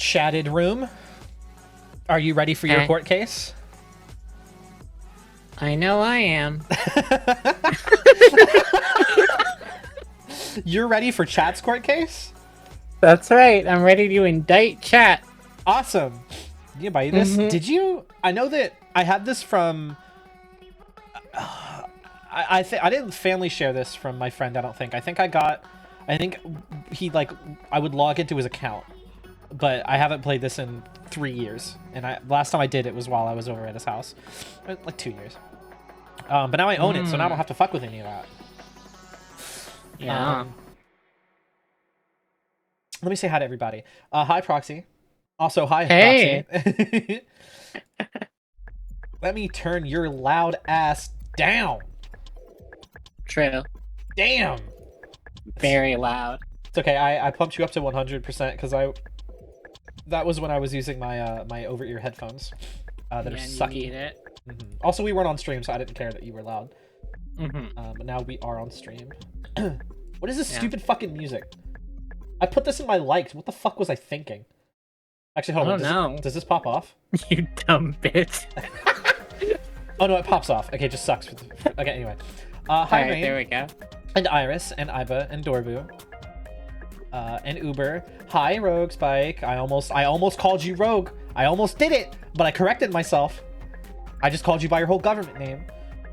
Shattered room. Are you ready for your court case? I know I am. You're ready for chat's court case? That's right. I'm ready to indict chat. Awesome. You buy this? Did you? I know that I had this from. I didn't family share this from my friend. I don't think. I think he I would log into his account, but I haven't played this in 3 years. And last time I did it was while I was over at his house, like 2 years. But now I own it, so now I don't have to fuck with any of that. Yeah. Let me say hi to everybody. Hi, Proxy. Also, hi, hey. Proxy. Let me turn your loud ass down. True. Damn. Very loud. It's okay. I pumped you up to 100% because that was when I was using my my over-ear headphones that are sucky. You need it. Also, we weren't on stream, so I didn't care that you were loud. Mm-hmm. But now we are on stream. What is this stupid fucking music? I put this in my likes. What the fuck was I thinking? Actually, hold on. Does this pop off? You dumb bitch. Oh no, it pops off. Okay, it just sucks. Okay, anyway. Hi, Rain. There we go. And Iris, and Iba, and Dorbu. And Uber. Hi, Rogue Spike. I almost called you Rogue. I almost did it, but I corrected myself. I just called you by your whole government name.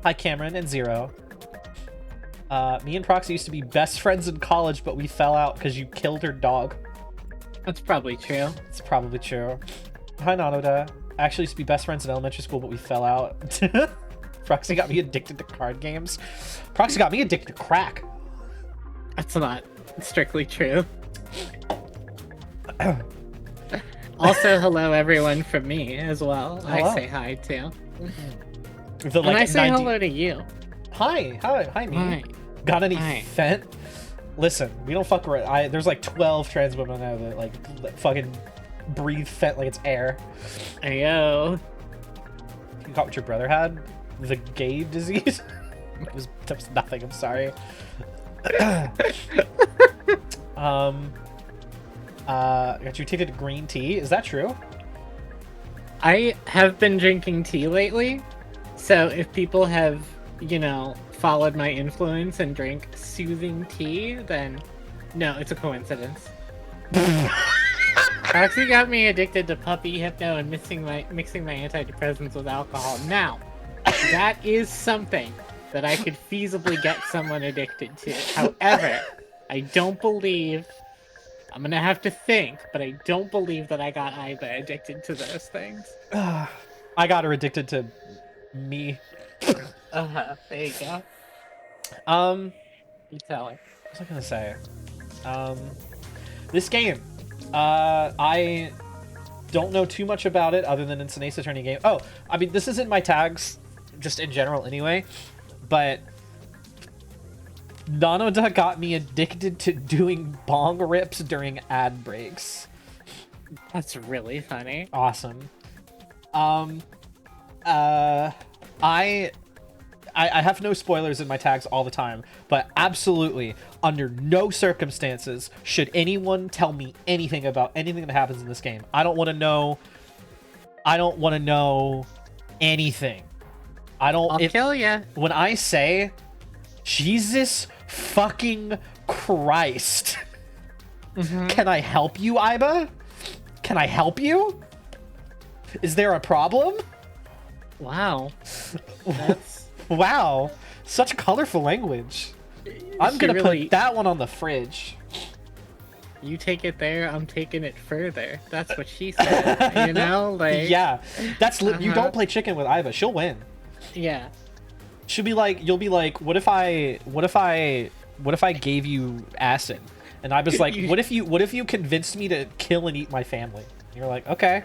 Hi, Cameron and Zero. Me and Proxy used to be best friends in college, but we fell out because you killed her dog. That's probably true. It's probably true. Hi, Nanoda. Actually used to be best friends in elementary school, but we fell out. Proxy got me addicted to card games. Proxy got me addicted to crack. That's not strictly true. Also, hello everyone from me as well. Hello. I say hi too. The, and I say hello to you. Hi, me. Hi. Got any fent? Listen, we don't fuck around. There's like 12 trans women now that like fucking breathe fent like it's air. Ayo. You got what your brother had? The gay disease? That was nothing. I'm sorry. Got you addicted to green tea. Is that true? I have been drinking tea lately, so if people have, followed my influence and drink soothing tea, then no, it's a coincidence. Proxy got me addicted to puppy hypno and mixing my antidepressants with alcohol. Now, that is something that I could feasibly get someone addicted to. However, I don't believe, I'm gonna have to think, but I don't believe that I got Iba addicted to those things. I got her addicted to me. There you go. You tell her. What was I gonna say? This game, I don't know too much about it other than it's an Ace Attorney game. Oh, I mean, this isn't my tags, just in general anyway, but Nanoda got me addicted to doing bong rips during ad breaks. That's really funny. Awesome. I have no spoilers in my tags all the time, but absolutely, under no circumstances should anyone tell me anything about anything that happens in this game. I don't want to know anything. I'll kill ya. When I say, Jesus fucking Christ, can I help you, Iba? Can I help you? Is there a problem? Wow. That's... Wow. Such colorful language. I'm gonna put that one on the fridge. You take it there, I'm taking it further. That's what she said, Like... Yeah. That's You don't play chicken with Iva. She'll win. Yeah. She'll be like, you'll be like, what if I gave you acid? And I was like, what if you convinced me to kill and eat my family? And you're like, okay.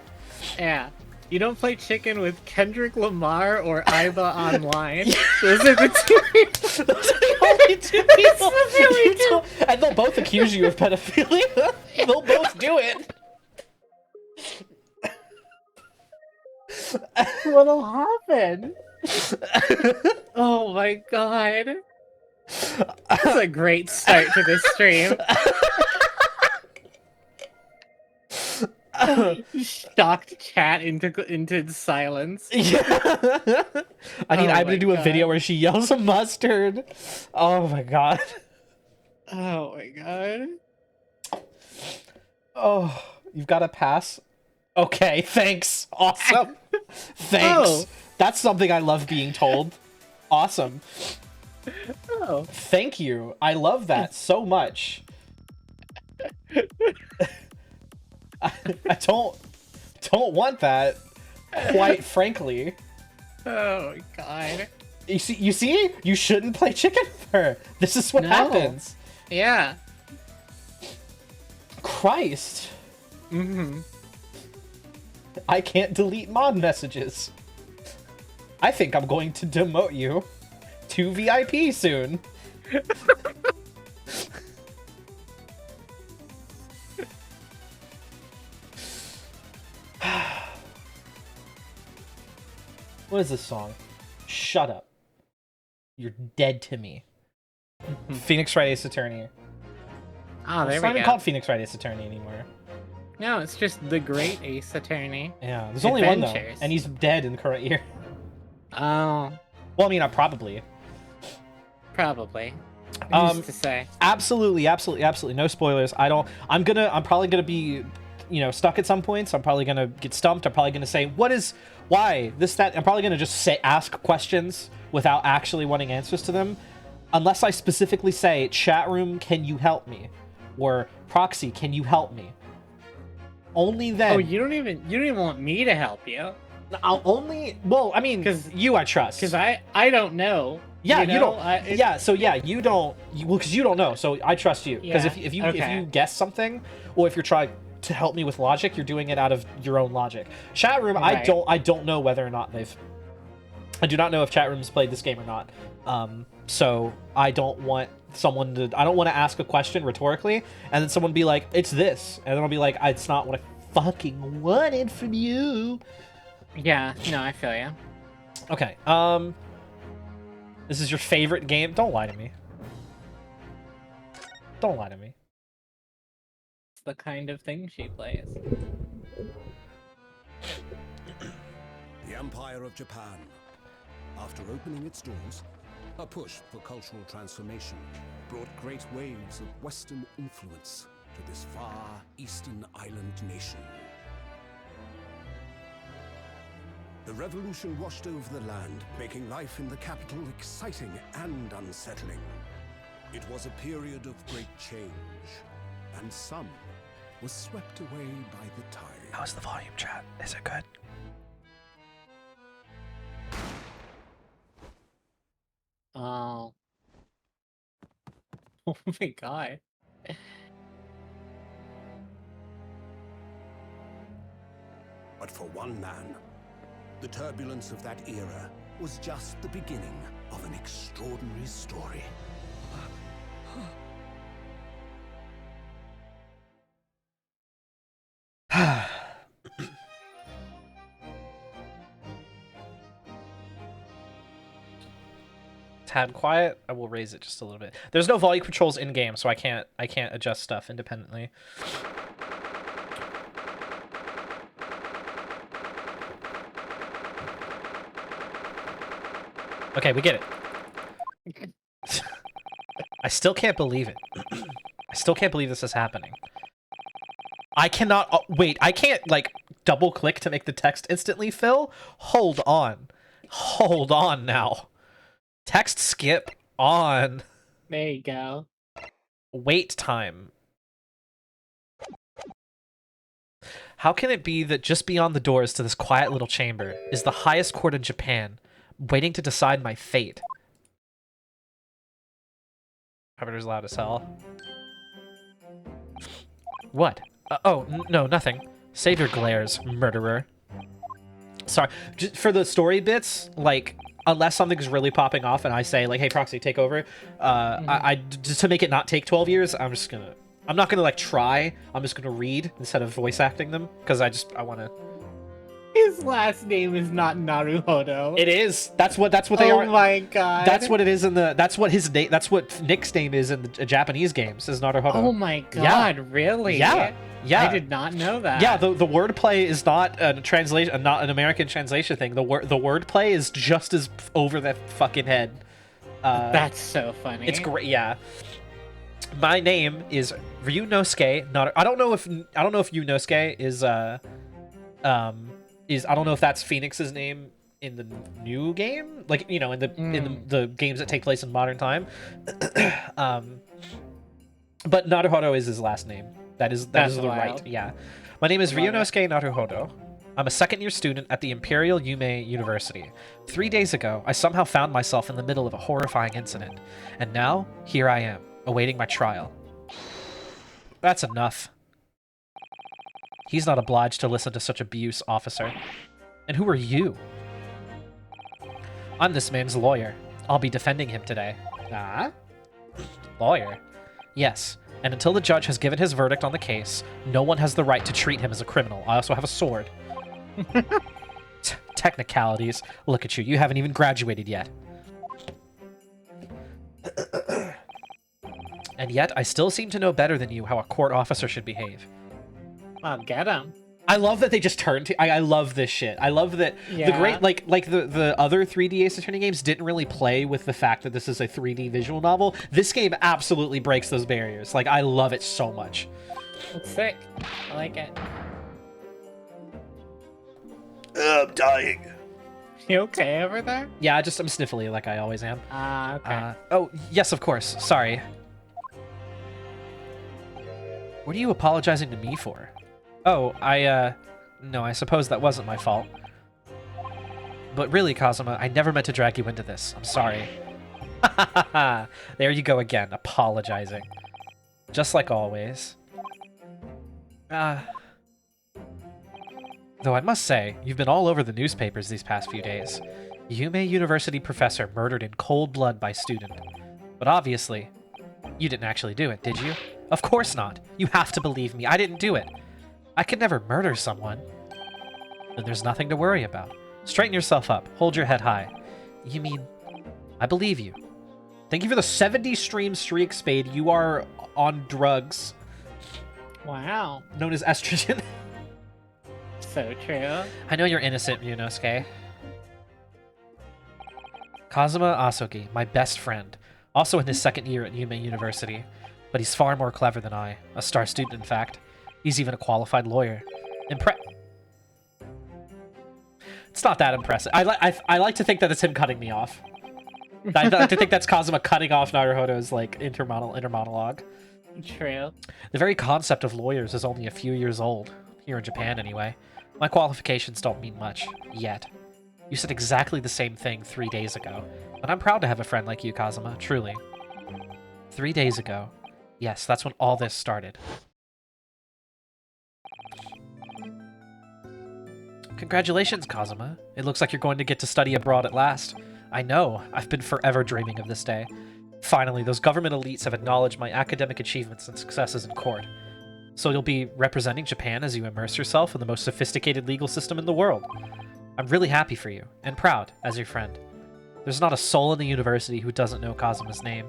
Yeah. You don't play chicken with Kendrick Lamar or Iba Online. Those are the two. Those are the only two people. And they'll both accuse you of pedophilia. They'll both do it. What'll happen? Oh my god. That's a great start to this stream. Shocked chat into silence. Yeah. I need Oh Iba my to do a God. video where she yells mustard. Oh my god. Oh my god. Oh, you've got to pass. Okay, thanks. Awesome. Thanks. Oh. That's something I love being told. Awesome. Oh. Thank you. I love that so much. I don't want that, quite frankly. Oh my god. You see? You shouldn't play chicken with her. This is what No. happens. Yeah. Christ. Mm-hmm. I can't delete mod messages. I think I'm going to demote you to VIP soon. What is this song? Shut up. You're dead to me. Phoenix Wright Ace Attorney. Oh, there It's we not even go. called Phoenix Wright Ace Attorney anymore. No, it's just the Great Ace Attorney. Yeah, there's only one though, Adventures. and he's dead in the current year. Oh, Well, I mean, probably. probably. Um, Who's to say? Absolutely, no spoilers. I'm probably gonna be, stuck at some points. I'm probably gonna get stumped. I'm probably gonna say, why, this, that. I'm probably gonna just ask questions without actually wanting answers to them. Unless I specifically say, chat room, can you help me? Or proxy, can you help me? Only then. Oh, you don't even want me to help you. Well, I mean, 'Cause- you I trust. Because I don't know. Yeah, you don't. You don't. Because you don't know. So I trust you. Because Yeah, if you okay. guess something, or if you're trying to help me with logic, you're doing it out of your own logic. Chat room, Right. I don't know whether or not I do not know if chat room's played this game or not. So I don't want I don't want to ask a question rhetorically, and then someone be like, "It's this," and then I'll be like, "It's not what I fucking wanted from you." Yeah, no, I feel you. Okay. This is your favorite game? Don't lie to me. Don't lie to me. It's the kind of thing she plays. The Empire of Japan. After opening its doors, a push for cultural transformation brought great waves of Western influence to this far eastern island nation. The revolution washed over the land, making life in the capital exciting and unsettling. It was a period of great change, and some were swept away by the tide. How's the volume, chat? Is it good? Oh. Oh my god. But for one man, the turbulence of that era was just the beginning of an extraordinary story. Tad quiet. I will raise it just a little bit. There's no volume controls in game, so I can't adjust stuff independently. Okay, we get it. I still can't believe it. I still can't believe this is happening. I cannot wait. I can't like double click to make the text instantly fill. Hold on. Hold on now. Text skip on. There you go. Wait time. How can it be that just beyond the doors to this quiet little chamber is the highest court in Japan, waiting to decide my fate? Arbiter's loud as hell. What? No, nothing. Save your glares, murderer. Sorry, just for the story bits, like, unless something's really popping off and I say, like, hey, Proxy, take over, just to make it not take 12 years, I'm not gonna, like, try. I'm just gonna read instead of voice acting them, because I wanna... His last name is not Naruhodo. It is. That's what they are. Oh my god. That's what it is in the. That's what his name. That's what Nick's name is in the Japanese games. Is Naruhodo. Oh my god, really? Yeah. Yeah. I did not know that. Yeah, the wordplay is not a translation, not an American translation thing. The wordplay is just as over the fucking head. That's so funny. It's great. Yeah. My name is Ryunosuke. I don't know if Yunosuke is I don't know if that's Phoenix's name in the new game, like, you know, in the games that take place in modern time. But Naruhodo is his last name. That is the right. Yeah. My name is Ryunosuke Naruhodo. I'm a second-year student at the Imperial Yume University. 3 days ago, I somehow found myself in the middle of a horrifying incident, and now here I am, awaiting my trial. That's enough. He's not obliged to listen to such abuse, officer. And who are you? I'm this man's lawyer. I'll be defending him today. Ah? Lawyer? Yes. And until the judge has given his verdict on the case, no one has the right to treat him as a criminal. I also have a sword. Technicalities. Look at you. You haven't even graduated yet. And yet, I still seem to know better than you how a court officer should behave. Well, get him. I love that they just turned to. I love this shit. I love that the great like the other 3D Ace Attorney games didn't really play with the fact that this is a 3D visual novel. This game absolutely breaks those barriers. Like, I love it so much. It's sick. I like it. I'm dying. You okay over there? Yeah, I'm sniffly like I always am. Okay. Oh, yes, of course. Sorry. What are you apologizing to me for? Oh, no, I suppose that wasn't my fault. But really, Kazuma, I never meant to drag you into this. I'm sorry. There you go again, apologizing. Just like always. Though I must say, you've been all over the newspapers these past few days. Yume University professor murdered in cold blood by student. But obviously, you didn't actually do it, did you? Of course not. You have to believe me. I didn't do it. I could never murder someone. Then there's nothing to worry about. Straighten yourself up. Hold your head high. You mean, I believe you. Thank you for the 70 stream streak, Spade. You are on drugs. Wow. Known as estrogen. So true. I know you're innocent, Ryunosuke. Kazuma Asogi, my best friend. Also in his second year at Yume University. But he's far more clever than I. A star student, in fact. He's even a qualified lawyer. It's not that impressive. I like to think that it's him cutting me off. I like to think that's Kazuma cutting off Naruhodo's, like, inner monologue. True. The very concept of lawyers is only a few years old. Here in Japan, anyway. My qualifications don't mean much. Yet. You said exactly the same thing 3 days ago. But I'm proud to have a friend like you, Kazuma. Truly. 3 days ago. Yes, that's when all this started. Congratulations, Kazuma. It looks like you're going to get to study abroad at last. I know. I've been forever dreaming of this day. Finally, those government elites have acknowledged my academic achievements and successes in court. So you'll be representing Japan as you immerse yourself in the most sophisticated legal system in the world. I'm really happy for you, and proud, as your friend. There's not a soul in the university who doesn't know Kazuma's name.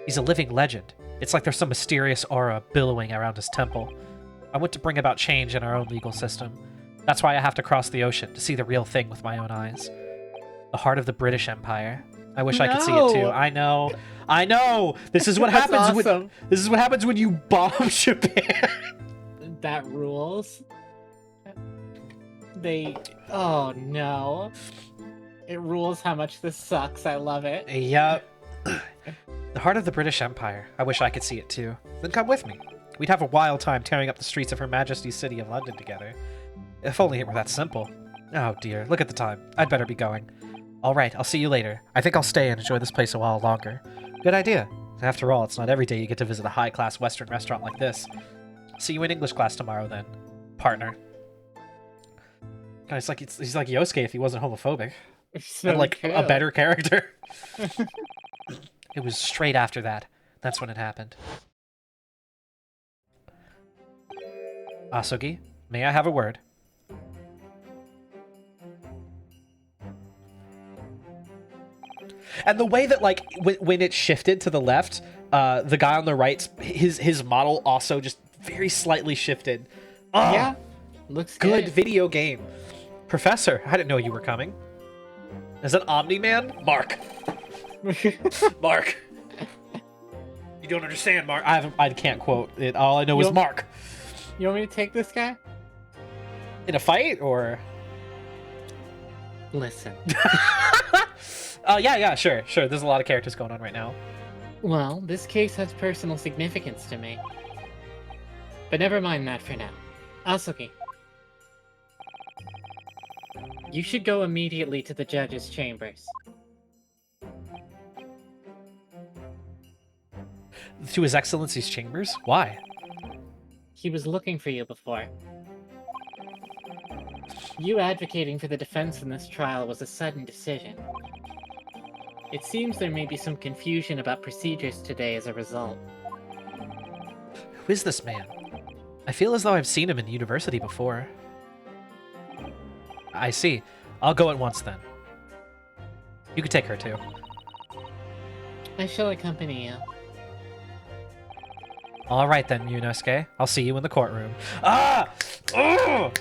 He's a living legend. It's like there's some mysterious aura billowing around his temple. I want to bring about change in our own legal system. That's why I have to cross the ocean to see the real thing with my own eyes. The heart of the British Empire. I wish I could see it too. I know. I know. This is what happens when this is what happens when you bomb Japan. That rules. Oh no. It rules how much this sucks. I love it. Yep. The heart of the British Empire. I wish I could see it too. Then come with me. We'd have a wild time tearing up the streets of Her Majesty's city of London together. If only it were that simple. Oh dear, look at the time. I'd better be going. Alright, I'll see you later. I think I'll stay and enjoy this place a while longer. Good idea. After all, it's not every day you get to visit a high-class Western restaurant like this. See you in English class tomorrow then, partner. God, he's like Yosuke if he wasn't homophobic. So and like true. a better character. It was straight after that. That's when it happened. Asogi, may I have a word? And the way that like when it shifted to the left, the guy on the right, his model also just very slightly shifted. Oh, Yeah, looks good good. video game. Professor, I didn't know you were coming. Is that Omni-Man? Mark. Mark. You don't understand, Mark. I can't quote it. All I know is Mark. You want me to take this guy? In a fight, or? Listen. Yeah, sure. There's a lot of characters going on right now. Well, this case has personal significance to me. But never mind that for now. Asuki. You should go immediately to the judge's chambers. To His Excellency's chambers? Why? He was looking for you before. You advocating for the defense in this trial was a sudden decision. It seems there may be some confusion about procedures today as a result. Who is this man? I feel as though I've seen him in university before. I see. I'll go at once then. You could take her too. I shall accompany you. All right then, Yunosuke. I'll see you in the courtroom. Ah! Oh!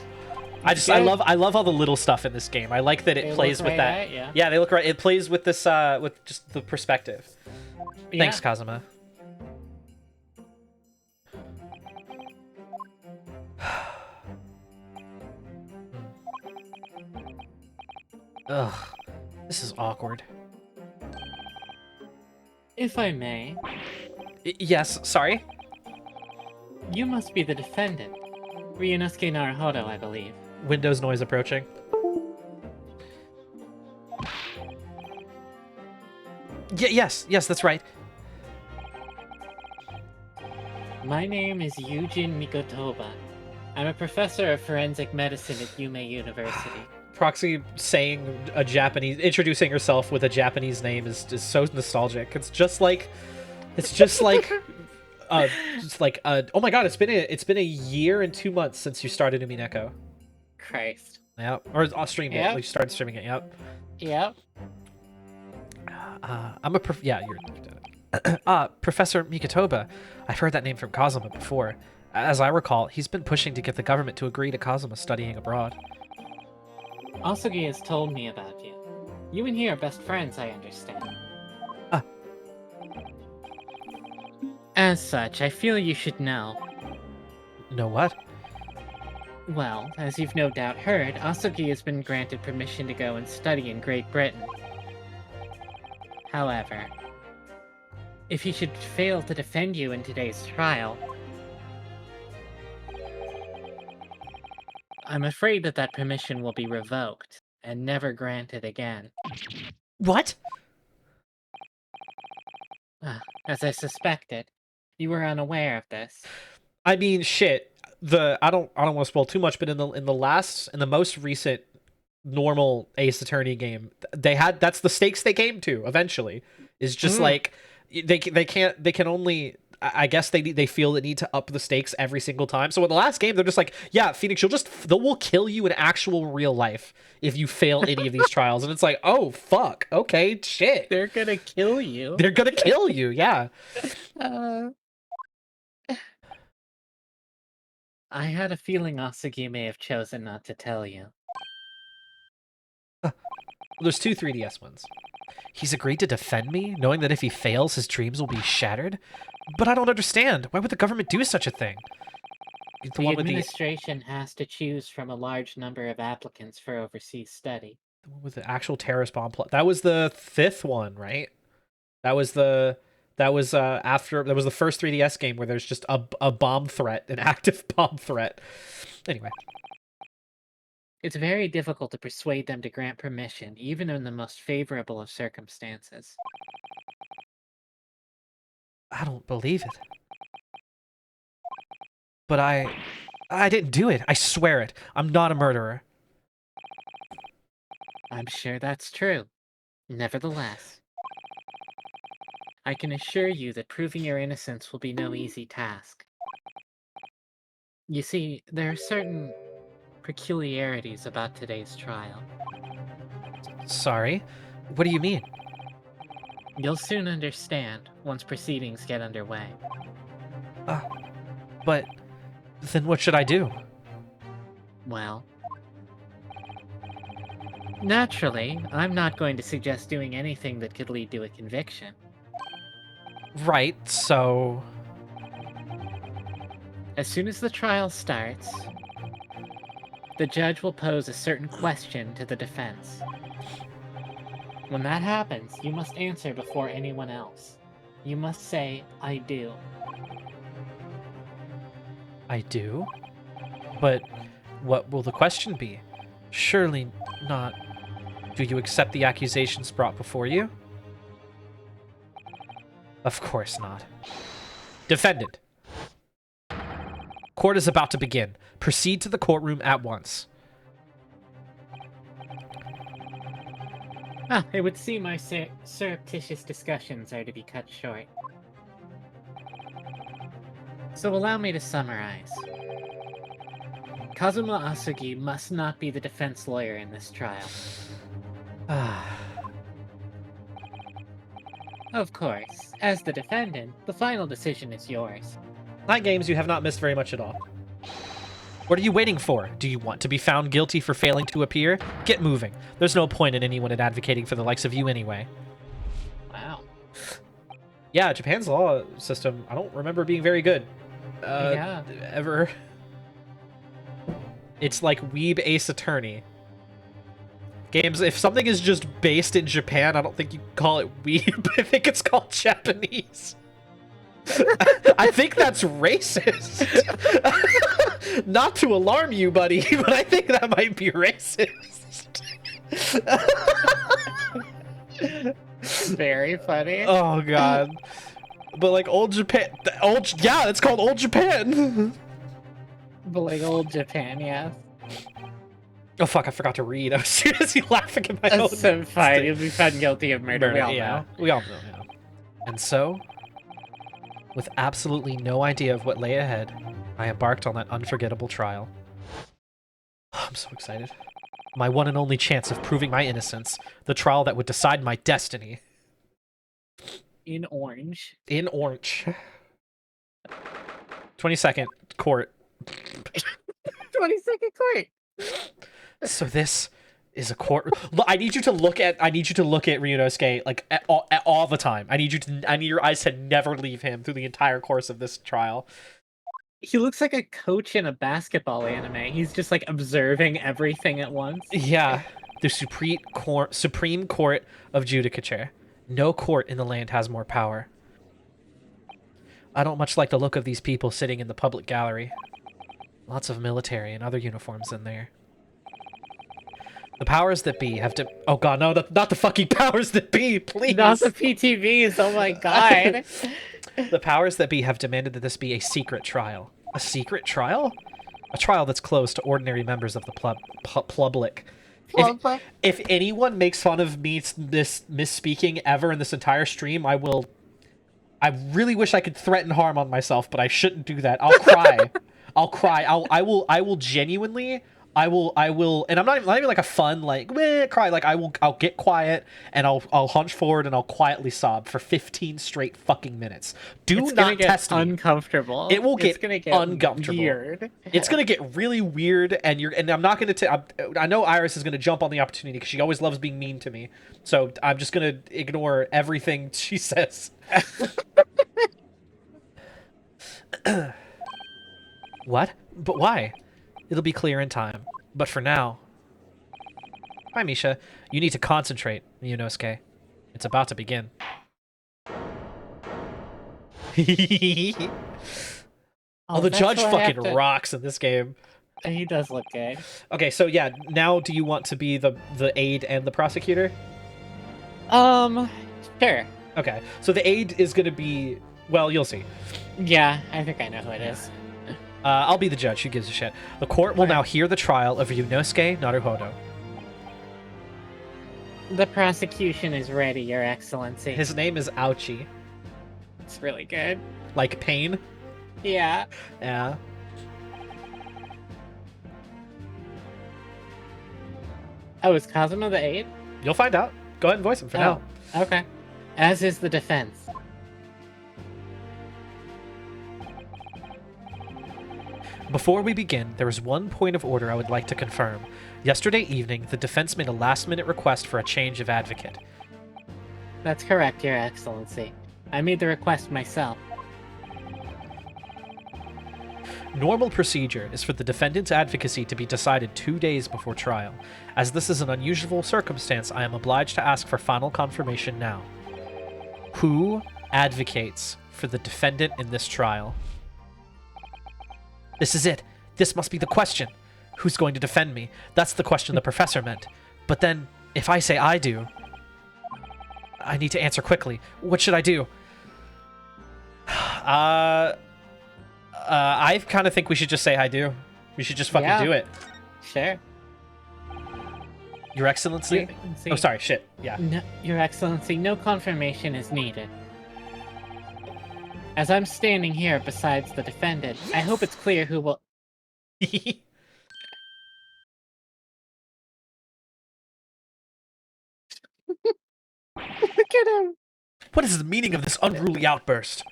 I love all the little stuff in this game. I like that it They plays look with right that. at ya. Yeah, they look right. It plays with this with just the perspective. Thanks, Kazuma. Ugh. This is awkward. If I may, Yes, sorry? you must be the defendant. Ryunosuke Naruhodo, I believe. Windows noise approaching. Yes, that's right. My name is Yujin Mikotoba. I'm a professor of forensic medicine at Yume University. Proxy saying introducing herself with a Japanese name is so nostalgic. It's just like oh my god, it's been a year and 2 months since you started Umineko. Christ. Yeah, or streamed it. Yep. Like you started streaming it. Yep. Yep. You're Professor Mikotoba. I've heard that name from Kazuma before. As I recall, he's been pushing to get the government to agree to Kazuma studying abroad. Asugi has told me about you. You and he are best friends, I understand. As such, I feel you should know. Know what? Well, as you've no doubt heard, Asugi has been granted permission to go and study in Great Britain. However, if he should fail to defend you in today's trial, I'm afraid that permission will be revoked and never granted again. What? As I suspected, you were unaware of this. I mean, shit. I don't want to spoil too much, but in the most recent normal Ace Attorney game, that's the stakes they came to eventually. Is just like they can only, I guess they feel the need to up the stakes every single time. So in the last game, they're just like, yeah, Phoenix, we'll kill you in actual real life if you fail any of these trials. And it's like, oh fuck, okay, shit. They're gonna kill you. They're gonna kill you, yeah. I had a feeling Asugi may have chosen not to tell you. There's 2 3DS ones. He's agreed to defend me, knowing that if he fails, his dreams will be shattered? But I don't understand. Why would the government do such a thing? The administration has to choose from a large number of applicants for overseas study. The one with the actual terrorist bomb plot. That was the 5th one, right? That was the first 3DS game where there's just a bomb threat, an active bomb threat. Anyway. It's very difficult to persuade them to grant permission, even in the most favorable of circumstances. I don't believe it. But I didn't do it. I swear it. I'm not a murderer. I'm sure that's true. Nevertheless, I can assure you that proving your innocence will be no easy task. You see, there are certain peculiarities about today's trial. Sorry? What do you mean? You'll soon understand once proceedings get underway. But then what should I do? Well, naturally, I'm not going to suggest doing anything that could lead to a conviction. Right, so... As soon as the trial starts, the judge will pose a certain question to the defense. When that happens, you must answer before anyone else. You must say, "I do." I do? But what will the question be? Surely not... Do you accept the accusations brought before you? Of course not. Defendant. Court is about to begin. Proceed to the courtroom at once. It would seem my surreptitious discussions are to be cut short. So allow me to summarize. Kazuma Asugi must not be the defense lawyer in this trial. Of course, as the defendant, the final decision is yours. Night games, you have not missed very much at all. What are you waiting for? Do you want to be found guilty for failing to appear? Get moving. There's no point in anyone in advocating for the likes of you anyway. Wow. Yeah, Japan's law system, I don't remember being very good. Yeah. Ever. It's like Weeb Ace Attorney. Games, if something is just based in Japan, I don't think you call it Weeb. I think it's called Japanese. I think that's racist. Not to alarm you, buddy, but I think that might be racist. Very funny. Oh god. But like old Japan, yeah, it's called Old Japan. But like old Japan, yeah. Oh fuck, I forgot to read. I was seriously laughing at my own. That's so fine. You'll be found guilty of murder. We all know. We all know, yeah. And so, with absolutely no idea of what lay ahead, I embarked on that unforgettable trial. I'm so excited. My one and only chance of proving my innocence. The trial that would decide my destiny. In orange. In orange. 22nd court. 22nd court. So this is a court. I need you to look at Ryunosuke like all the time. I need your eyes to never leave him through the entire course of this trial. He looks like a coach in a basketball anime. He's just like observing everything at once. Yeah, the Supreme Court of Judicature. No court in the land has more power. I don't much like the look of these people sitting in the public gallery. Lots of military and other uniforms in there. The powers that be have to... Oh god, no, not the fucking powers that be, please! Not the PTVs, oh my god! The powers that be have demanded that this be a secret trial. A secret trial? A trial that's closed to ordinary members of the public. If anyone makes fun of me misspeaking ever in this entire stream, I will... I really wish I could threaten harm on myself, but I shouldn't do that. I'll cry. I'll cry. I will genuinely... I will, and I'm not even like a fun, like, cry. Like, I'll get quiet, and I'll hunch forward, and I'll quietly sob for 15 straight fucking minutes. Do not test me. Uncomfortable. It will get uncomfortable. Weird. It's gonna get really weird, and I'm not gonna I know Iris is gonna jump on the opportunity because she always loves being mean to me. So I'm just gonna ignore everything she says. What? But why? It'll be clear in time. But for now... Hi, Misha. You need to concentrate, Yunosuke. It's about to begin. The judge fucking rocks in this game. He does look good. Okay, so yeah, now do you want to be the aide and the prosecutor? Sure. Okay, so the aide is gonna be... Well, you'll see. Yeah, I think I know who it is. I'll be the judge. Who gives a shit? The court will now hear the trial of Ryunosuke Naruhodo. The prosecution is ready, Your Excellency. His name is Ouchie. It's really good. Like pain? Yeah. Yeah. Oh, is Kazuma the aide? You'll find out. Go ahead and voice him for now. Okay. As is the defense. Before we begin, there is one point of order I would like to confirm. Yesterday evening, the defense made a last-minute request for a change of advocate. That's correct, Your Excellency. I made the request myself. Normal procedure is for the defendant's advocacy to be decided 2 days before trial. As this is an unusual circumstance, I am obliged to ask for final confirmation now. Who advocates for the defendant in this trial? This is it. This must be the question. Who's going to defend me? That's the question the professor meant. But then, if I say I do, I need to answer quickly. What should I do? I kind of think we should just say I do. We should just fucking do it. Sure. Your Excellency? Oh, sorry, shit. Yeah. No, Your Excellency, no confirmation is needed. As I'm standing here besides the defendant, I hope it's clear who will... Look at him! What is the meaning of this unruly outburst?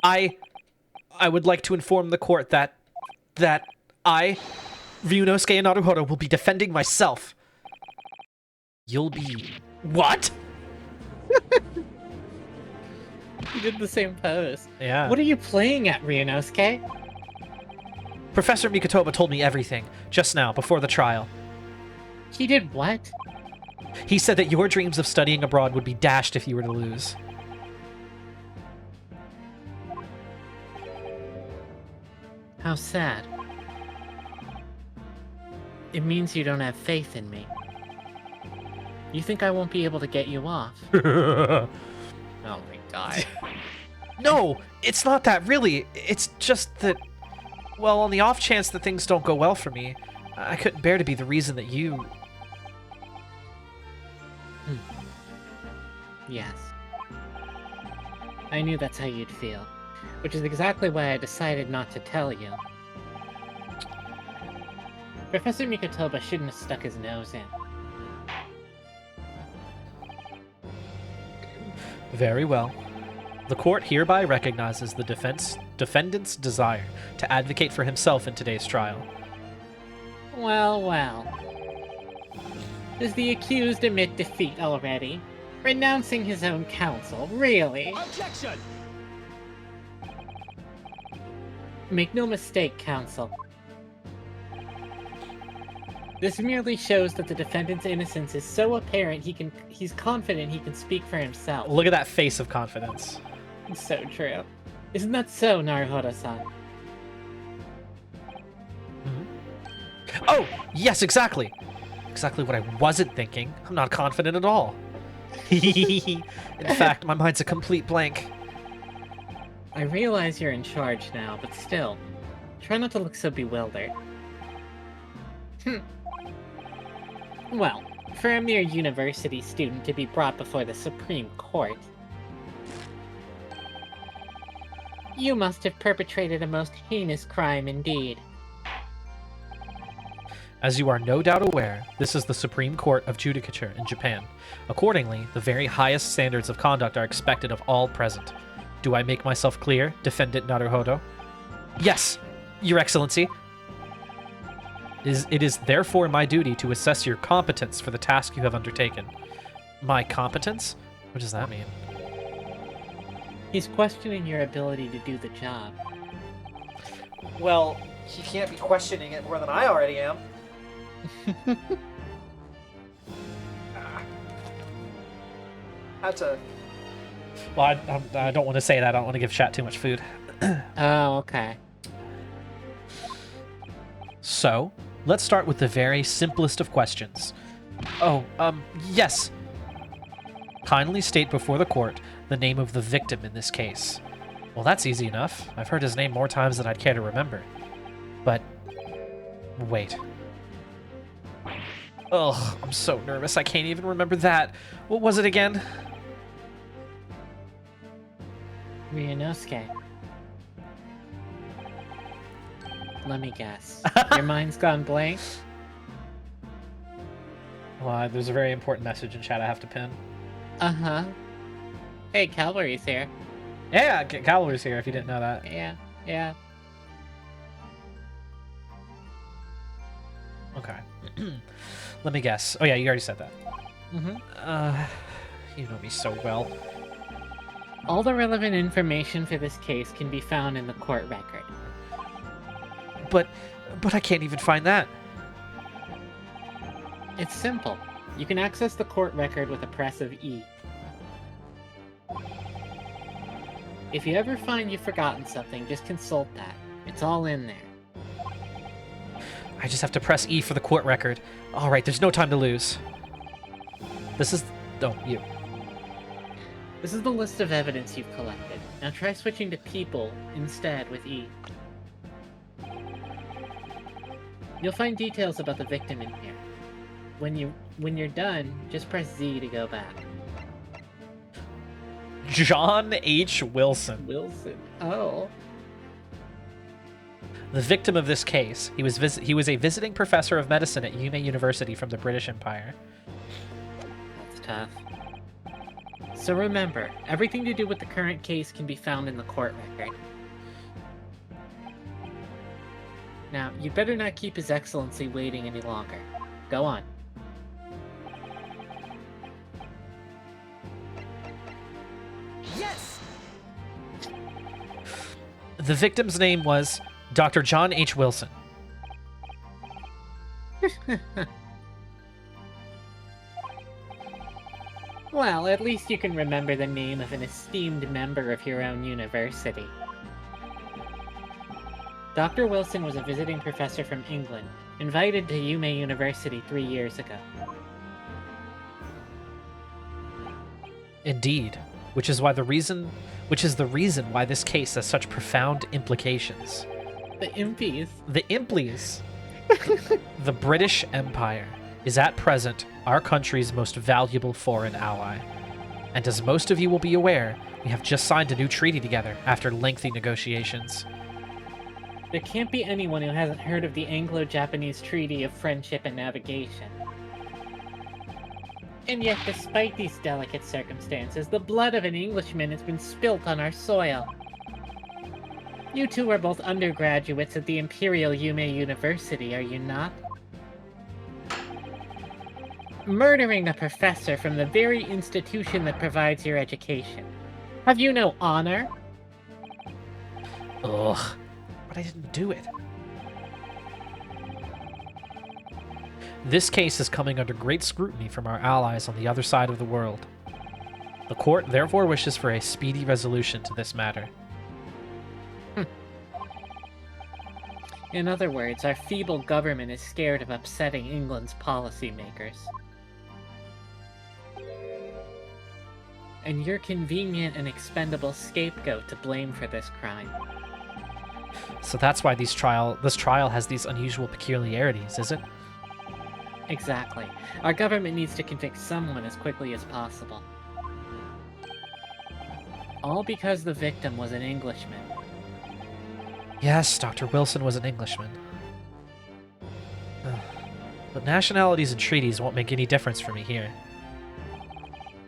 I would like to inform the court that I, Ryunosuke and Naruhodo, will be defending myself. You'll be... What? You did the same pose. Yeah. What are you playing at, Ryunosuke? Professor Mikotoba told me everything, just now, before the trial. He did what? He said that your dreams of studying abroad would be dashed if you were to lose. How sad. It means you don't have faith in me. You think I won't be able to get you off? Oh my god. No, it's not that, really. It's just that, well, on the off chance that things don't go well for me, I couldn't bear to be the reason that you... Yes. I knew that's how you'd feel, which is exactly why I decided not to tell you. Professor Mikotoba shouldn't have stuck his nose in. Very well. The court hereby recognizes the defendant's desire to advocate for himself in today's trial. Well, well. Does the accused admit defeat already? Renouncing his own counsel, really? Objection! Make no mistake, counsel. This merely shows that the defendant's innocence is so apparent he's confident he can speak for himself. Look at that face of confidence. So true. Isn't that so, Naruhodo-san? Oh, yes, exactly. Exactly what I wasn't thinking. I'm not confident at all. In fact, my mind's a complete blank. I realize you're in charge now, but still, try not to look so bewildered. Well, for a mere university student to be brought before the Supreme Court, you must have perpetrated a most heinous crime indeed. As you are no doubt aware, this is the Supreme Court of Judicature in Japan. Accordingly, the very highest standards of conduct are expected of all present. Do I make myself clear, Defendant Naruhodo? Yes, Your Excellency. It is therefore my duty to assess your competence for the task you have undertaken. My competence? What does that mean? He's questioning your ability to do the job. Well, he can't be questioning it more than I already am. Had to... Well, I don't want to say that. I don't want to give chat too much food. Oh, okay. So, let's start with the very simplest of questions. Oh, yes. Kindly state before the court the name of the victim in this case. Well, that's easy enough. I've heard his name more times than I'd care to remember. But... wait. Ugh, I'm so nervous I can't even remember that. What was it again? Ryunosuke. Let me guess. Your mind's gone blank? Well, there's a very important message in chat I have to pin. Uh-huh. Hey, Cavalry's here. Yeah, Cavalry's here if you didn't know that. Yeah. Okay. Let me guess. Oh yeah, you already said that. Mm-hmm. You know me so well. All the relevant information for this case can be found in the court record. But I can't even find that. It's simple. You can access the court record with a press of E. If you ever find you've forgotten something, just consult that. It's all in there. I just have to press E for the court record. All right, there's no time to lose. This is... Oh, you. This is the list of evidence you've collected. Now try switching to people instead with E. You'll find details about the victim in here. When you're done, just press Z to go back. John H. Wilson. Wilson. Oh. The victim of this case. He was a visiting professor of medicine at Yume University from the British Empire. That's tough. So remember, everything to do with the current case can be found in the court record. Now, you better not keep His Excellency waiting any longer. Go on. Yes! The victim's name was Dr. John H. Wilson. Well, at least you can remember the name of an esteemed member of your own university. Dr. Wilson was a visiting professor from England, invited to Yume University 3 years ago. Indeed, which is the reason why this case has such profound implications. The Impies. The Implies. The British Empire is at present our country's most valuable foreign ally. And as most of you will be aware, we have just signed a new treaty together after lengthy negotiations. There can't be anyone who hasn't heard of the Anglo-Japanese Treaty of Friendship and Navigation. And yet, despite these delicate circumstances, the blood of an Englishman has been spilt on our soil. You two are both undergraduates at the Imperial Yume University, are you not? Murdering a professor from the very institution that provides your education. Have you no honor? Ugh, but I didn't do it. This case is coming under great scrutiny from our allies on the other side of the world. The court therefore wishes for a speedy resolution to this matter. In other words, our feeble government is scared of upsetting England's policymakers. And you're convenient and expendable scapegoat to blame for this crime. So that's why this trial has these unusual peculiarities, is it? Exactly. Our government needs to convict someone as quickly as possible. All because the victim was an Englishman. Yes, Dr. Wilson was an Englishman. Ugh. But nationalities and treaties won't make any difference for me here.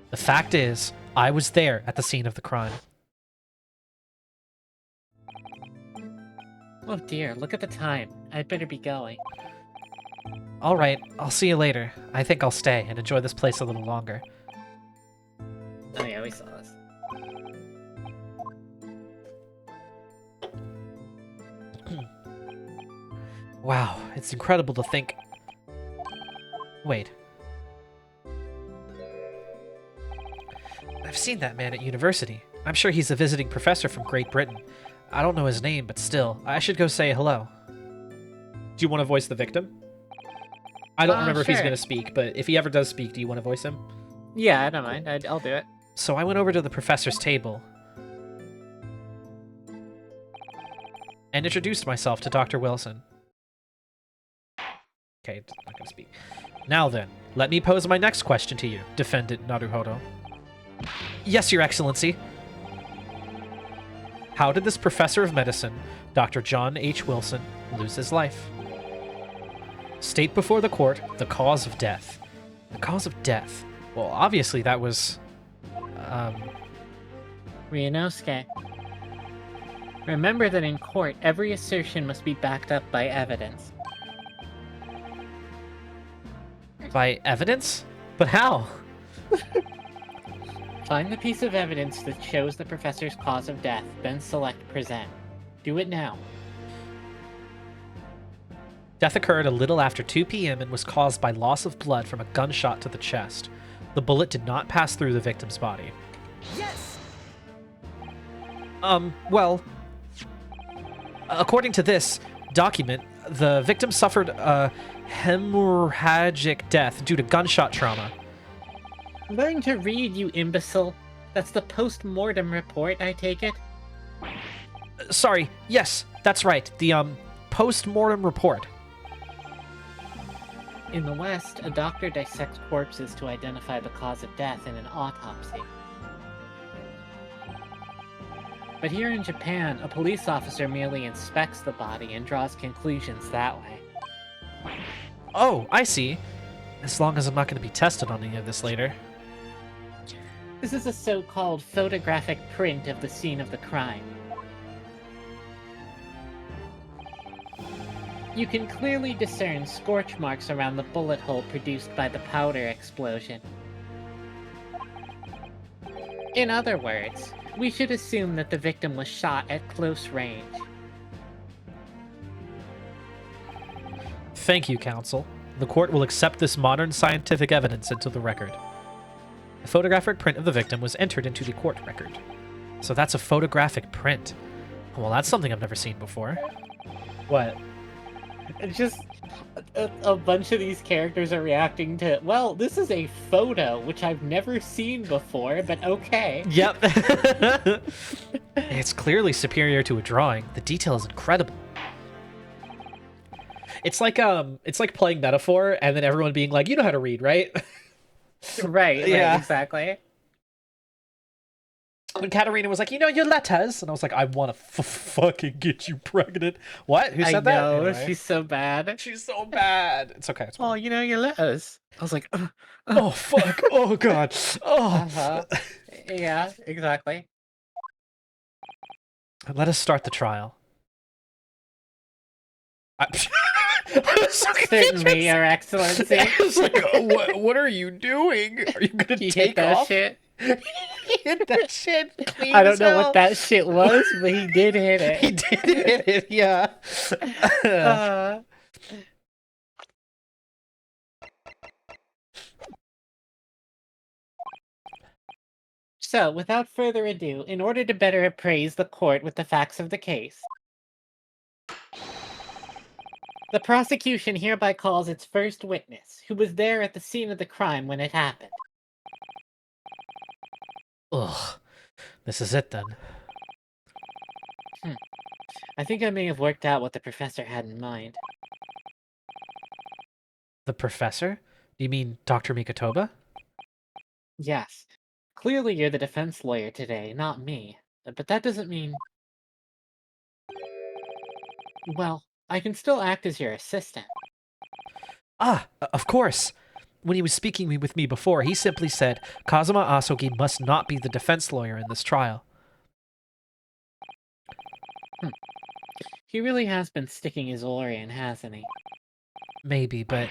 The fact is, I was there at the scene of the crime. Oh dear, look at the time. I'd better be going. Alright, I'll see you later. I think I'll stay and enjoy this place a little longer. Oh yeah, we saw this. Wow, it's incredible to think... Wait. I've seen that man at university. I'm sure he's a visiting professor from Great Britain. I don't know his name, but still, I should go say hello. Do you want to voice the victim? I don't remember if he's sure. going to speak, but if he ever does speak, do you want to voice him? Yeah, I don't mind. I'll do it. So I went over to the professor's table and introduced myself to Dr. Wilson. Okay, I'm not going to speak. Now then, let me pose my next question to you, Defendant Naruhodo. Yes, Your Excellency. How did this professor of medicine, Dr. John H. Wilson, lose his life? State before the court the cause of death. The cause of death? Well, obviously that was... Ryunosuke, remember that in court, every assertion must be backed up by evidence. By evidence? But how? Find the piece of evidence that shows the professor's cause of death, then select present. Do it now. Death occurred a little after 2 p.m. and was caused by loss of blood from a gunshot to the chest. The bullet did not pass through the victim's body. Yes! Well, according to this document, the victim suffered a hemorrhagic death due to gunshot trauma. Learn to read, you imbecile. That's the post-mortem report, I take it? Sorry, yes, that's right. The, post-mortem report. In the West, a doctor dissects corpses to identify the cause of death in an autopsy. But here in Japan, a police officer merely inspects the body and draws conclusions that way. Oh, I see. As long as I'm not going to be tested on any of this later. This is a so-called photographic print of the scene of the crime. You can clearly discern scorch marks around the bullet hole produced by the powder explosion. In other words, we should assume that the victim was shot at close range. Thank you, counsel. The court will accept this modern scientific evidence into the record. The photographic print of the victim was entered into the court record. So that's a photographic print. Well, that's something I've never seen before. What? It's just a bunch of these characters are reacting to, well, this is a photo, which I've never seen before, but okay. Yep. It's clearly superior to a drawing. The detail is incredible. It's like playing metaphor and then everyone being like, you know how to read, right? Right, Yeah. exactly. When Katarina was like, you know your letters, and I was like, I want to fucking get you pregnant. What? Who said that? I know, Anyway. she's so bad. She's so bad. It's okay. It's Oh, fine. you know your letters. I was like, Oh fuck. Oh god. Oh. uh-huh. Yeah, exactly. Let us start the trial. I was so Certainly, Your Excellency. I was like, what are you doing? Are you gonna He take hit that off? shit. He hit that shit clean I don't as know hell. what that shit was, but he did hit it. He did hit it, yeah. Uh, So, without further ado, in order to better appraise the court with the facts of the case, the prosecution hereby calls its first witness, who was there at the scene of the crime when it happened. Ugh. This is it then. I think I may have worked out what the professor had in mind. The professor? Do you mean Dr. Mikotoba? Yes. Clearly you're the defense lawyer today, not me. But that doesn't mean... Well, I can still act as your assistant. Ah, of course. When he was speaking with me before, he simply said Kazuma Asogi must not be the defense lawyer in this trial. He really has been sticking his oar in, hasn't he? Maybe, but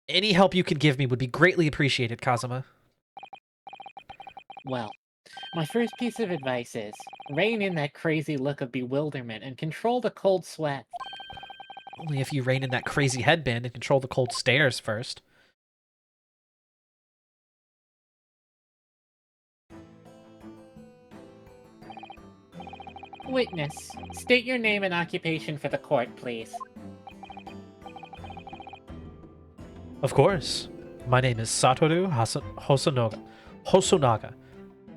any help you can give me would be greatly appreciated, Kazuma. Well, my first piece of advice is, rein in that crazy look of bewilderment and control the cold sweat. Only if you rein in that crazy headband and control the cold stares first. Witness, state your name and occupation for the court, please. Of course. My name is Satoru Hosonaga.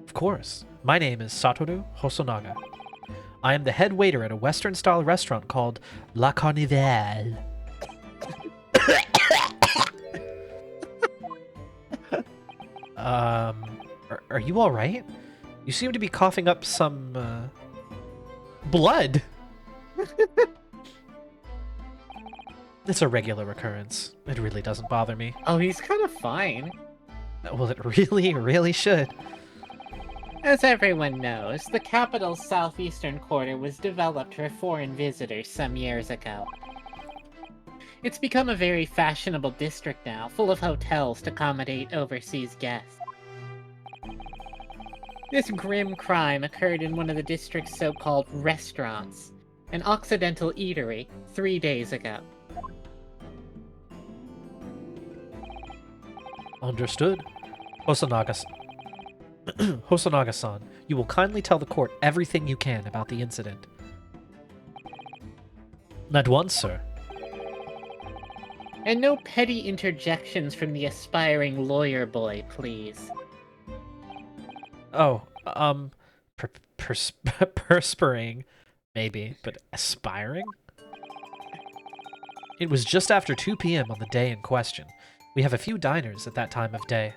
Of course. My name is Satoru Hosonaga. I am the head waiter at a Western-style restaurant called La Carnivale. Are you all right? You seem to be coughing up some, blood. It's a regular occurrence. It really doesn't bother me. Oh, he's kind of fine. Well, it really, really should. As everyone knows, the capital's southeastern quarter was developed for foreign visitors some years ago. It's become a very fashionable district now, full of hotels to accommodate overseas guests. This grim crime occurred in one of the district's so-called restaurants, an Occidental eatery, 3 days ago. Understood. Hosonaga-san, you will kindly tell the court everything you can about the incident. At once, sir. And no petty interjections from the aspiring lawyer boy, please. Oh, perspiring, maybe, but aspiring? It was just after 2 p.m. on the day in question. We have a few diners at that time of day.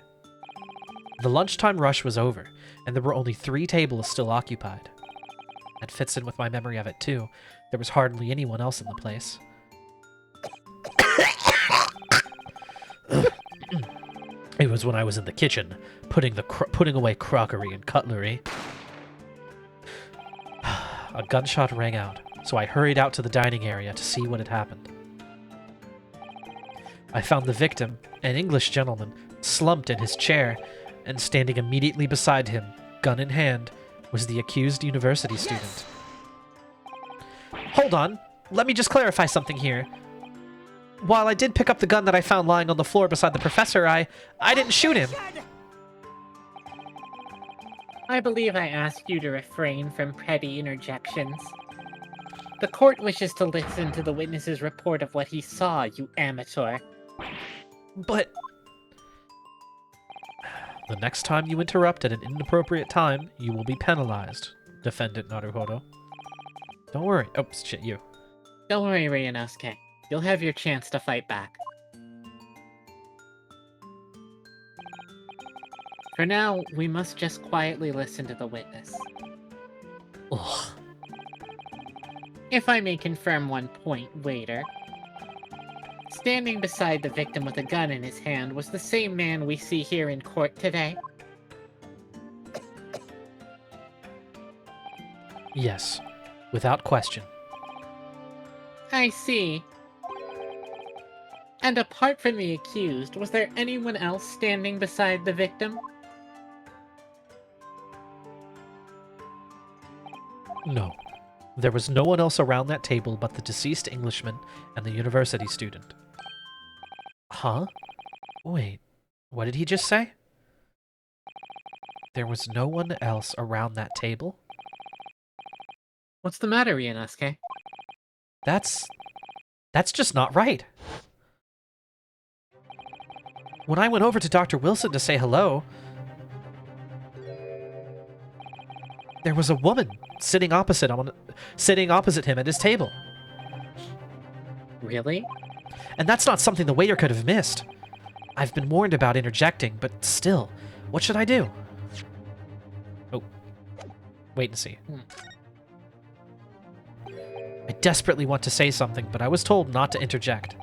The lunchtime rush was over, and there were only 3 tables still occupied. That fits in with my memory of it, too. There was hardly anyone else in the place. It was when I was in the kitchen, putting away crockery and cutlery. A gunshot rang out, so I hurried out to the dining area to see what had happened. I found the victim, an English gentleman, slumped in his chair, and standing immediately beside him, gun in hand, was the accused university student. Hold on, let me just clarify something here. While I did pick up the gun that I found lying on the floor beside the professor, I didn't shoot him. I believe I asked you to refrain from petty interjections. The court wishes to listen to the witness's report of what he saw, you amateur. But... The next time you interrupt at an inappropriate time, you will be penalized, Defendant Naruhodo. Don't worry. Oh, shit, you. Don't worry, Ryunosuke. You'll have your chance to fight back. For now, we must just quietly listen to the witness. Ugh. If I may confirm one point, waiter. Standing beside the victim with a gun in his hand was the same man we see here in court today. Yes, without question. I see. And apart from the accused, was there anyone else standing beside the victim? No. There was no one else around that table but the deceased Englishman and the university student. Huh? Wait, what did he just say? There was no one else around that table? What's the matter, Ryunosuke? That's just not right. When I went over to Dr. Wilson to say hello, there was a woman sitting opposite him at his table. Really? And that's not something the waiter could have missed. I've been warned about interjecting, but still, what should I do? Oh, wait and see. I desperately want to say something, but I was told not to interject.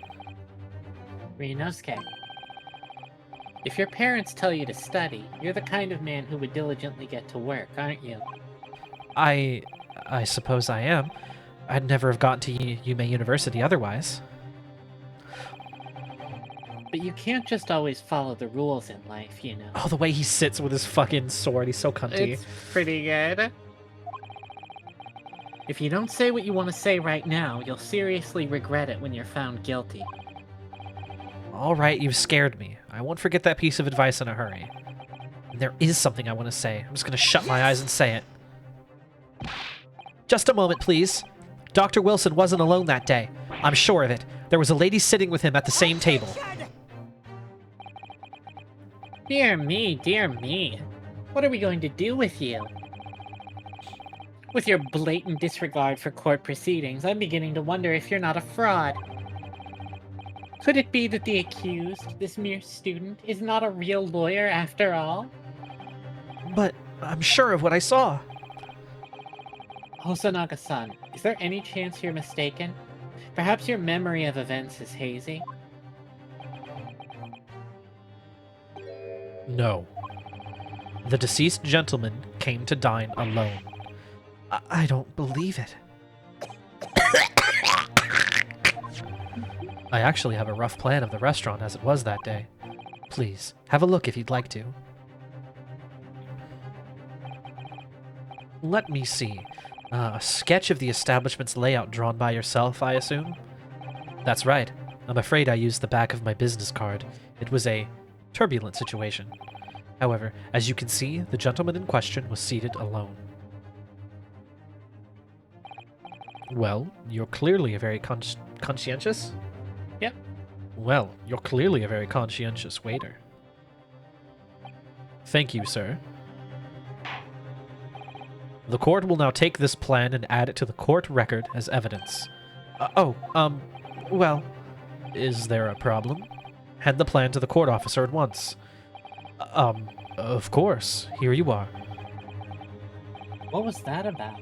Ryunosuke, if your parents tell you to study, you're the kind of man who would diligently get to work, aren't you? I suppose I am. I'd never have gotten to Yume University otherwise. But you can't just always follow the rules in life, you know. Oh, the way he sits with his fucking sword, he's so cunty. It's pretty good. If you don't say what you want to say right now, you'll seriously regret it when you're found guilty. Alright, you've scared me. I won't forget that piece of advice in a hurry. And there is something I want to say. I'm just gonna shut my eyes and say it. Just a moment, please. Dr. Wilson wasn't alone that day. I'm sure of it. There was a lady sitting with him at the same table. Dear me, dear me. What are we going to do with you? With your blatant disregard for court proceedings, I'm beginning to wonder if you're not a fraud. Could it be that the accused, this mere student, is not a real lawyer after all? But I'm sure of what I saw. Hosonaga-san, is there any chance you're mistaken? Perhaps your memory of events is hazy? No. The deceased gentleman came to dine alone. I don't believe it. I actually have a rough plan of the restaurant as it was that day. Please, have a look if you'd like to. Let me see. A sketch of the establishment's layout drawn by yourself, I assume? That's right. I'm afraid I used the back of my business card. It was a turbulent situation. However, as you can see, the gentleman in question was seated alone. Well, you're clearly a very conscientious? Yep. Well, you're clearly a very conscientious waiter. Thank you, sir. The court will now take this plan and add it to the court record as evidence. Well, is there a problem? Hand the plan to the court officer at once. Of course. Here you are. What was that about?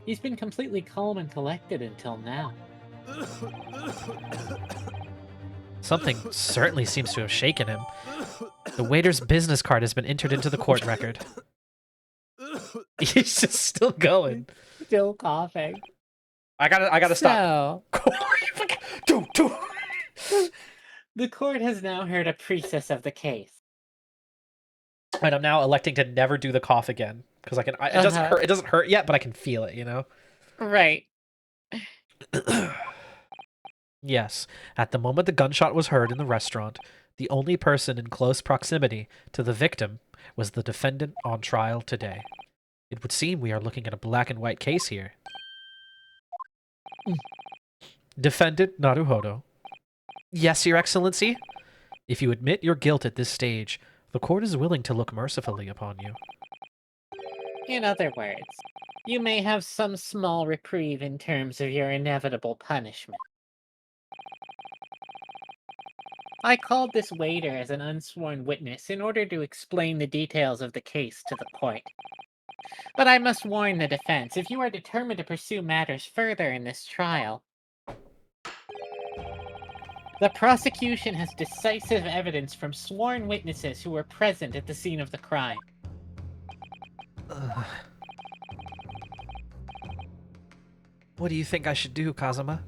He's been completely calm and collected until now. Something certainly seems to have shaken him. The waiter's business card has been entered into the court record. He's just still going. Still coughing. I gotta stop. The court has now heard a precis of the case. And I'm now electing to never do the cough again because it doesn't hurt. It doesn't hurt yet, but I can feel it. You know. Right. Yes. At the moment the gunshot was heard in the restaurant, the only person in close proximity to the victim was the defendant on trial today. It would seem we are looking at a black and white case here. Defendant Naruhodo. Yes, Your Excellency. If you admit your guilt at this stage, the court is willing to look mercifully upon you. In other words, you may have some small reprieve in terms of your inevitable punishment. I called this waiter as an unsworn witness in order to explain the details of the case to the court. But I must warn the defense, if you are determined to pursue matters further in this trial, the prosecution has decisive evidence from sworn witnesses who were present at the scene of the crime. What do you think I should do, Kazuma?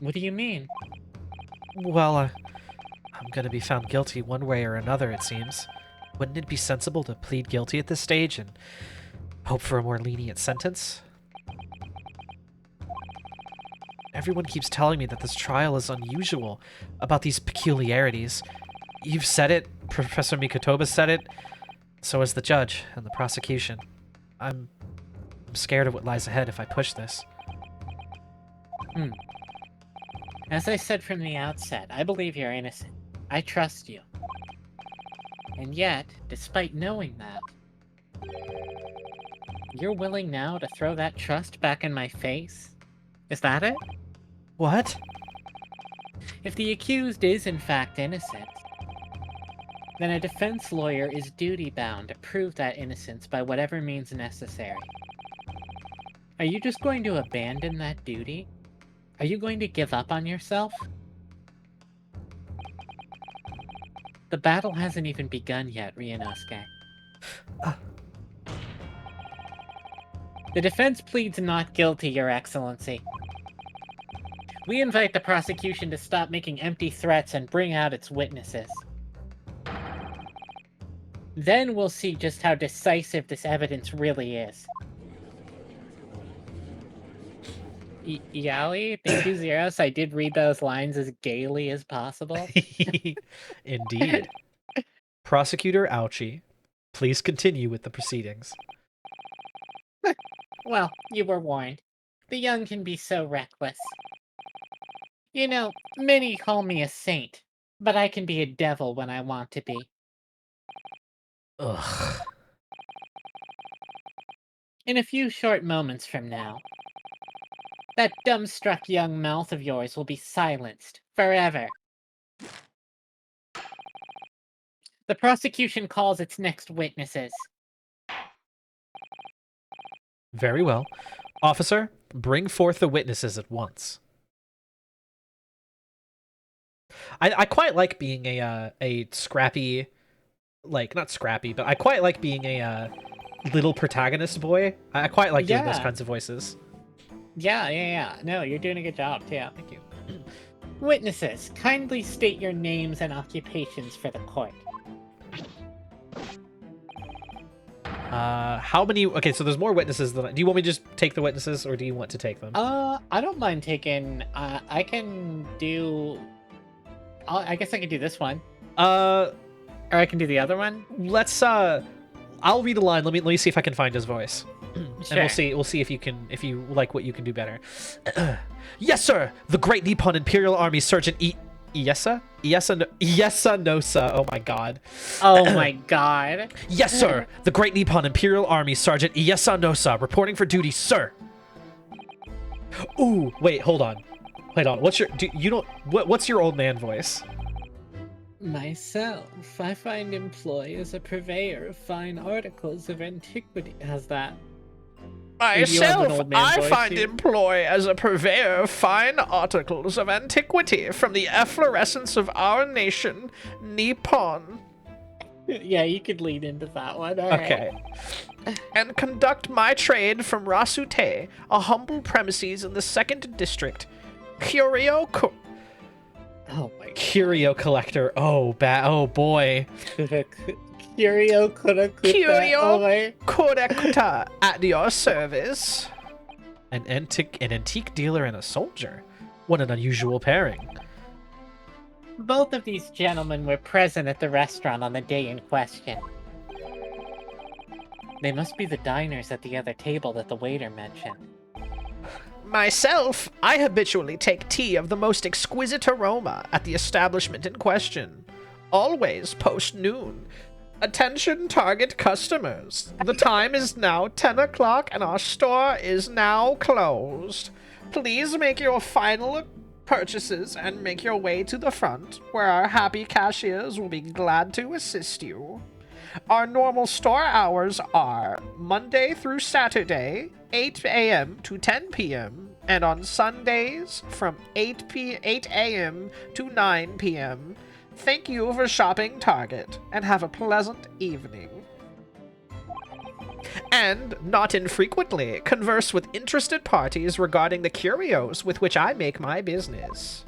What do you mean? Well, I'm gonna be found guilty one way or another, it seems. Wouldn't it be sensible to plead guilty at this stage and hope for a more lenient sentence? Everyone keeps telling me that this trial is unusual, about these peculiarities. You've said it, Professor Mikotoba said it, so has the judge and the prosecution. I'm scared of what lies ahead if I push this. As I said from the outset, I believe you're innocent. I trust you. And yet, despite knowing that, you're willing now to throw that trust back in my face? Is that it? What? If the accused is in fact innocent, then a defense lawyer is duty-bound to prove that innocence by whatever means necessary. Are you just going to abandon that duty? Are you going to give up on yourself? The battle hasn't even begun yet, Ryunosuke. The defense pleads not guilty, Your Excellency. We invite the prosecution to stop making empty threats and bring out its witnesses. Then we'll see just how decisive this evidence really is. Yaoi, thank you, Zeros. I did read those lines as gaily as possible. Indeed. Prosecutor Ouchie, please continue with the proceedings. Well, you were warned. The young can be so reckless. You know, many call me a saint, but I can be a devil when I want to be. Ugh. In a few short moments from now, that dumbstruck young mouth of yours will be silenced forever. The prosecution calls its next witnesses. Very well. Officer, bring forth the witnesses at once. I quite like being a scrappy like, not scrappy, but I quite like being a little protagonist boy. I quite like doing those Yeah. kinds of voices. Yeah. No, you're doing a good job, too. Thank you. Witnesses, kindly state your names and occupations for the court. How many? Okay, so there's more witnesses than. Do you want me to just take the witnesses, or do you want to take them? I don't mind taking. I can do. I guess I can do this one, or I can do the other one. Let's. I'll read a line. Let me see if I can find his voice, Sure. and we'll see if you like what you can do better. Yes, sir. The Great Nippon Imperial Army Sergeant Iesa Nosa. Oh my god. Oh my god. Yes, sir. The Great Nippon Imperial Army Sergeant Iesa Nosa reporting for duty, sir. Ooh, wait, hold on. What's your old man voice? Myself, I find employ as a purveyor of fine articles of antiquity. How's that? You have an old man voice, too? employ as a purveyor of fine articles of antiquity from the efflorescence of our nation, Nippon. Yeah, you could lead into that one. All right. Okay. And conduct my trade from Rasute, a humble premises in the 2nd District. Oh my god. Curio collector. Oh, boy. Curio Kurakuta. Curio Oh my. Correcta at your service. An antique dealer and a soldier. What an unusual pairing. Both of these gentlemen were present at the restaurant on the day in question. They must be the diners at the other table that the waiter mentioned. Myself, I habitually take tea of the most exquisite aroma at the establishment in question. Always post-noon. Attention target customers. The time is now 10 o'clock and our store is now closed. Please make your final purchases and make your way to the front, where our happy cashiers will be glad to assist you. Our normal store hours are Monday through Saturday, 8 a.m. to 10 p.m., and on Sundays from 8 a.m. to 9 p.m. Thank you for shopping Target, and have a pleasant evening. And, not infrequently, converse with interested parties regarding the curios with which I make my business.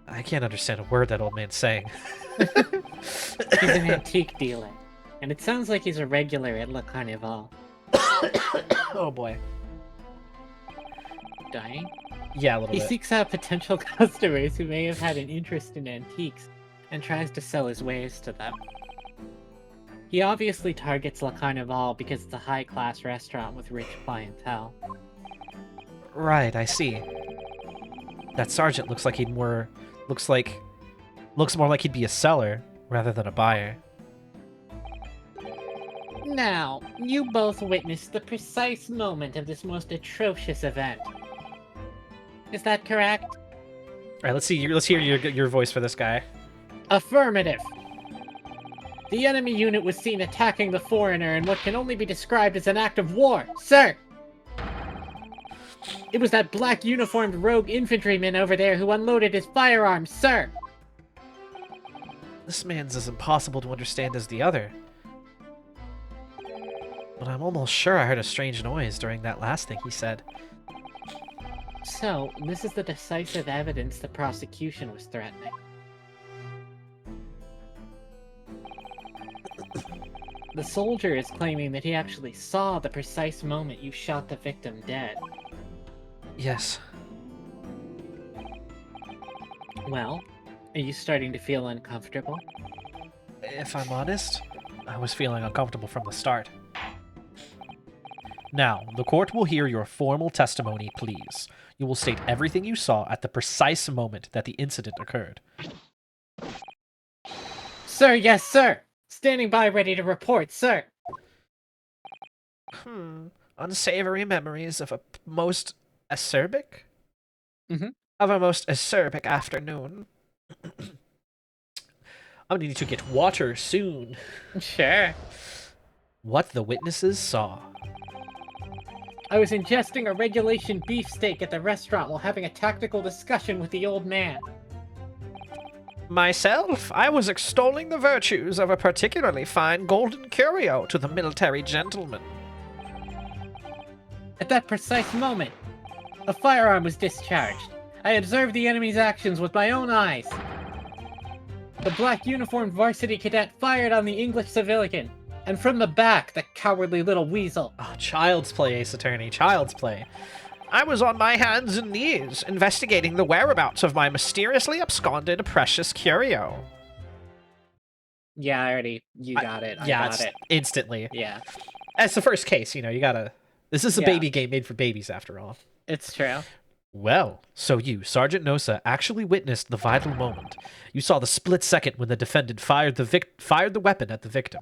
I can't understand a word that old man's saying. He's an antique dealer, and it sounds like he's a regular at Le Carnival. Oh boy. Dying? Yeah, a little He bit. seeks out potential customers who may have had an interest in antiques and tries to sell his wares to them. He obviously targets Le Carnival because it's a high-class restaurant with rich clientele. Right, I see. That sergeant looks more like he'd be a seller rather than a buyer. Now, you both witnessed the precise moment of this most atrocious event. Is that correct? All right, let's hear your voice for this guy. Affirmative. The enemy unit was seen attacking the foreigner in what can only be described as an act of war, sir! It was that black uniformed rogue infantryman over there who unloaded his firearms, sir! This man's as impossible to understand as the other. But I'm almost sure I heard a strange noise during that last thing he said. So, this is the decisive evidence the prosecution was threatening. The soldier is claiming that he actually saw the precise moment you shot the victim dead. Yes. Well, are you starting to feel uncomfortable? If I'm honest, I was feeling uncomfortable from the start. Now, the court will hear your formal testimony, please. You will state everything you saw at the precise moment that the incident occurred. Sir, yes, sir! Standing by ready to report, sir! Unsavory memories of a most acerbic? Mhm. Of a most acerbic afternoon. I'm gonna need to get water soon. Sure. What the witnesses saw. I was ingesting a regulation beefsteak at the restaurant while having a tactical discussion with the old man. Myself, I was extolling the virtues of a particularly fine golden curio to the military gentleman. At that precise moment, a firearm was discharged. I observed the enemy's actions with my own eyes. The black uniformed varsity cadet fired on the English civilian, and from the back, the cowardly little weasel. Oh, child's play, Ace Attorney, child's play. I was on my hands and knees, investigating the whereabouts of my mysteriously absconded precious curio. Yeah, you got it. I got it. Instantly. Yeah, That's the first case, you gotta... This is a baby game made for babies, after all. it's true. Well, so you, Sergeant Nosa, actually witnessed the vital moment. You saw the split second when the defendant fired the weapon at the victim.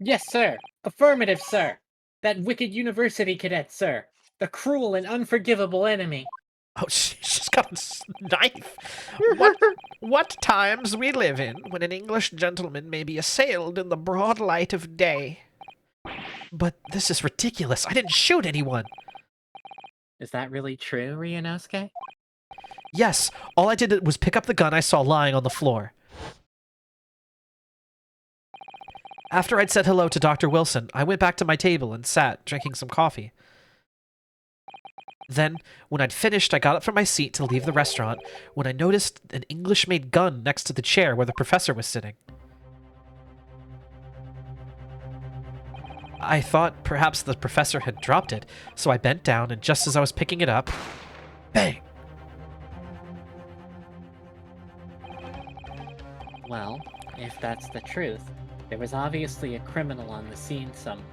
Yes, sir. Affirmative, sir. That wicked university cadet, sir. The cruel and unforgivable enemy. Oh, she's got a knife. What times we live in when an English gentleman may be assailed in the broad light of day. But this is ridiculous. I didn't shoot anyone. Is that really true, Ryunosuke? Yes, all I did was pick up the gun I saw lying on the floor. After I'd said hello to Dr. Wilson, I went back to my table and sat, drinking some coffee. Then, when I'd finished, I got up from my seat to leave the restaurant when I noticed an English-made gun next to the chair where the professor was sitting. I thought perhaps the professor had dropped it, so I bent down, and just as I was picking it up, bang! Well, if that's the truth, there was obviously a criminal on the scene somewhere.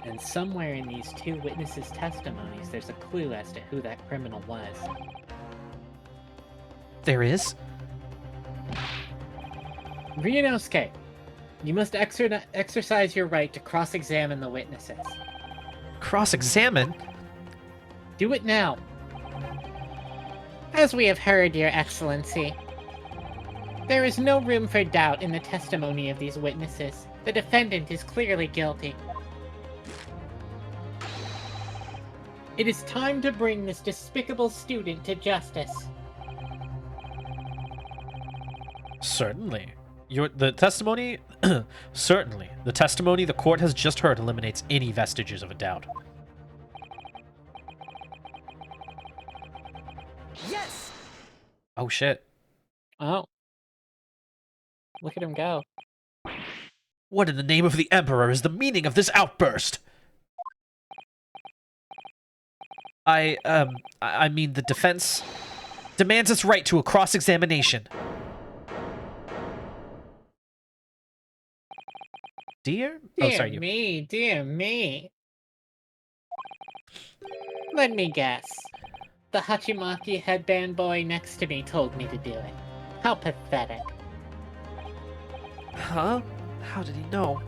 And somewhere in these two witnesses' testimonies, there's a clue as to who that criminal was. There is? Ryunosuke, you must exercise your right to cross-examine the witnesses. Cross-examine? Do it now. As we have heard, Your Excellency, there is no room for doubt in the testimony of these witnesses. The defendant is clearly guilty. It is time to bring this despicable student to justice. Certainly. The testimony... Certainly. The testimony the court has just heard eliminates any vestiges of a doubt. Yes! Oh, shit. Oh. Look at him go. What in the name of the Emperor is the meaning of this outburst? I mean, the defense demands its right to a cross-examination. Dear? Oh, sorry, you. Dear me. Let me guess. The Hachimaki headband boy next to me told me to do it. How pathetic. Huh? How did he know?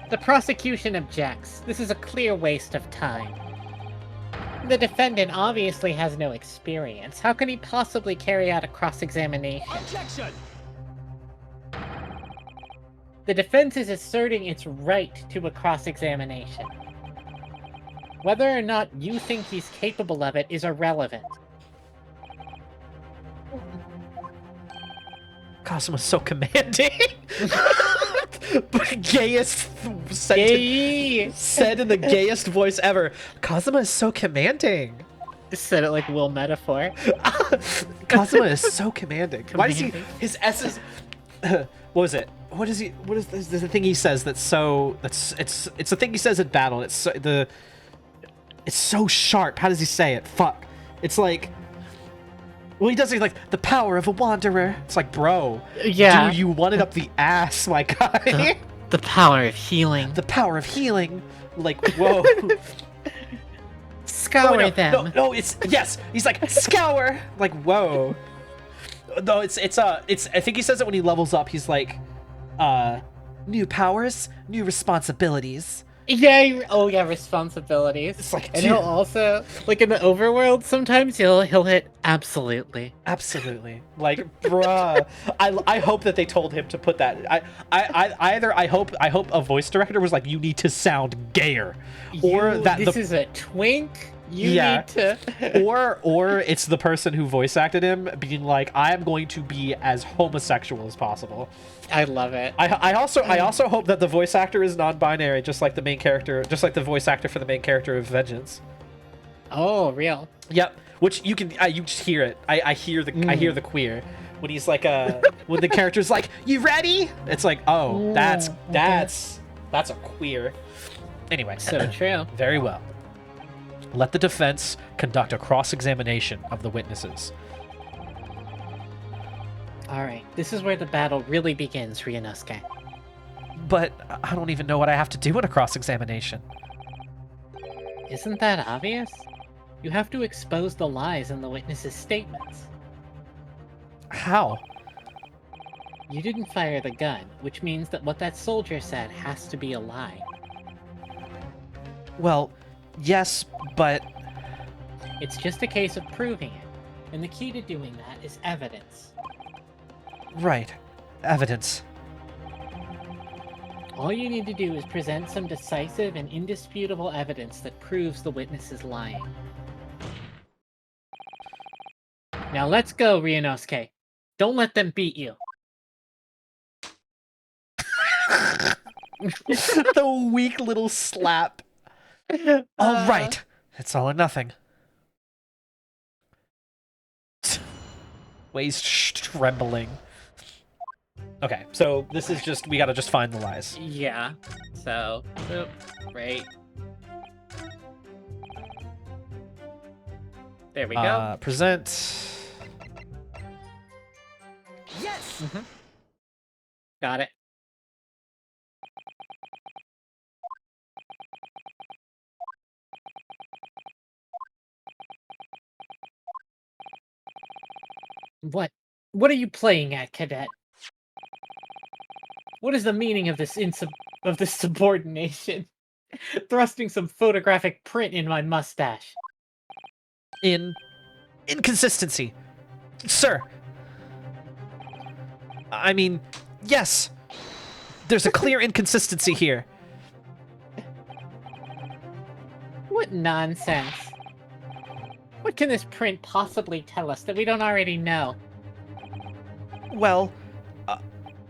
The prosecution objects. This is a clear waste of time. The defendant obviously has no experience. How can he possibly carry out a cross-examination? Objection! The defense is asserting its right to a cross-examination. Whether or not you think he's capable of it is irrelevant. Cosmo's so commanding. Gayest sentence said in the gayest voice ever. Cosmo is so commanding. Said it like Will Metaphor. Cosmo is so commanding. Why does he? His S is. What was it? What is he? What is this? There's a thing he says that's so. It's a thing he says at battle. It's so, It's so sharp. How does he say it? Fuck. It's like. Well, he does it like the power of a wanderer. It's like, bro. Yeah. Dude, you want it up the ass, my guy. The power of healing. The power of healing. Like, whoa. Scour no, them. No, it's yes. He's like scour. Like, whoa. No, it's I think he says it when he levels up. He's like, new powers, new responsibilities. Yeah. Oh yeah, responsibilities. It's like, and he'll also like in the overworld. Sometimes he'll hit absolutely. Absolutely. Like, bruh. I hope that they told him to put that. I hope a voice director was like, you need to sound gayer, or that this is a twink. You Yeah. need to. or it's the person who voice acted him being like, I am going to be as homosexual as possible. I love it. I also hope that the voice actor is non-binary, just like the main character, just like the voice actor for the main character of Vengeance. Oh, real. Yep. Which you can you just hear it. I hear the queer when he's like when the character's like, you ready? It's like, oh, that's a queer. Anyway, So true. very well. Let the defense conduct a cross-examination of the witnesses. All right, this is where the battle really begins, Ryunosuke. But I don't even know what I have to do in a cross-examination. Isn't that obvious? You have to expose the lies in the witnesses' statements. How? You didn't fire the gun, which means that what that soldier said has to be a lie. Well, yes, but It's just a case of proving it, and the key to doing that is evidence. right. Evidence. All you need to do is present some decisive and indisputable evidence that proves the witness is lying. Now let's go, Ryunosuke. Don't let them beat you. The weak little slap. All right. It's all or nothing. Way's trembling. Okay, so this is just, we gotta just find the lies. Yeah. So, oop, right. There we go. Present. Yes! Got it. What? What are you playing at, cadet? What is the meaning of this subordination? Thrusting some photographic print in my mustache. Inconsistency. Sir. I mean, yes. There's a clear inconsistency here. What nonsense. What can this print possibly tell us that we don't already know? Well,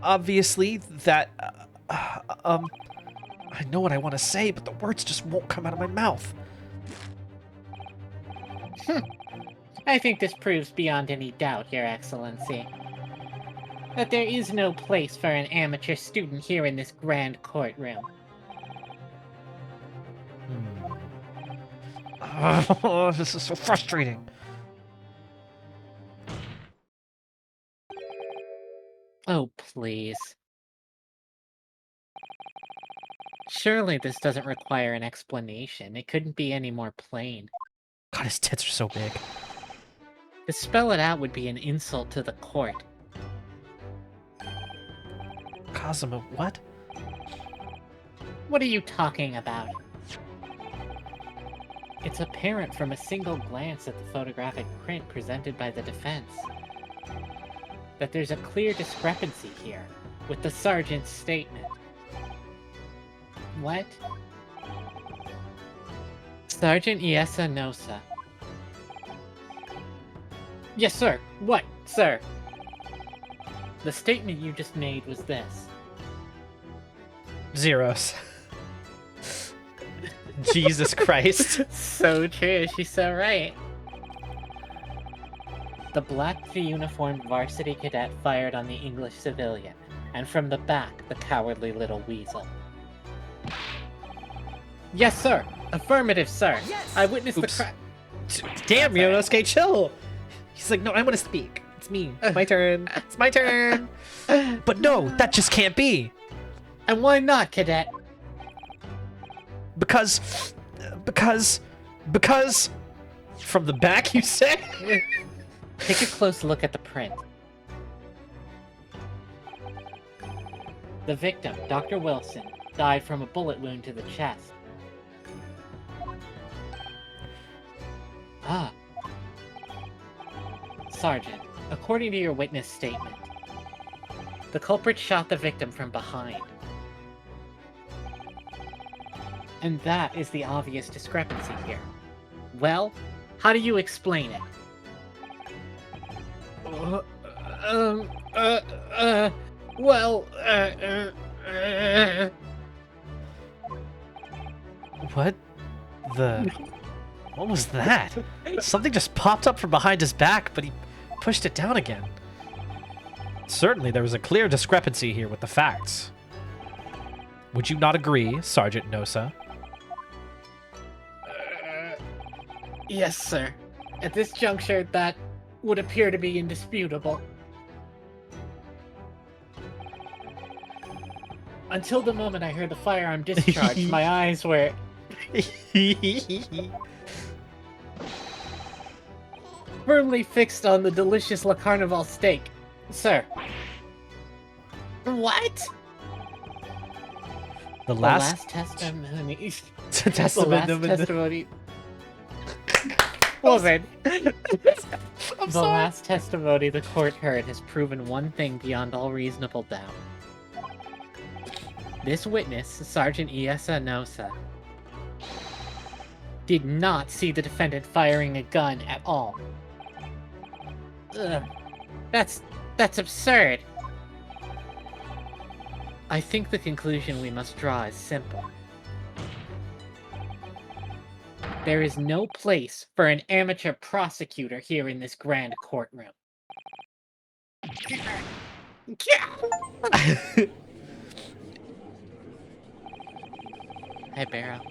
obviously that, I know what I want to say, but the words just won't come out of my mouth. I think this proves beyond any doubt, Your Excellency, that there is no place for an amateur student here in this grand courtroom. Oh, this is so frustrating. Oh, please. Surely this doesn't require an explanation. It couldn't be any more plain. God, his tits are so big. To spell it out would be an insult to the court. Kazuma, what? What are you talking about? It's apparent from a single glance at the photographic print presented by the defense that there's a clear discrepancy here with the sergeant's statement. What? Sergeant Iesa Nosa. Yes, sir. What, sir? The statement you just made was this. Zeros. Jesus Christ. So true, she's so right. The black uniformed varsity cadet fired on the English civilian, and from the back, the cowardly little weasel. Yes, sir. Affirmative, sir. Yes! I witnessed Oops. the crime. Damn, Ryunosuke, chill. He's like, no, I want to speak. It's me. It's my turn. It's my turn. But no, that just can't be. And why not, cadet? Because... From the back, you say? Take a close look at the print. The victim, Dr. Wilson, died from a bullet wound to the chest. Ah. Sergeant, according to your witness statement, the culprit shot the victim from behind. And that is the obvious discrepancy here. Well, how do you explain it? Well, What the... What was that? Something just popped up from behind his back, but he pushed it down again. Certainly, there was a clear discrepancy here with the facts. Would you not agree, Sergeant Nosa? Yes, sir. At this juncture, that would appear to be indisputable. Until the moment I heard the firearm discharge, my eyes were... firmly fixed on the delicious La Carnival steak. Sir. What? The The last... last testimony... the Testament last of the... testimony... Woman. I'm The sorry. last testimony the court heard has proven one thing beyond all reasonable doubt. This witness, Sergeant Iesa Nosa, did not see the defendant firing a gun at all. Ugh. That's absurd. I think the conclusion we must draw is simple. There is no place for an amateur prosecutor here in this grand courtroom. Hey, Barrow.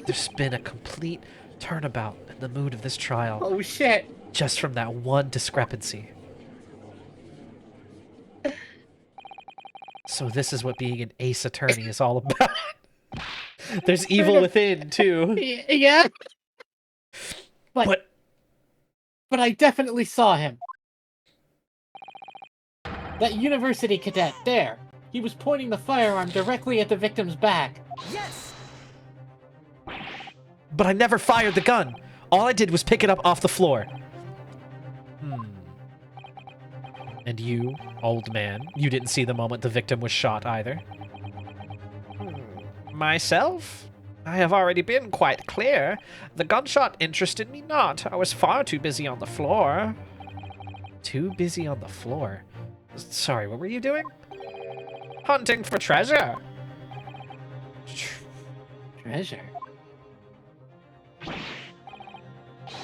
There's been a complete turnabout in the mood of this trial, Oh shit! just from that one discrepancy. So this is what being an ace attorney is all about. There's evil within, too. Yeah. But I definitely saw him. That university cadet there. He was pointing the firearm directly at the victim's back. Yes! But I never fired the gun. All I did was pick it up off the floor. And you, old man, you didn't see the moment the victim was shot either? Myself? I have already been quite clear. The gunshot interested me not. I was far too busy on the floor. Too busy on the floor? Sorry, what were you doing? Hunting for treasure. Treasure?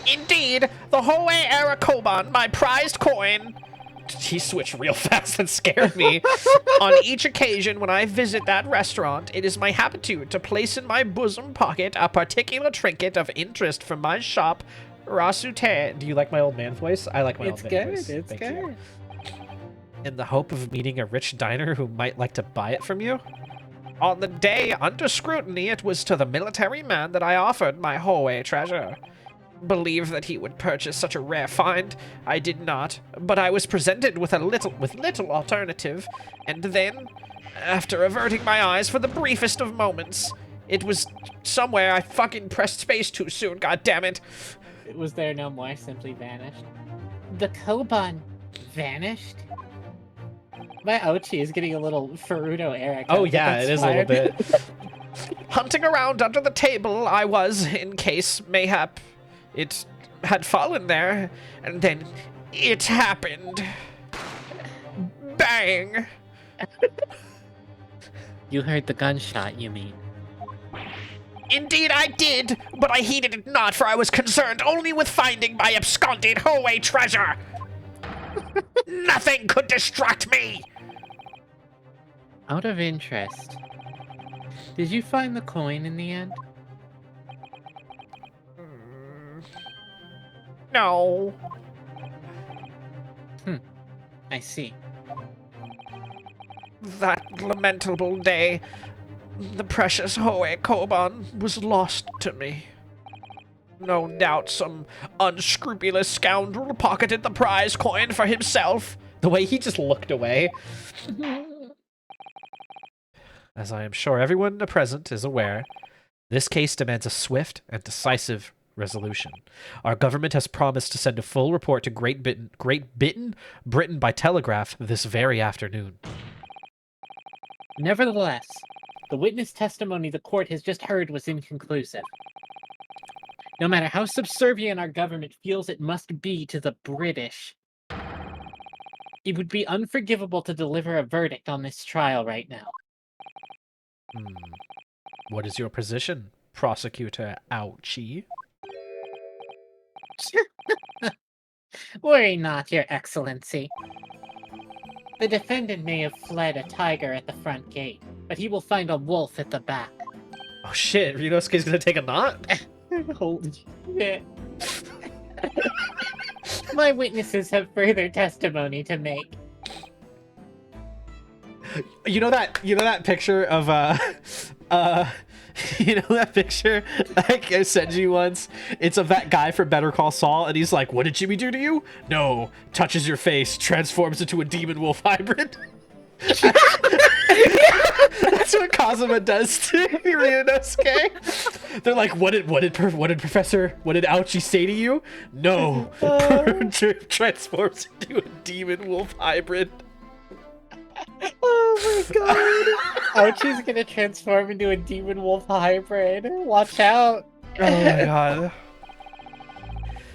Indeed, the Hohe Arakoban, my prized coin. He switched real fast and scared me. On each occasion when I visit that restaurant, it is my habitude to place in my bosom pocket a particular trinket of interest from my shop, Rasute. Do you like my old man voice? I like my It's old man good, voice. it's Thank good. you. In the hope of meeting a rich diner who might like to buy it from you? On the day under scrutiny, it was to the military man that I offered my Hohe treasure. Believe that he would purchase such a rare find. I did not, but I was presented with little alternative, and then, after averting my eyes for the briefest of moments, it was somewhere I fucking pressed space too soon, goddammit. It was there no more, simply vanished. The Koban vanished? My Ochi is getting a little Furuto Eric. Oh yeah, it is a little bit. Hunting around under the table I was, in case, mayhap, it had fallen there, and then it happened. Bang! You heard the gunshot, you mean? Indeed I did, but I heeded it not, for I was concerned only with finding my absconded Hohe treasure. Nothing could distract me. Out of interest, did you find the coin in the end? No. I see. That lamentable day, the precious Hohe Koban was lost to me. No doubt some unscrupulous scoundrel pocketed the prize coin for himself. The way he just looked away. As I am sure everyone present is aware, this case demands a swift and decisive resolution. Our government has promised to send a full report to Great Britain by telegraph this very afternoon. Nevertheless, the witness testimony the court has just heard was inconclusive. No matter how subservient our government feels it must be to the British, it would be unforgivable to deliver a verdict on this trial right now. What is your position, Prosecutor Ouchie? Worry not, Your Excellency. The defendant may have fled a tiger at the front gate, but he will find a wolf at the back. Oh shit, Ryunosuke's gonna take a knot? Holy shit. My witnesses have further testimony to make. You know that picture of you know that picture like I sent you once? It's of that guy from Better Call Saul, and he's like, "What did Jimmy do to you?" "No." "Touches your face, transforms into a demon wolf hybrid." That's what Kazuma does to Ryunosuke. They're like, what did Ouchie say to you?" "No." Transforms into a demon wolf hybrid. Oh my god. Ouchie's gonna transform into a demon wolf hybrid. Watch out. Oh my god.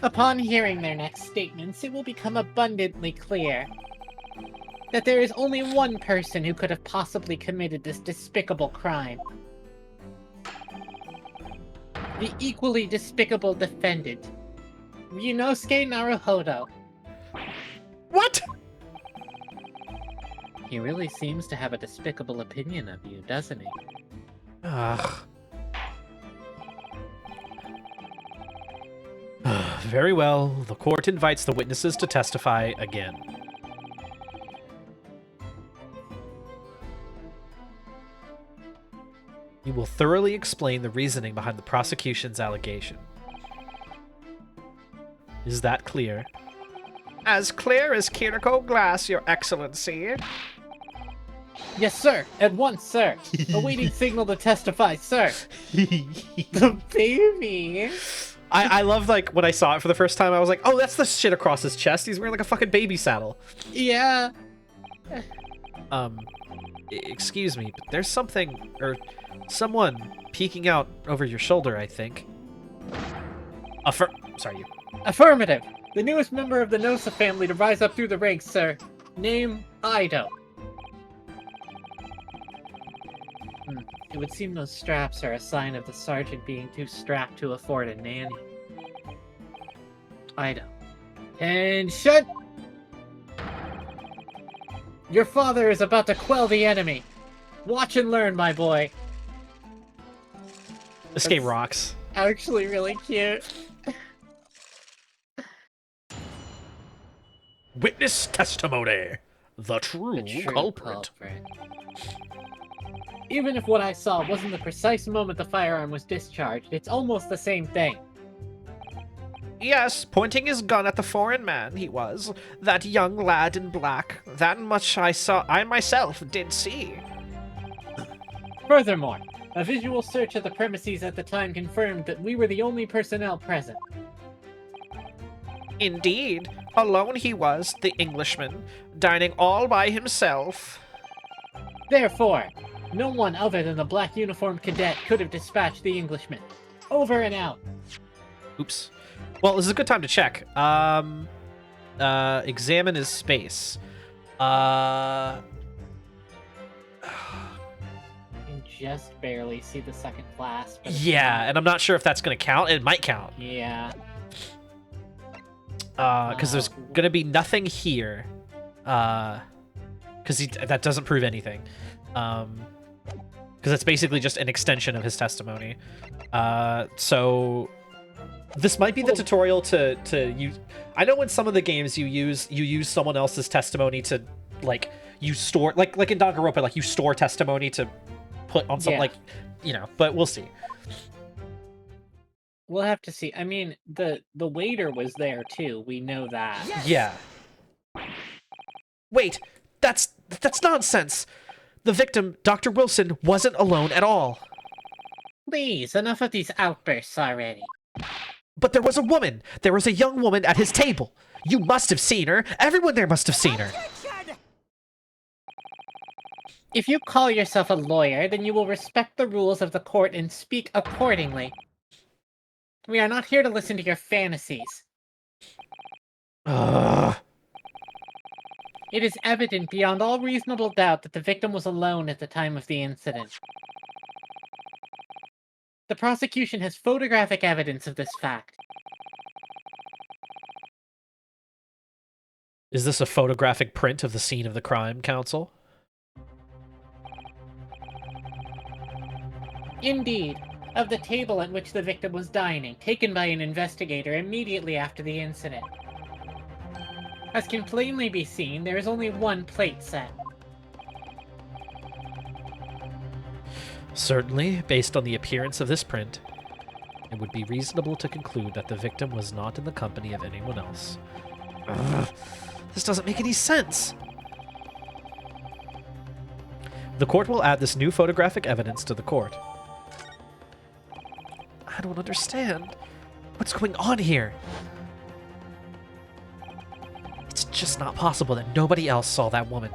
Upon hearing their next statements, it will become abundantly clear that there is only one person who could have possibly committed this despicable crime. The equally despicable defendant, Ryunosuke Naruhodo. What? He really seems to have a despicable opinion of you, doesn't he? Ugh. Very well. The court invites the witnesses to testify again. You will thoroughly explain the reasoning behind the prosecution's allegation. Is that clear? As clear as Kiriko glass, Your Excellency. Yes, sir. At once, sir. Awaiting signal to testify, sir. The baby. I love, like, when I saw it for the first time, I was like, oh, that's the shit across his chest. He's wearing, like, a fucking baby saddle. Yeah. Excuse me, but there's something, or someone peeking out over your shoulder, I think. Sorry, you. Affirmative. The newest member of the Nosa family to rise up through the ranks, sir. Name, Ido. It would seem those straps are a sign of the sergeant being too strapped to afford a nanny. Ido. And shut! Your father is about to quell the enemy. Watch and learn, my boy. This game rocks. Actually really cute. Witness testimony. The true culprit. Even if what I saw wasn't the precise moment the firearm was discharged, it's almost the same thing. Yes, pointing his gun at the foreign man, he was. That young lad in black. That much I myself did see. Furthermore, a visual search of the premises at the time confirmed that we were the only personnel present. Indeed. Alone he was, the Englishman, dining all by himself. Therefore, no one other than the black uniformed cadet could have dispatched the Englishman. Over and out. Oops. Well, this is a good time to check. Examine his space. You can just barely see the second class. But Yeah, and I'm not sure if that's going to count. It might count. Yeah. Because there's going to be nothing here. Because that doesn't prove anything. Because it's basically just an extension of his testimony. So this might be the tutorial to use. I know in some of the games you use someone else's testimony to, like, you store, like in Danganronpa, like you store testimony to put on some, like, you know, but we'll see. We'll have to see. I mean, the waiter was there too. We know that. Yes! Yeah. Wait, that's nonsense. The victim, Dr. Wilson, wasn't alone at all. Please, enough of these outbursts already. But there was a woman. There was a young woman at his table. You must have seen her. Everyone there must have seen her. If you call yourself a lawyer, then you will respect the rules of the court and speak accordingly. We are not here to listen to your fantasies. Ugh. It is evident beyond all reasonable doubt that the victim was alone at the time of the incident. The prosecution has photographic evidence of this fact. Is this a photographic print of the scene of the crime, counsel? Indeed, of the table at which the victim was dining, taken by an investigator immediately after the incident. As can plainly be seen, there is only one plate set. Certainly, based on the appearance of this print, it would be reasonable to conclude that the victim was not in the company of anyone else. Ugh, this doesn't make any sense. The court will add this new photographic evidence to the court. I don't understand. What's going on here? It's just not possible that nobody else saw that woman.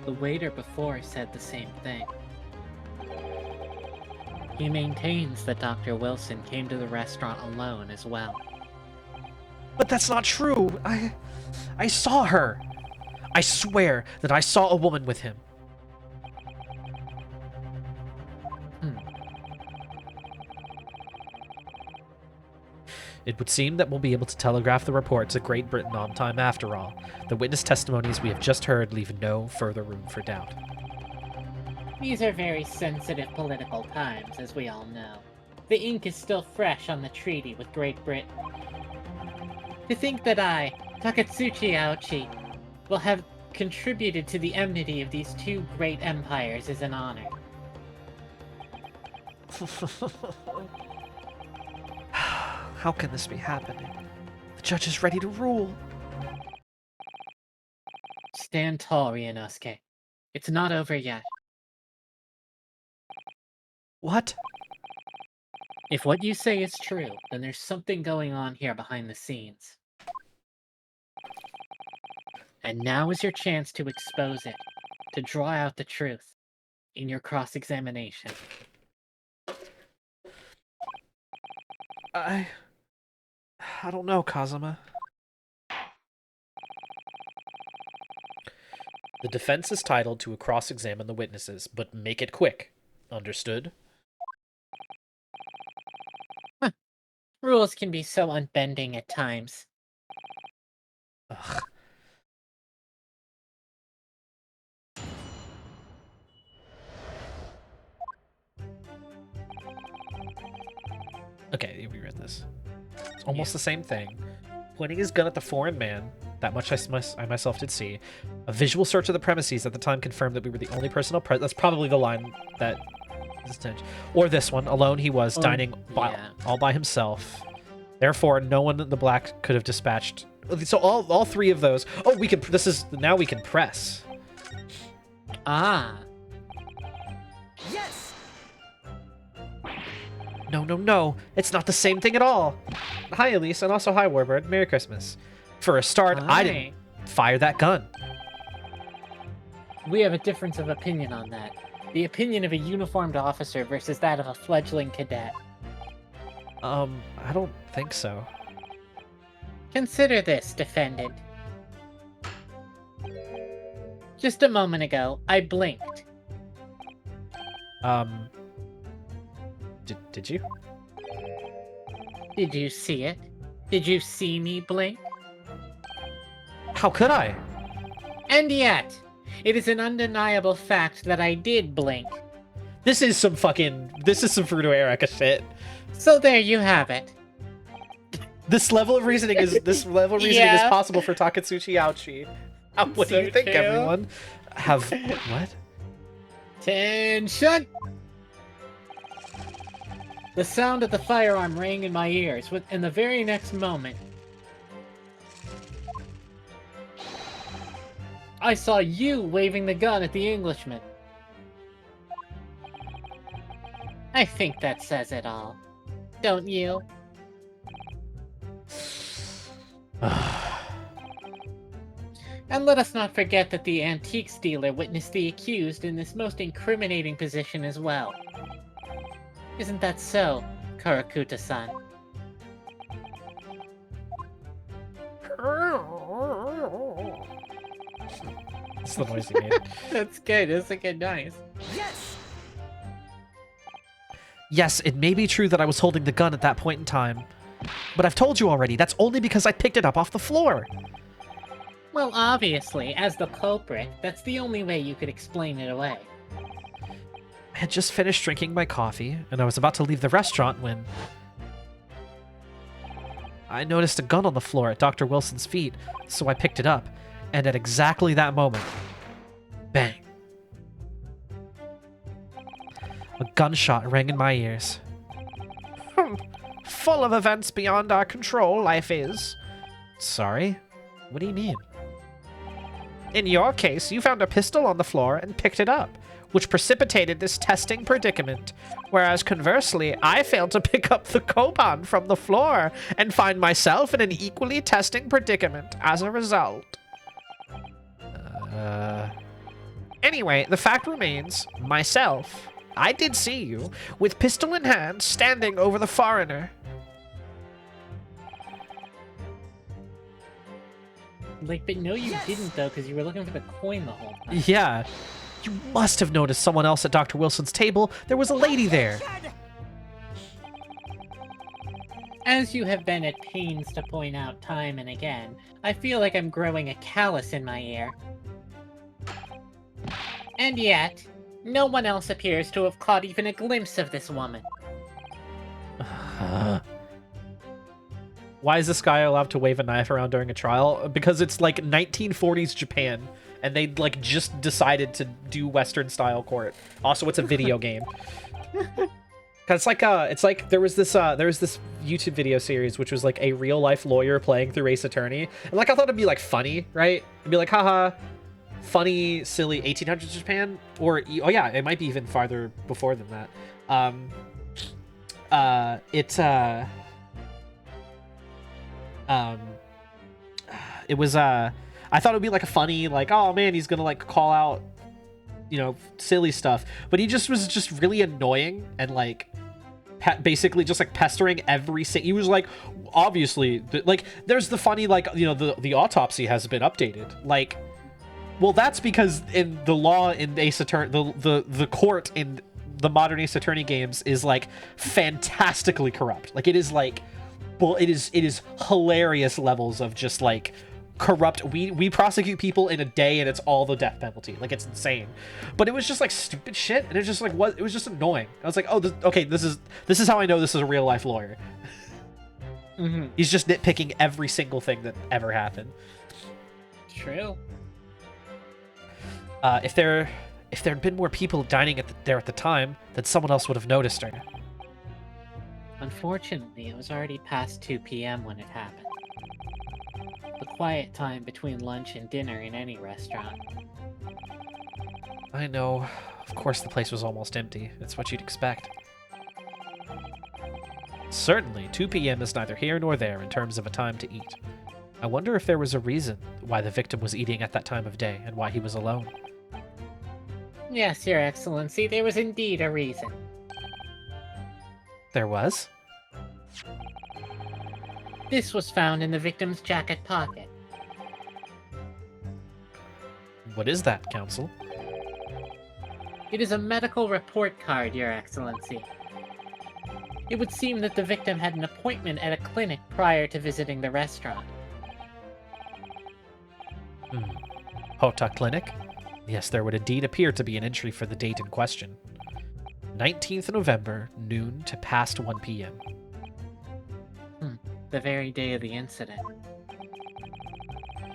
The waiter before said the same thing. He maintains that Dr. Wilson came to the restaurant alone as well. But that's not true. I saw her. I swear that I saw a woman with him. It would seem that we'll be able to telegraph the report to Great Britain on time after all. The witness testimonies we have just heard leave no further room for doubt. These are very sensitive political times, as we all know. The ink is still fresh on the treaty with Great Britain. To think that I, Takatsuchi Aochi, will have contributed to the enmity of these two great empires is an honor. How can this be happening? The judge is ready to rule. Stand tall, Ryunosuke. It's not over yet. What? If what you say is true, then there's something going on here behind the scenes. And now is your chance to expose it, to draw out the truth in your cross-examination. I don't know, Kazuma. The defense is titled to cross-examine the witnesses, but make it quick. Understood? Rules can be so unbending at times. Ugh. Okay, we read this. It's almost the same thing. Pointing his gun at the foreign man, that much I myself did see. A visual search of the premises at the time confirmed that we were the only personnel present. That's probably the line that is intention. Or this one, alone he was, dining all by himself. Therefore, no one in the black could have dispatched. So all three of those. Oh, we can. This is now we can press. Ah. Yes! No. It's not the same thing at all. Hi, Elise, and also hi, Warbird. Merry Christmas. For a start, Hi. I didn't fire that gun. We have a difference of opinion on that. The opinion of a uniformed officer versus that of a fledgling cadet. I don't think so. Consider this, defendant. Just a moment ago, I blinked. Did you? Did you see it? Did you see me blink? How could I? And yet, it is an undeniable fact that I did blink. This is some Furuto Erika shit. So there you have it. This level of reasoning is Yeah. possible for Takatsuchi Aochi. What do So you think, true. everyone? What? Tension! The sound of the firearm rang in my ears, in the very next moment, I saw you waving the gun at the Englishman. I think that says it all. Don't you? And let us not forget that the antiques dealer witnessed the accused in this most incriminating position as well. Isn't that so, Kurakuta-san? That's the noise he made. That's good. That's a good noise. Yes! Yes, it may be true that I was holding the gun at that point in time, but I've told you already, that's only because I picked it up off the floor. Well, obviously, as the culprit, that's the only way you could explain it away. I had just finished drinking my coffee, and I was about to leave the restaurant when I noticed a gun on the floor at Dr. Wilson's feet, so I picked it up, and at exactly that moment, bang. A gunshot rang in my ears. Full of events beyond our control, life is. Sorry? What do you mean? In your case, you found a pistol on the floor and picked it up, which precipitated this testing predicament, whereas conversely, I failed to pick up the Koban from the floor and find myself in an equally testing predicament as a result. Anyway, the fact remains, myself, I did see you, with pistol in hand, standing over the foreigner. Like, but no, you didn't, though, because you were looking for the coin the whole time. Yeah. You must have noticed someone else at Dr. Wilson's table. There was a lady there. As you have been at pains to point out time and again, I feel like I'm growing a callus in my ear. And yet, no one else appears to have caught even a glimpse of this woman. Why is this guy allowed to wave a knife around during a trial? Because it's like 1940s Japan, and they like just decided to do Western style court. Also, it's a video game. Cause it's like there was this YouTube video series which was like a real life lawyer playing through Ace Attorney, and like I thought it'd be like funny, right? It'd be like, haha, funny, silly 1800s Japan, or oh yeah, it might be even farther before than that. It was I thought it would be like a funny, like, oh man, he's gonna like call out, you know, silly stuff, but he just was just really annoying and like basically just like pestering every he was like, obviously, like there's the funny, like, you know, the autopsy has been updated, like, well, that's because in the law in Ace Attorney, the court in the modern Ace Attorney games is like fantastically corrupt. Like it is like, well, it is hilarious levels of just like corrupt. We prosecute people in a day and it's all the death penalty. Like it's insane. But it was just like stupid shit, and it just like it was just annoying. I was like, oh, okay, this is how I know this is a real life lawyer. Mm-hmm. He's just nitpicking every single thing that ever happened. True. If there had been more people dining there at the time, then someone else would have noticed her. Unfortunately, it was already past 2 p.m. when it happened. The quiet time between lunch and dinner in any restaurant. I know. Of course the place was almost empty. It's what you'd expect. Certainly, 2 p.m. is neither here nor there in terms of a time to eat. I wonder if there was a reason why the victim was eating at that time of day and why he was alone. Yes, Your Excellency, there was indeed a reason. There was? This was found in the victim's jacket pocket. What is that, Counsel? It is a medical report card, Your Excellency. It would seem that the victim had an appointment at a clinic prior to visiting the restaurant. Hota Clinic? Yes, there would indeed appear to be an entry for the date in question. 19th November, noon to past 1 p.m. The very day of the incident.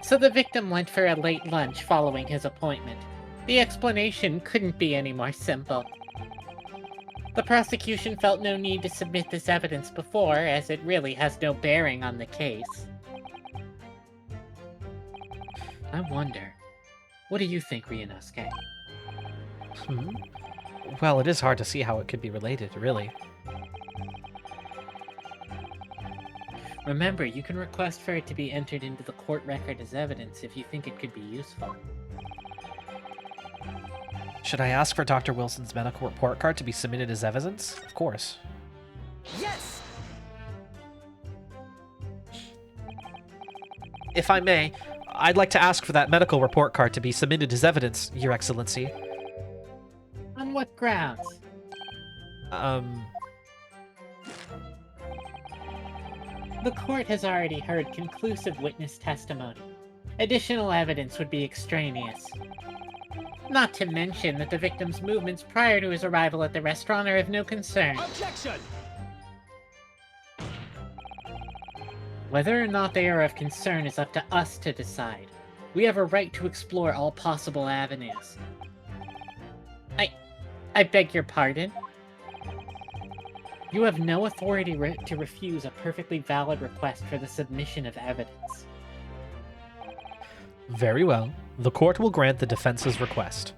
So the victim went for a late lunch following his appointment. The explanation couldn't be any more simple. The prosecution felt no need to submit this evidence before, as it really has no bearing on the case. I wonder, what do you think, Ryunosuke? Well, it is hard to see how it could be related, really. Remember, you can request for it to be entered into the court record as evidence if you think it could be useful. Should I ask for Dr. Wilson's medical report card to be submitted as evidence? Of course. Yes! If I may, I'd like to ask for that medical report card to be submitted as evidence, Your Excellency. On what grounds? The court has already heard conclusive witness testimony. Additional evidence would be extraneous. Not to mention that the victim's movements prior to his arrival at the restaurant are of no concern. Objection! Whether or not they are of concern is up to us to decide. We have a right to explore all possible avenues. I beg your pardon? You have no authority to refuse a perfectly valid request for the submission of evidence. Very well. The court will grant the defense's request.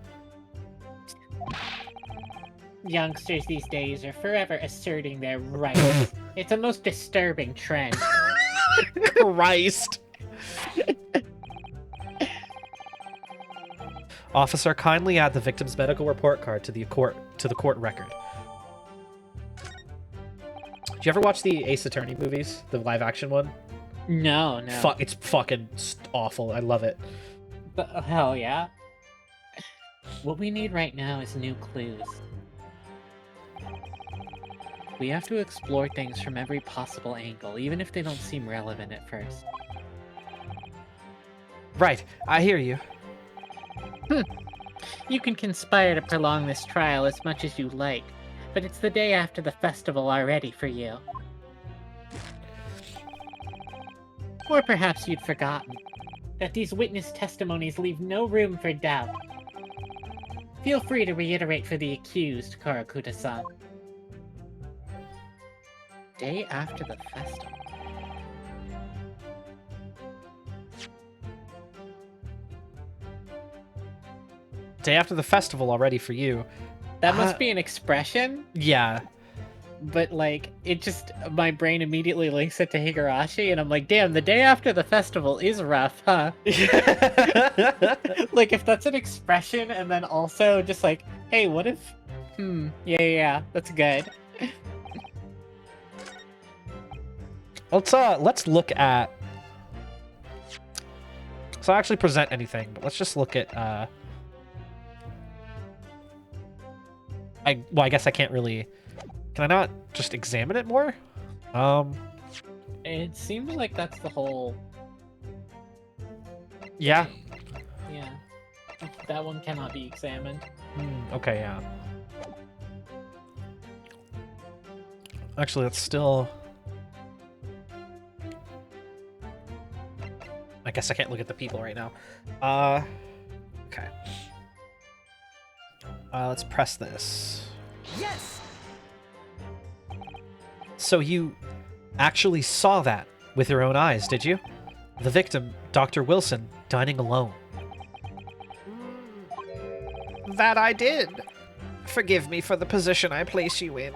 Youngsters these days are forever asserting their rights. It's a most disturbing trend. Christ. Officer, kindly add the victim's medical report card to the court record. Did you ever watch the Ace Attorney movies, the live action one? No. Fuck, it's fucking awful. I love it. Hell yeah. What we need right now is new clues. We have to explore things from every possible angle, even if they don't seem relevant at first. Right, I hear you. You can conspire to prolong this trial as much as you like, but it's the day after the festival already for you. Or perhaps you'd forgotten that these witness testimonies leave no room for doubt. Feel free to reiterate for the accused, Karakuta-san. Day after the festival. Day after the festival already for you. That must be an expression, Yeah. but like, it just, my brain immediately links it to Higurashi, and I'm like, damn, the day after the festival is rough, huh? Like, if that's an expression, and then also just like, hey, what if, yeah, that's good. Let's look at. So I actually present anything, but let's just look at. I guess I can't really. Can I not just examine it more? It seems like that's the whole. Yeah. Yeah. That one cannot be examined. Okay, yeah. Actually, that's still. I guess I can't look at the people right now. Okay. Let's press this. Yes! So you actually saw that with your own eyes, did you? The victim, Dr. Wilson, dining alone. That I did. Forgive me for the position I place you in.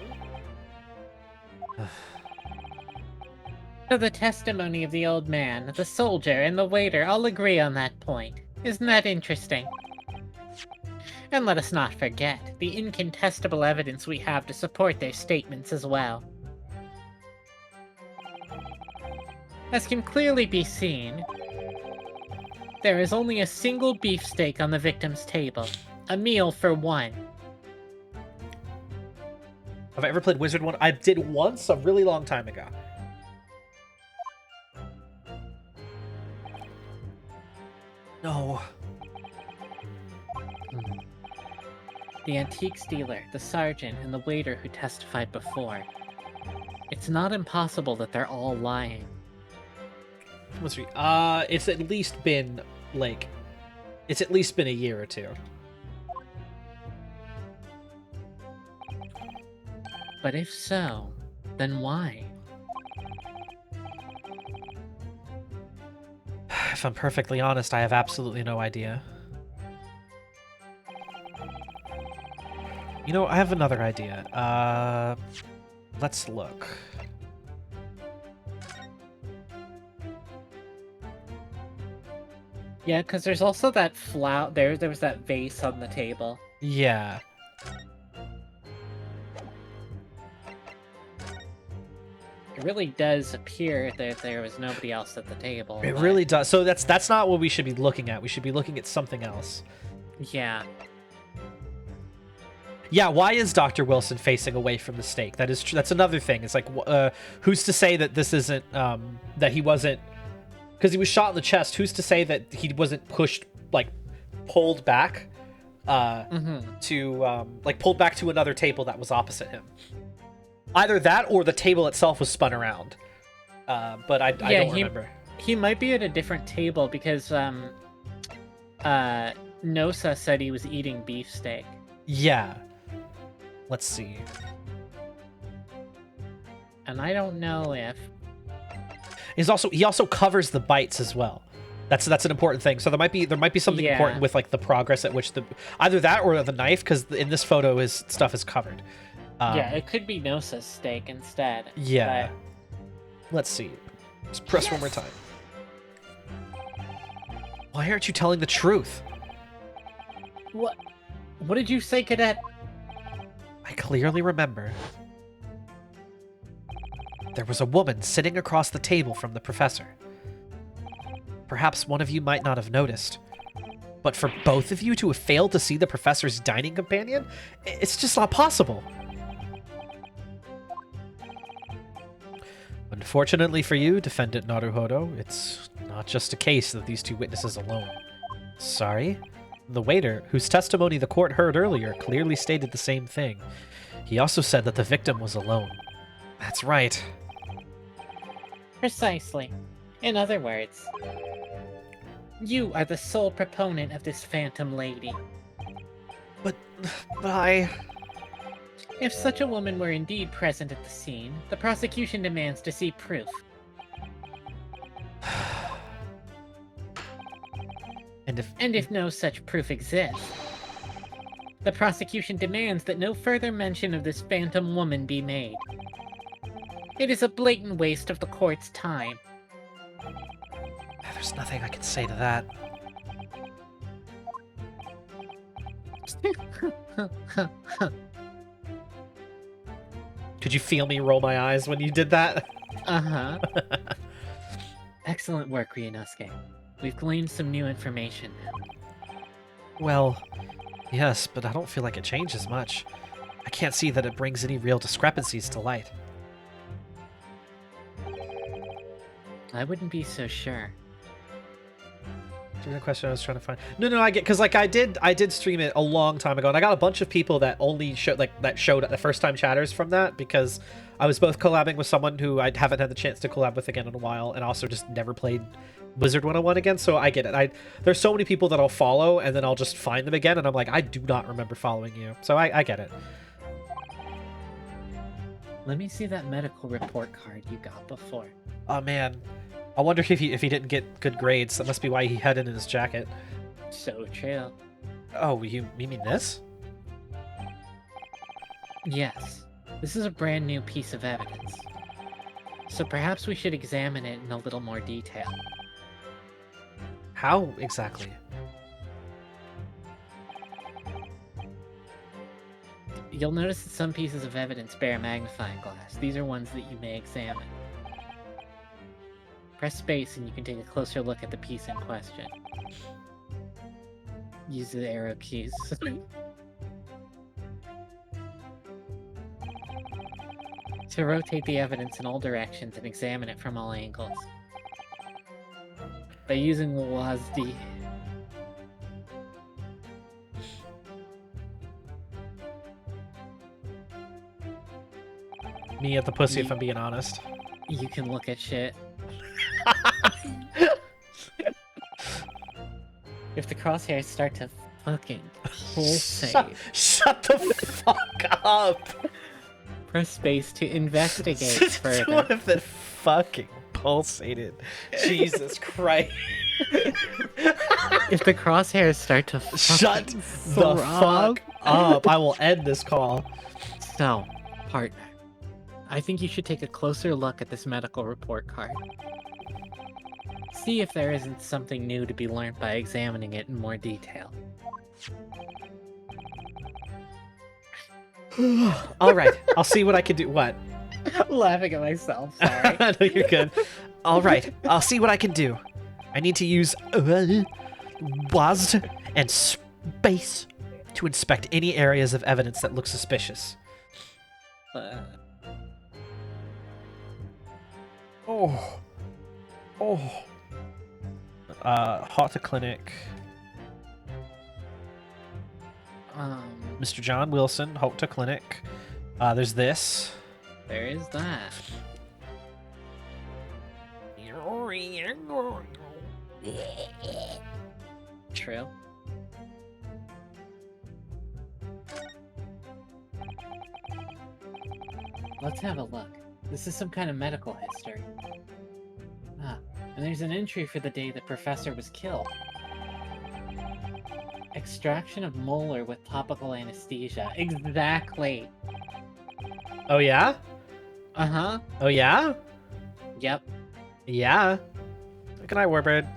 So the testimony of the old man, the soldier, and the waiter all agree on that point. Isn't that interesting? And let us not forget the incontestable evidence we have to support their statements as well. As can clearly be seen, there is only a single beefsteak on the victim's table. A meal for one. Have I ever played Wizard 1? I did once a really long time ago. No. The antiques dealer, the sergeant, and the waiter who testified before. It's not impossible that they're all lying. Let's see. It's at least been, like... It's at least been a year or two. But if so, then why? If I'm perfectly honest, I have absolutely no idea. You know, I have another idea. Let's look. Yeah, because there's also that there was that vase on the table. Yeah. It really does appear that there was nobody else at the table. It but- really does. So that's not what we should be looking at. We should be looking at something else. Yeah. Yeah, why is Dr. Wilson facing away from the stake? That is that's another thing. It's like who's to say that this isn't that he wasn't, because he was shot in the chest, who's to say that he wasn't pushed, like pulled back to like pulled back to another table that was opposite him. Either that or the table itself was spun around. But I don't remember. He might be at a different table because Nosa said he was eating beefsteak. Yeah. Let's see. And I don't know if He also covers the bites as well. That's an important thing. So there might be something Yeah. important with like the progress at which either that or the knife, because in this photo his stuff is covered. yeah, it could be Nosa's steak instead. Yeah. Let's see. Just press one more time. Why aren't you telling the truth? But what did you say, Cadet? I clearly remember. There was a woman sitting across the table from the professor. Perhaps one of you might not have noticed. But for both of you to have failed to see the professor's dining companion, it's just not possible. Unfortunately for you, Defendant Naruhodo, it's not just a case of these two witnesses alone. Sorry? The waiter, whose testimony the court heard earlier, clearly stated the same thing. He also said that the victim was alone. That's right. Precisely. In other words, you are the sole proponent of this phantom lady. But I... If such a woman were indeed present at the scene, the prosecution demands to see proof. And if no such proof exists, the prosecution demands that no further mention of this phantom woman be made. It is a blatant waste of the court's time. There's nothing I can say to that. Could you feel me roll my eyes when you did that? Uh-huh. Excellent work, Ryunosuke. We've gleaned some new information now. Well, yes, but I don't feel like it changes much. I can't see that it brings any real discrepancies to light. I wouldn't be so sure. The question I was trying to find. No, I get, because like I did stream it a long time ago, and I got a bunch of people that only showed the first time chatters from that, because I was both collabing with someone who I haven't had the chance to collab with again in a while, and also just never played Wizard 101 again. So I get it. There's so many people that I'll follow, and then I'll just find them again, and I'm like, I do not remember following you. So I get it. Let me see that medical report card you got before. Oh man, I wonder if he didn't get good grades. That must be why he had it in his jacket. So true. Oh, you mean this? Yes. This is a brand new piece of evidence. So perhaps we should examine it in a little more detail. How exactly? You'll notice that some pieces of evidence bear a magnifying glass. These are ones that you may examine. Press space and you can take a closer look at the piece in question. Use the arrow keys. To rotate the evidence in all directions and examine it from all angles. By using the WASD. Me at the pussy, if I'm being honest. You can look at shit. If the crosshairs start to fucking pulsate, Shut the fuck up! press space to investigate further. What if it fucking pulsated? Jesus Christ. If the crosshairs start to Shut fucking the throb. fuck up. I will end this call. So, partner, I think you should take a closer look at this medical report card. See if there isn't something new to be learned by examining it in more detail. All right, I'll see what I can do. What? I'm laughing at myself. Sorry. No, you're good. All right, I'll see what I can do. I need to use was and space to inspect any areas of evidence that look suspicious. Oh. Hauta Clinic. Mr. John Wilson, Hauta Clinic. There's this. There is that. True. Let's have a look. This is some kind of medical history. Ah, and there's an entry for the day the professor was killed. Extraction of molar with topical anesthesia. Exactly. Oh, yeah? Uh-huh. Oh, yeah? Yep. Yeah. Good night, Warbird.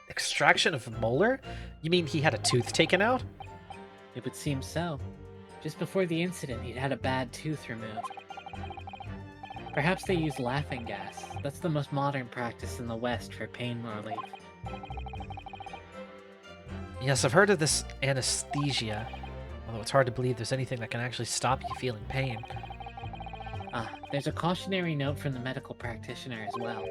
Extraction of molar? You mean he had a tooth taken out? It would seem so. Just before the incident, he'd had a bad tooth removed. Perhaps they used laughing gas. That's the most modern practice in the West for pain relief. Yes, I've heard of this anesthesia, although it's hard to believe there's anything that can actually stop you feeling pain. Ah, there's a cautionary note from the medical practitioner as well.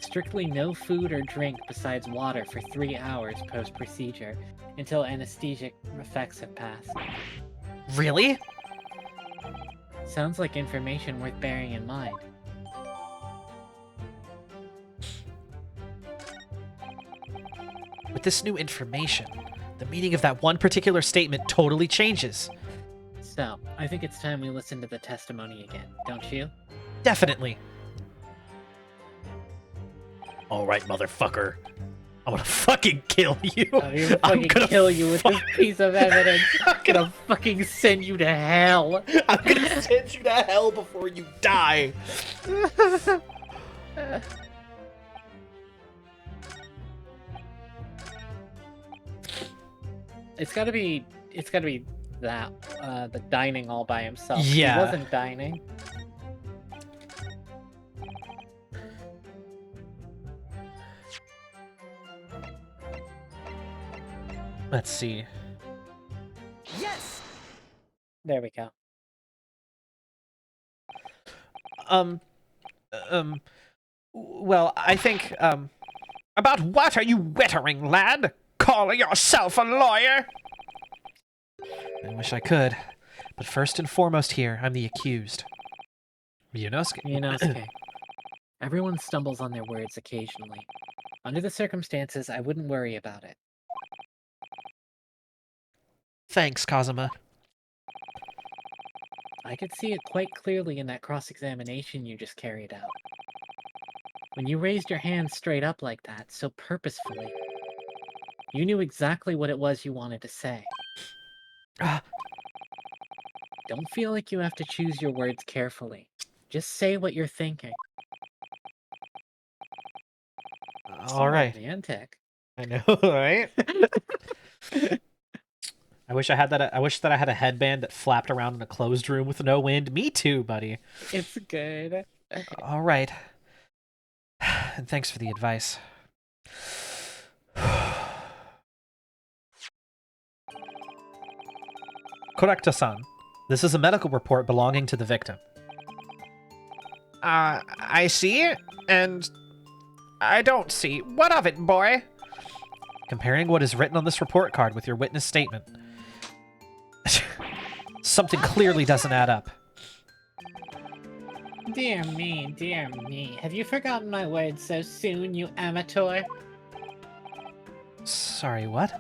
Strictly no food or drink besides water for 3 hours post-procedure, until anesthetic effects have passed. Really? Sounds like information worth bearing in mind. With this new information, the meaning of that one particular statement totally changes. So, I think it's time we listen to the testimony again, don't you? Definitely. All right, motherfucker. I'm gonna fucking kill you. I'm gonna fucking kill you with this piece of evidence. I'm gonna fucking send you to hell. I'm gonna send you to hell before you die. It's gotta be that, the dining all by himself. Yeah. He wasn't dining. Let's see. Yes! There we go. Well, I think, about what are you wittering, lad? Calling yourself a lawyer? I wish I could, but first and foremost here, I'm the accused. Yunosuke. Everyone stumbles on their words occasionally. Under the circumstances, I wouldn't worry about it. Thanks, Kazuma. I could see it quite clearly in that cross-examination you just carried out. When you raised your hand straight up like that, so purposefully, you knew exactly what it was you wanted to say. Don't feel like you have to choose your words carefully. Just say what you're thinking. All right. Romantic. I know, right? I wish I had that. I wish that I had a headband that flapped around in a closed room with no wind. Me too, buddy. It's good. All right. And thanks for the advice. Correcto-san. This is a medical report belonging to the victim. I see, and I don't see. What of it, boy? Comparing what is written on this report card with your witness statement. Something clearly doesn't add up. Dear me, dear me. Have you forgotten my words so soon, you amateur? Sorry, what?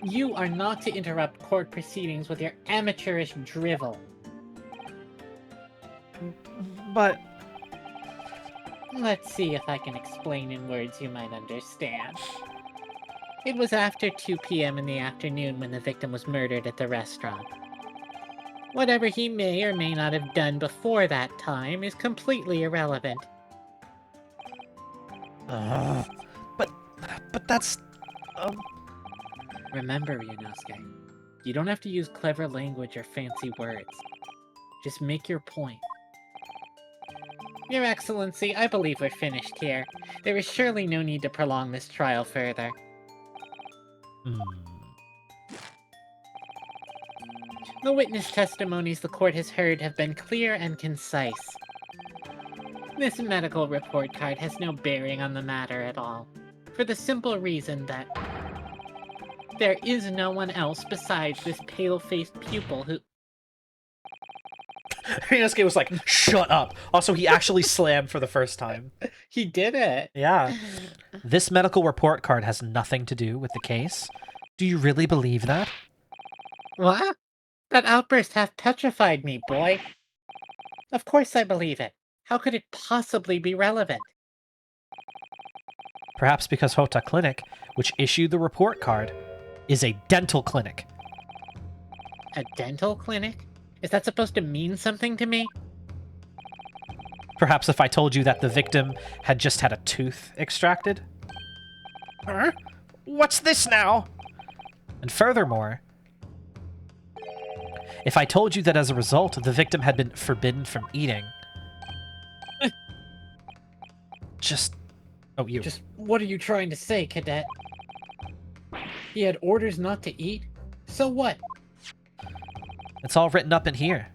You are not to interrupt court proceedings with your amateurish drivel. But... Let's see if I can explain in words you might understand. It was after 2 p.m. in the afternoon when the victim was murdered at the restaurant. Whatever he may or may not have done before that time is completely irrelevant. But that's... Remember, Ryunosuke, you don't have to use clever language or fancy words. Just make your point. Your Excellency, I believe we're finished here. There is surely no need to prolong this trial further. Hmm. The witness testimonies the court has heard have been clear and concise. This medical report card has no bearing on the matter at all, for the simple reason that there is no one else besides this pale-faced pupil who... Ryunosuke was like, shut up. Also, he actually slammed for the first time. He did it! Yeah. This medical report card has nothing to do with the case. Do you really believe that? What? That outburst half petrified me, boy. Of course I believe it. How could it possibly be relevant? Perhaps because Hota Clinic, which issued the report card, is a dental clinic. A dental clinic? Is that supposed to mean something to me? Perhaps if I told you that the victim had just had a tooth extracted? Huh? What's this now? And furthermore, if I told you that as a result, the victim had been forbidden from eating. Oh, you. Just what are you trying to say, Cadet? He had orders not to eat? So what? It's all written up in here.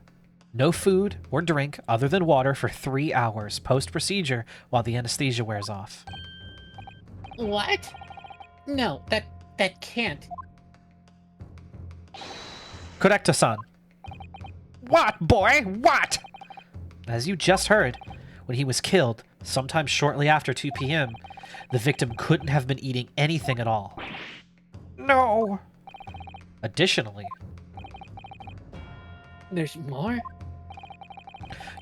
No food or drink other than water for 3 hours post-procedure while the anesthesia wears off. What? No, that can't. Correcto-san. What, boy? What? As you just heard, when he was killed, sometime shortly after 2 p.m., the victim couldn't have been eating anything at all. No. Additionally, There's more?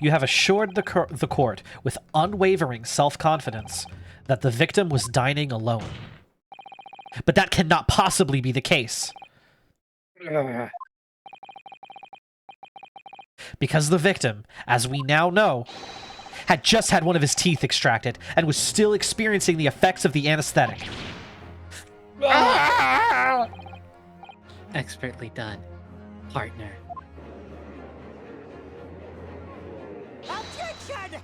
you have assured the court with unwavering self-confidence that the victim was dining alone. But that cannot possibly be the case. Ugh. Because the victim, as we now know, had just had one of his teeth extracted and was still experiencing the effects of the anesthetic. Expertly done, partner. Objection!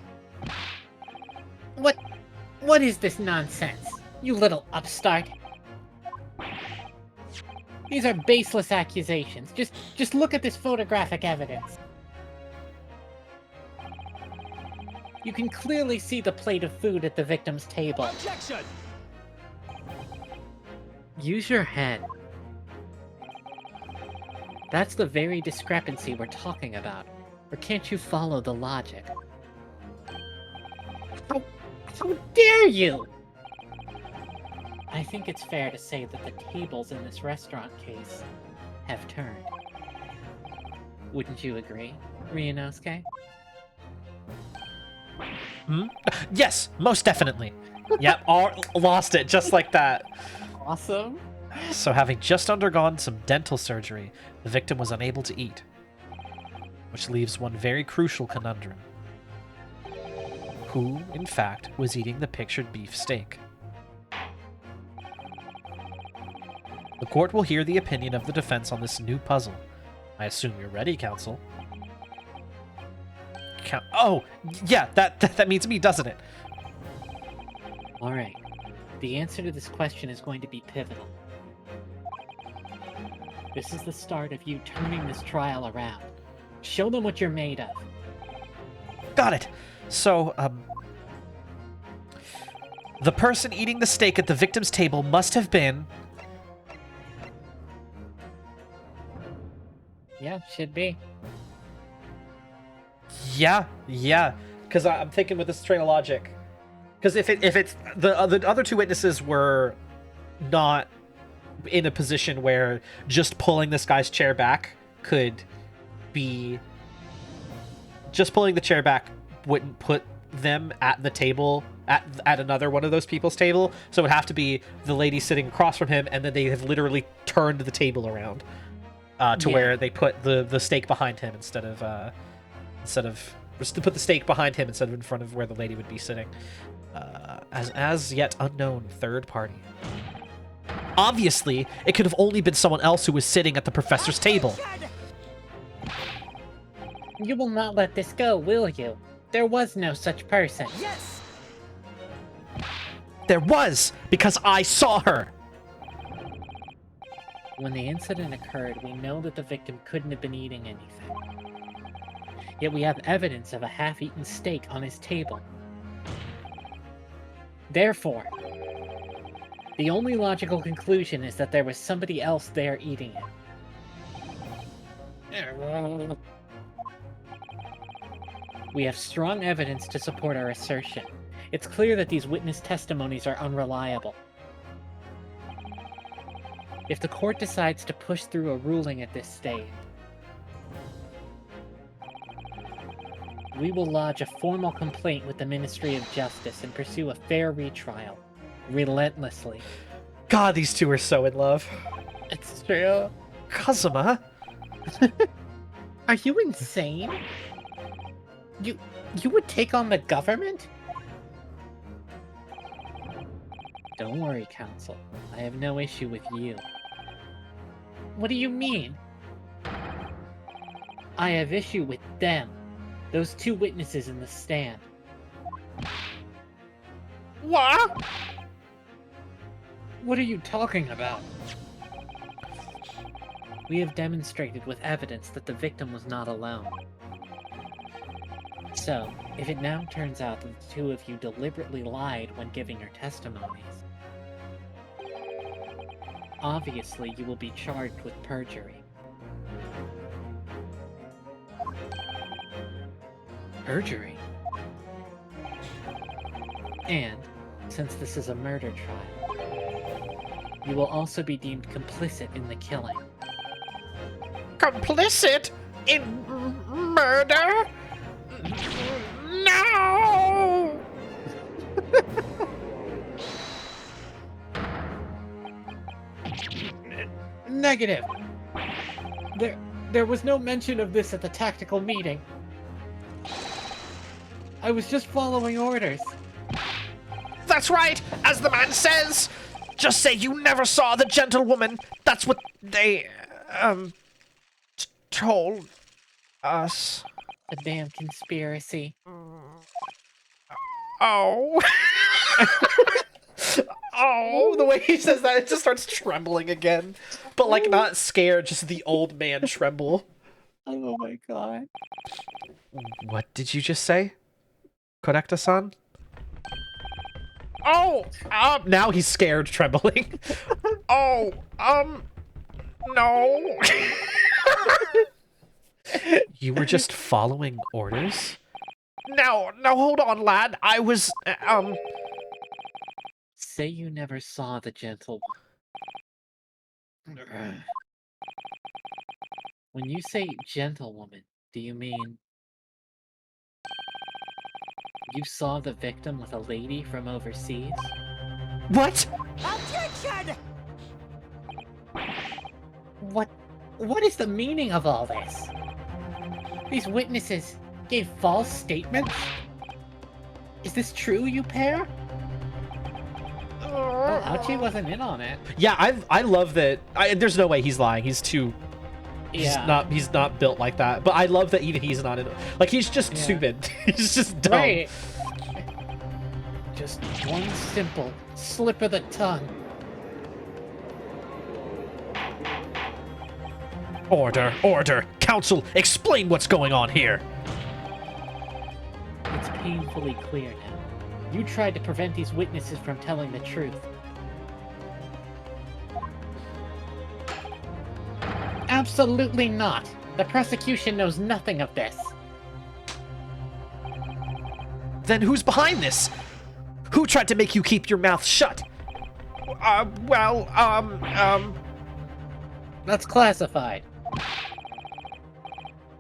What is this nonsense? You little upstart. These are baseless accusations. Just look at this photographic evidence. You can clearly see the plate of food at the victim's table. Objection! Use your head. That's the very discrepancy we're talking about. Or can't you follow the logic? How dare you! I think it's fair to say that the tables in this restaurant case have turned. Wouldn't you agree, Ryunosuke? Yes, most definitely. Yep, lost it just like that. Awesome. So having just undergone some dental surgery, the victim was unable to eat. Which leaves one very crucial conundrum. Who, in fact, was eating the pictured beef steak? The court will hear the opinion of the defense on this new puzzle. I assume you're ready, counsel. Oh, yeah, that means me, doesn't it? Alright. The answer to this question is going to be pivotal. This is the start of you turning this trial around. Show them what you're made of. Got it. So, the person eating the steak at the victim's table must have been... Yeah, should be. Yeah. Because I'm thinking with this train of logic. Because if it's the other two witnesses were not in a position where just pulling this guy's chair back could be... Just pulling the chair back wouldn't put them at the table, at another one of those people's table. So it would have to be the lady sitting across from him, and then they have literally turned the table around to where they put the steak behind him instead of just to put the steak behind him instead of in front of where the lady would be sitting. As yet unknown third party. Obviously, it could have only been someone else who was sitting at the professor's table. You will not let this go, will you? There was no such person. Yes! There was, because I saw her. When the incident occurred, we know that the victim couldn't have been eating anything. Yet we have evidence of a half-eaten steak on his table. Therefore, the only logical conclusion is that there was somebody else there eating it. We have strong evidence to support our assertion. It's clear that these witness testimonies are unreliable. If the court decides to push through a ruling at this stage, we will lodge a formal complaint with the Ministry of Justice and pursue a fair retrial, relentlessly. God, these two are so in love. It's true. Kazuma? Are you insane? You would take on the government? Don't worry, Counsel. I have no issue with you. What do you mean? I have issue with them. Those two witnesses in the stand. What? What are you talking about? We have demonstrated with evidence that the victim was not alone. So, if it now turns out that the two of you deliberately lied when giving your testimonies, obviously you will be charged with perjury. Perjury? And, since this is a murder trial, you will also be deemed complicit in the killing. Complicit in murder? No! Negative! There was no mention of this at the tactical meeting. I was just following orders. That's right, as the man says. Just say you never saw the gentlewoman. That's what they, told us. A damn conspiracy. Oh. Oh, the way he says that, it just starts trembling again. But, like, not scared, just the old man tremble. Oh my god. What did you just say? Korekta-san? Oh! Now he's scared, trembling. Oh, no. You were just following orders? No, hold on, lad. I was, Say you never saw the gentlewoman. When you say gentlewoman, do you mean you saw the victim with a lady from overseas? What? Objection! What is the meaning of all this? These witnesses gave false statements? Is this true, you pair? Well, Ouchie wasn't in on it. Yeah, I love that. There's no way he's lying. He's too. Yeah. He's not built like that. But I love that even he's not in. Like, he's just stupid. He's just dumb. Right. Just one simple slip of the tongue. Order. Counsel, explain what's going on here. It's painfully clear now. You tried to prevent these witnesses from telling the truth. Absolutely not. The prosecution knows nothing of this. Then who's behind this? Who tried to make you keep your mouth shut? That's classified.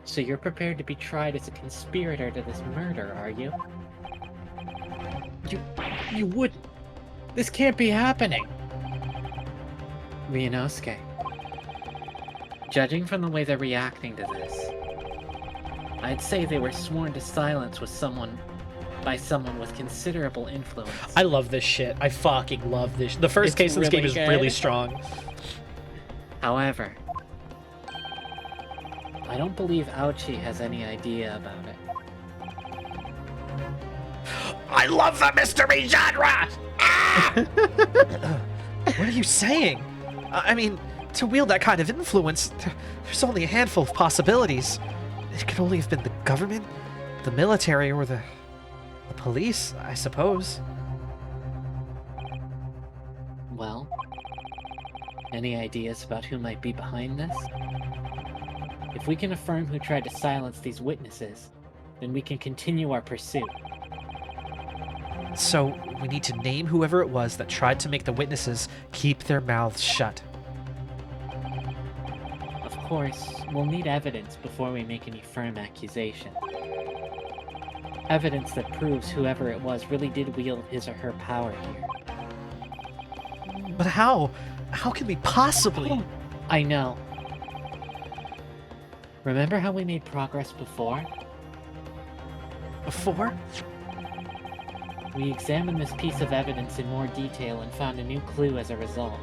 So you're prepared to be tried as a conspirator to this murder, are you? You wouldn't. This can't be happening. Ryunosuke. Judging from the way they're reacting to this, I'd say they were sworn to silence with someone by someone with considerable influence. I love this shit. I fucking love this. The first It's case in this game really is good. really strong. However, I don't believe Ouchie has any idea about it. I love the mystery genre! Ah! What are you saying? I mean, to wield that kind of influence, there's only a handful of possibilities. It could only have been the government, the military, or the police, I suppose. Well, any ideas about who might be behind this? If we can affirm who tried to silence these witnesses, then we can continue our pursuit. So, we need to name whoever it was that tried to make the witnesses keep their mouths shut. Of course, we'll need evidence before we make any firm accusation. Evidence that proves whoever it was really did wield his or her power here. But how? How can we possibly? I know. Remember how we made progress before? Before? We examined this piece of evidence in more detail and found a new clue as a result.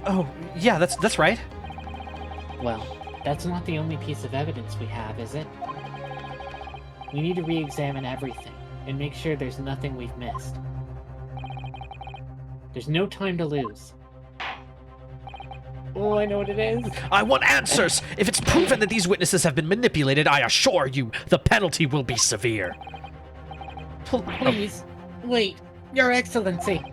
Oh, yeah, that's right. Well, that's not the only piece of evidence we have, is it? We need to re-examine everything and make sure there's nothing we've missed. There's no time to lose. Oh, I know what it is. I want answers! If it's proven that these witnesses have been manipulated, I assure you, the penalty will be severe. Please, wait, Your Excellency.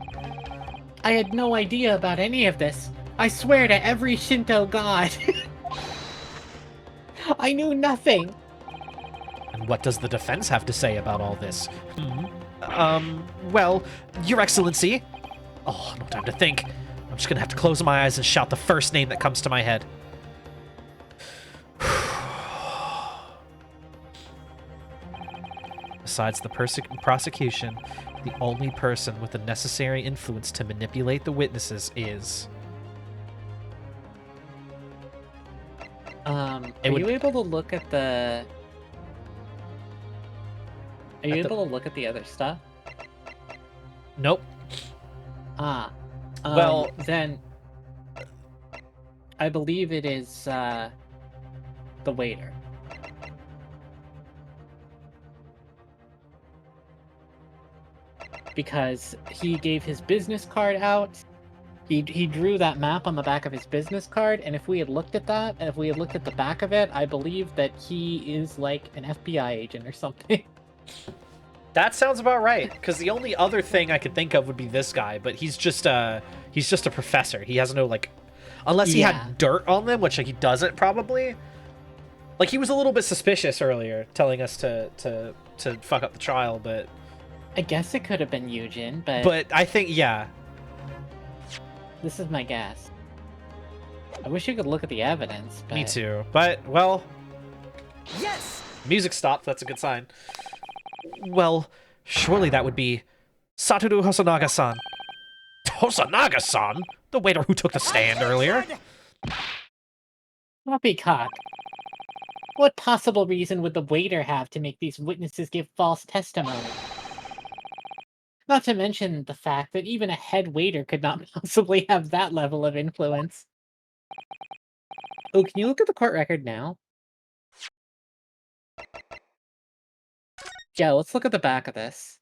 I had no idea about any of this. I swear to every Shinto god. I knew nothing. And what does the defense have to say about all this? Well, Your Excellency. Oh, no time to think. I'm just gonna have to close my eyes and shout the first name that comes to my head. Besides the prosecution, the only person with the necessary influence to manipulate the witnesses is... Are you able to look at the... Are you able to look at the other stuff? Nope. Ah. Well... Then... I believe it is, the waiter. Because he gave his business card out. He drew that map on the back of his business card, and if we had looked at that, and if we had looked at the back of it, I believe that he is like an FBI agent or something. That sounds about right, because the only other thing I could think of would be this guy, but he's just a professor. He has no, like, unless he had dirt on them, which, like, he doesn't probably. Like, he was a little bit suspicious earlier, telling us to fuck up the trial, but... I guess it could have been Eugen, but... But I think, yeah. This is my guess. I wish you could look at the evidence, but... Me too. But, well... Yes! Music stopped, that's a good sign. Well, surely that would be... Satoru Hosonaga-san. Hosonaga-san? The waiter who took the stand earlier? Poppycock. What possible reason would the waiter have to make these witnesses give false testimony? Not to mention the fact that even a head waiter could not possibly have that level of influence. Oh, can you look at the court record now? Yeah, let's look at the back of this.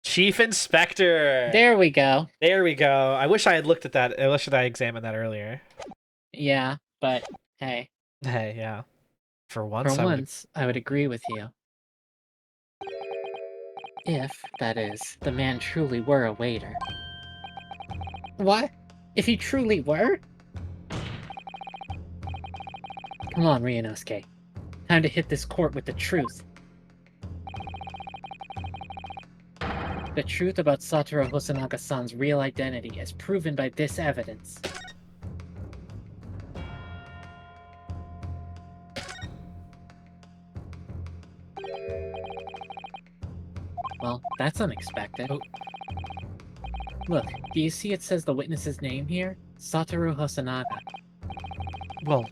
Chief Inspector! There we go. There we go. I wish I had looked at that. I wish I examined that earlier. Yeah, but hey. Hey, yeah. For once, I would agree with you. If, that is, the man truly were a waiter. What? If he truly were? Come on, Ryunosuke. Time to hit this court with the truth. The truth about Satoru Hosonaga-san's real identity as proven by this evidence. Well, that's unexpected. Oh. Look, do you see it says the witness's name here? Satoru Hosonaga. Well,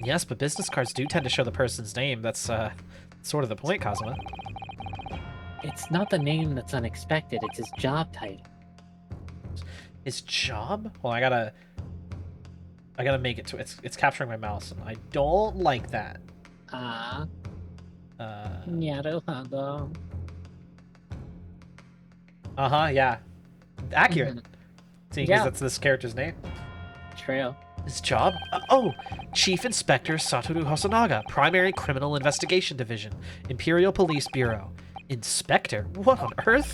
yes, but business cards do tend to show the person's name. That's, sort of the point, Kazuma. It's not the name that's unexpected, it's his job title. His job? Well, I gotta make it to it's capturing my mouse, and I don't like that. Ah, Uh, Naruhodo. yeah. Accurate. Seeing as Yeah. that's this character's name. True. His job? Chief Inspector Satoru Hosonaga, Primary Criminal Investigation Division, Imperial Police Bureau. Inspector? What on earth?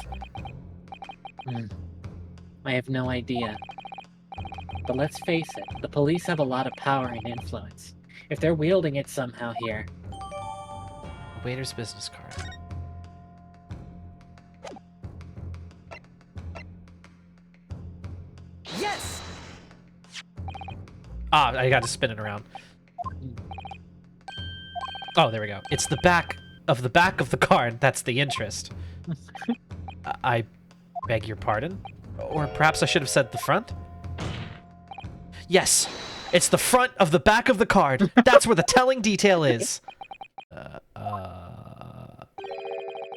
I have no idea. But let's face it, the police have a lot of power and influence. If they're wielding it somehow here, A waiter's business card. Yes! I got to spin it around. Oh, there we go. It's the back of the card that's the interest. I beg your pardon? Or perhaps I should have said the front? Yes, it's the front of the back of the card. That's where the telling detail is.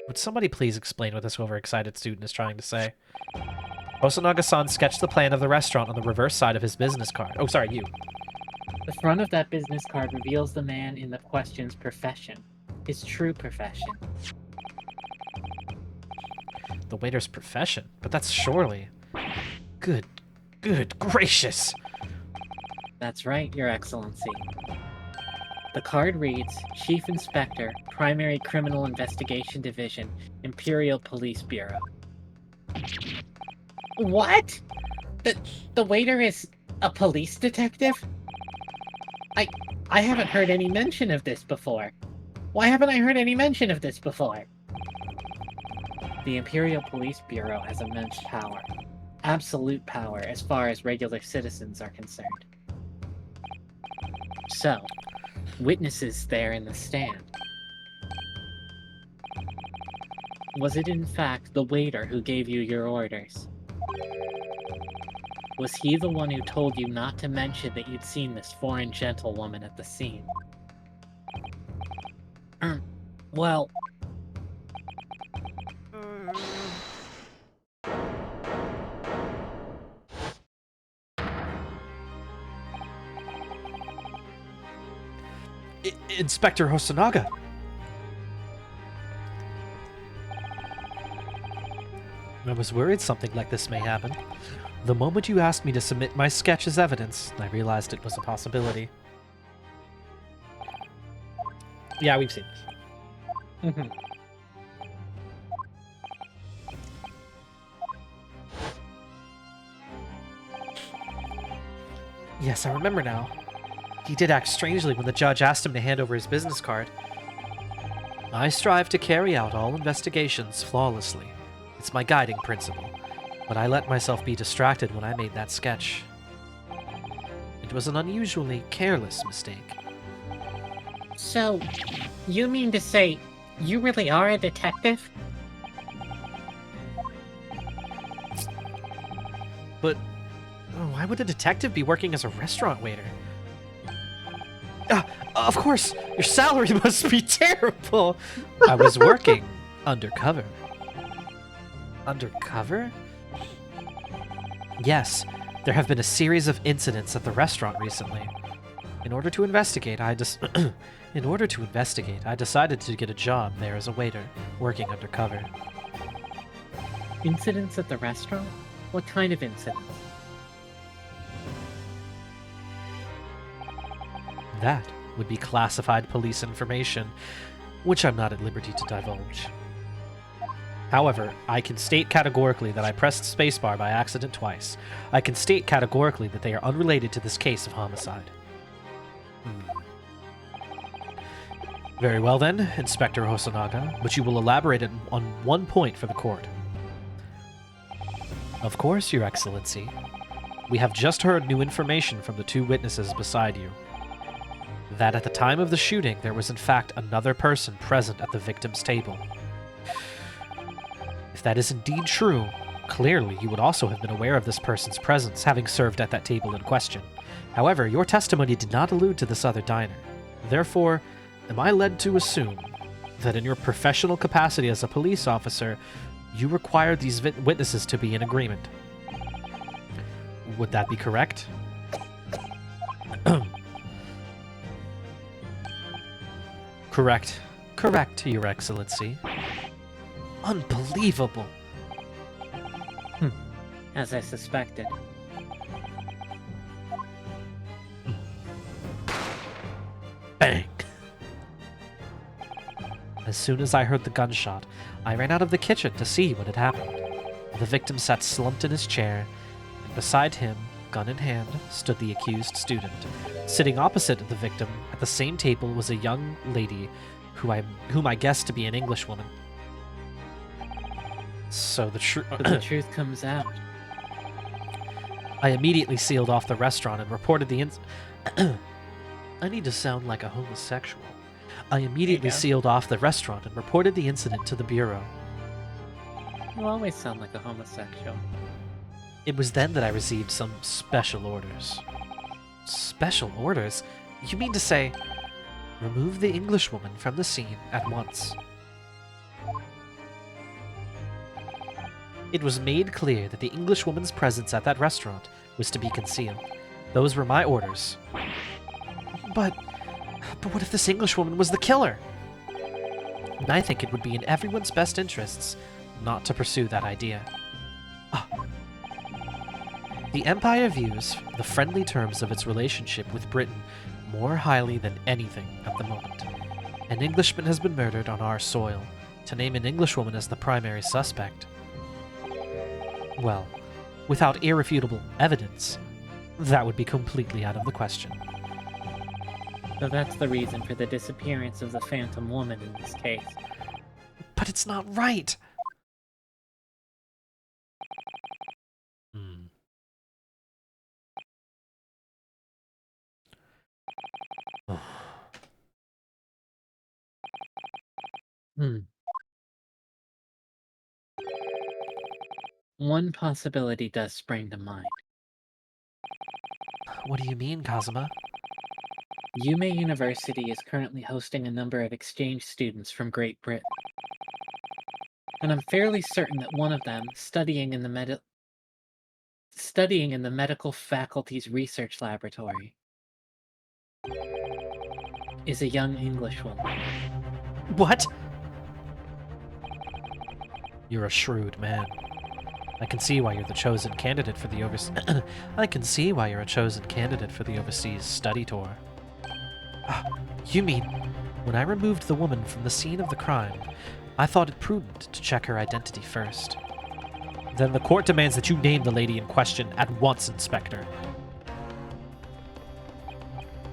Would somebody please explain what this overexcited student is trying to say? Hosonaga-san sketched the plan of the restaurant on the reverse side of his business card. Oh, sorry, you. the front of that business card reveals the man in the question's profession. His true profession. The waiter's profession? But that's surely... Good gracious. That's right, Your Excellency. The card reads, Chief Inspector, Primary Criminal Investigation Division, Imperial Police Bureau. What? The waiter is a police detective? I haven't heard any mention of this before. Why haven't I heard any mention of this before? The Imperial Police Bureau has immense power. Absolute power as far as regular citizens are concerned. So, witnesses there in the stand. Was it in fact the waiter who gave you your orders? Was he the one who told you not to mention that you'd seen this foreign gentlewoman at the scene? Well... Inspector Hosonaga. I was worried something like this may happen. The moment you asked me to submit my sketch as evidence, I realized it was a possibility. Yeah, we've seen this. Yes, I remember now. He did act strangely when the judge asked him to hand over his business card. I strive to carry out all investigations flawlessly. It's my guiding principle, but I let myself be distracted when I made that sketch. It was an unusually careless mistake. So, you mean to say you really are a detective? But why would a detective be working as a restaurant waiter? Of course, your salary must be terrible. I was working undercover. Undercover? Yes, there have been a series of incidents at the restaurant recently. In order to investigate, I decided to get a job there as a waiter, working undercover. Incidents at the restaurant? What kind of incidents? That would be classified police information, which I'm not at liberty to divulge. However, I can state categorically that I pressed spacebar by accident twice. I can state categorically that they are unrelated to this case of homicide. Very well then, Inspector Hosonaga, but you will elaborate on one point for the court. Of course, Your Excellency. We have just heard new information from the two witnesses beside you. That at the time of the shooting, there was in fact another person present at the victim's table. If that is indeed true, clearly you would also have been aware of this person's presence, having served at that table in question. However, your testimony did not allude to this other diner. Therefore, am I led to assume that in your professional capacity as a police officer, you required these witnesses to be in agreement? Would that be correct? Correct. Correct, Your Excellency. Unbelievable. As I suspected. Bang! As soon as I heard the gunshot, I ran out of the kitchen to see what had happened. The victim sat slumped in his chair, and beside him, gun in hand, stood the accused student. Sitting opposite the victim at the same table was a young lady whom I guessed to be an Englishwoman. So the truth comes out. I immediately sealed off the restaurant and reported the I need to sound like a homosexual. I immediately sealed off the restaurant and reported the incident to the bureau. You always sound like a homosexual. It was then that I received some special orders. Special orders? You mean to say, remove the Englishwoman from the scene at once. It was made clear that the Englishwoman's presence at that restaurant was to be concealed. Those were my orders. But what if this Englishwoman was the killer? And I think it would be in everyone's best interests not to pursue that idea. The Empire views the friendly terms of its relationship with Britain more highly than anything at the moment. An Englishman has been murdered on our soil. To name an Englishwoman as the primary suspect, well, without irrefutable evidence, that would be completely out of the question. So that's the reason for the disappearance of the Phantom Woman in this case. But it's not right! One possibility does spring to mind. What do you mean, Kazuma? Yume University is currently hosting a number of exchange students from Great Britain. And I'm fairly certain that one of them, studying in the medical faculty's research laboratory, is a young Englishwoman. What? You're a shrewd man. I can see why you're the chosen candidate for the I can see why you're a chosen candidate for the overseas study tour. You mean, when I removed the woman from the scene of the crime, I thought it prudent to check her identity first. Then the court demands that you name the lady in question at once, Inspector.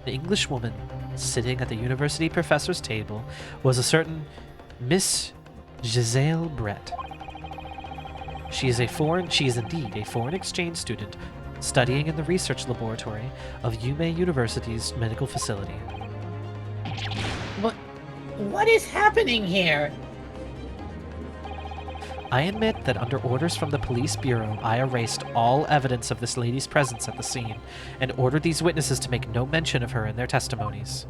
The Englishwoman sitting at the university professor's table was a certain Miss Giselle Brett. She is indeed a foreign exchange student studying in the research laboratory of Yume University's medical facility. What is happening here? I admit that under orders from the police bureau, I erased all evidence of this lady's presence at the scene and ordered these witnesses to make no mention of her in their testimonies.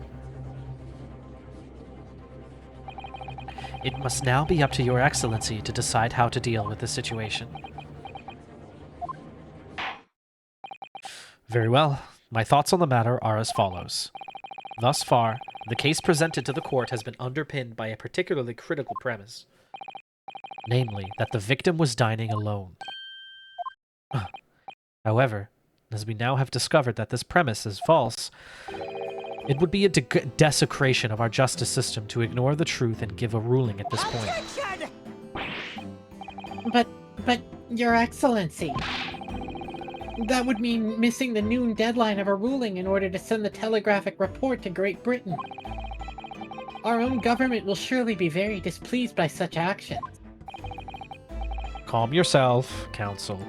It must now be up to Your Excellency to decide how to deal with this situation. Very well. My thoughts on the matter are as follows. Thus far, the case presented to the court has been underpinned by a particularly critical premise. Namely, that the victim was dining alone. However, as we now have discovered that this premise is false, it would be a desecration of our justice system to ignore the truth and give a ruling at this point. But, Your Excellency, that would mean missing the noon deadline of a ruling in order to send the telegraphic report to Great Britain. Our own government will surely be very displeased by such actions. Calm yourself, Counsel.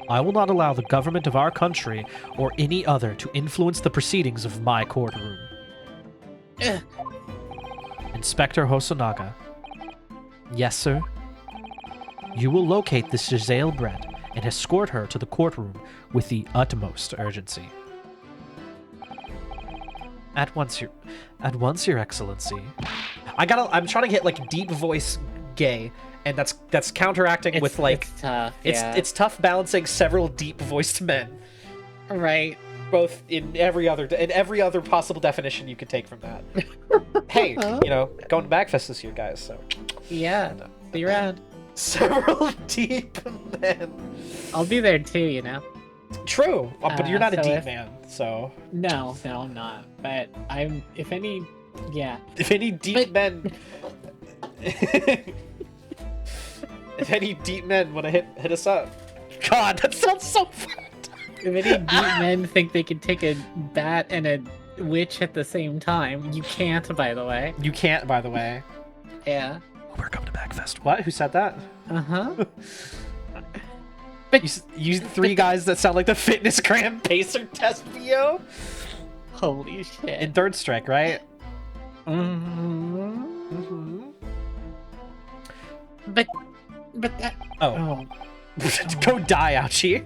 I will not allow the government of our country or any other to influence the proceedings of my courtroom. Inspector Hosonaga. Yes, sir? You will locate this Giselle Brett and escort her to the courtroom with the utmost urgency. At once, your excellency. I'm trying to get like deep voice gay, and that's counteracting with like it's tough. Yeah. it's tough balancing several deep voiced men, right. both in every other possible definition you could take from that. Hey, you know, going to Backfest this year, guys. So Yeah. See you around. several deep men. I'll be there too. You know. True, but you're not a so deep if- man, so No, I'm not. But I'm. If any, yeah. if any deep men, if any deep men want to hit us up, God, that sounds so fun. If any deep men think they can take a bat and a witch at the same time, you can't. By the way. You can't, by the way. Yeah. We're coming to Backfest. What? Who said that? Uh-huh. You three guys that sound like the Fitness Gram Pacer test video Holy shit. in Third Strike, right? Mm-hmm. But that. Oh, Oh, go die, Ouchie.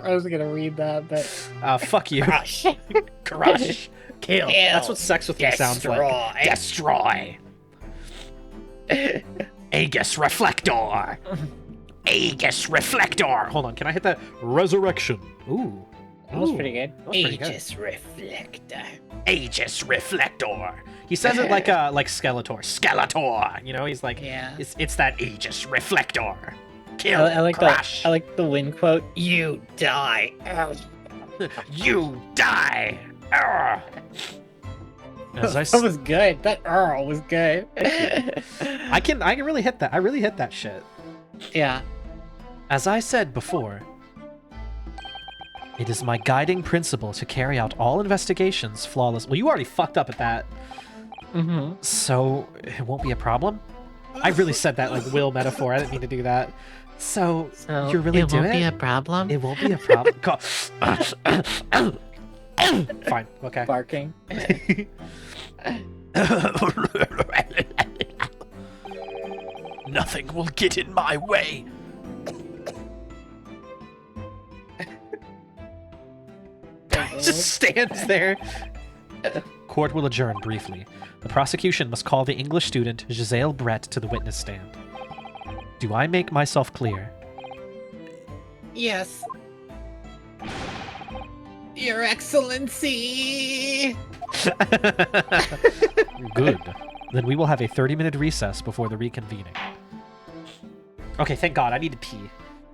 I was gonna read that, but Fuck you. Crush. Crush. Kill. Kill. That's what sex with me sounds like. Destroy. Aegis Reflector. Aegis Reflector. Hold on, can I hit that? Resurrection. Ooh. That was Ooh. pretty good. That was pretty good. Aegis Reflector. Aegis Reflector. He says it like Skeletor. Skeletor. You know, he's like, Yeah. it's that Aegis Reflector. Kill. I like crush. I like the win quote. You die. You die. Arr. As I, That was good. That Earl was good. I can really hit that. I really hit that shit. Yeah. As I said before, it is my guiding principle to carry out all investigations flawless. Well, you already fucked up at that, Mm-hmm. so it won't be a problem. I really said that like Will metaphor. I didn't mean to do that. So you're really doing it? It won't be a problem. It won't be a problem. Fine. Okay. Barking. Nothing will get in my way. Just stands there. Court will adjourn briefly. The prosecution must call the English student Giselle Brett to the witness stand. Do I make myself clear? Yes. Your Excellency. Good. Then we will have a 30-minute recess before the reconvening. Okay, thank God. I need to pee.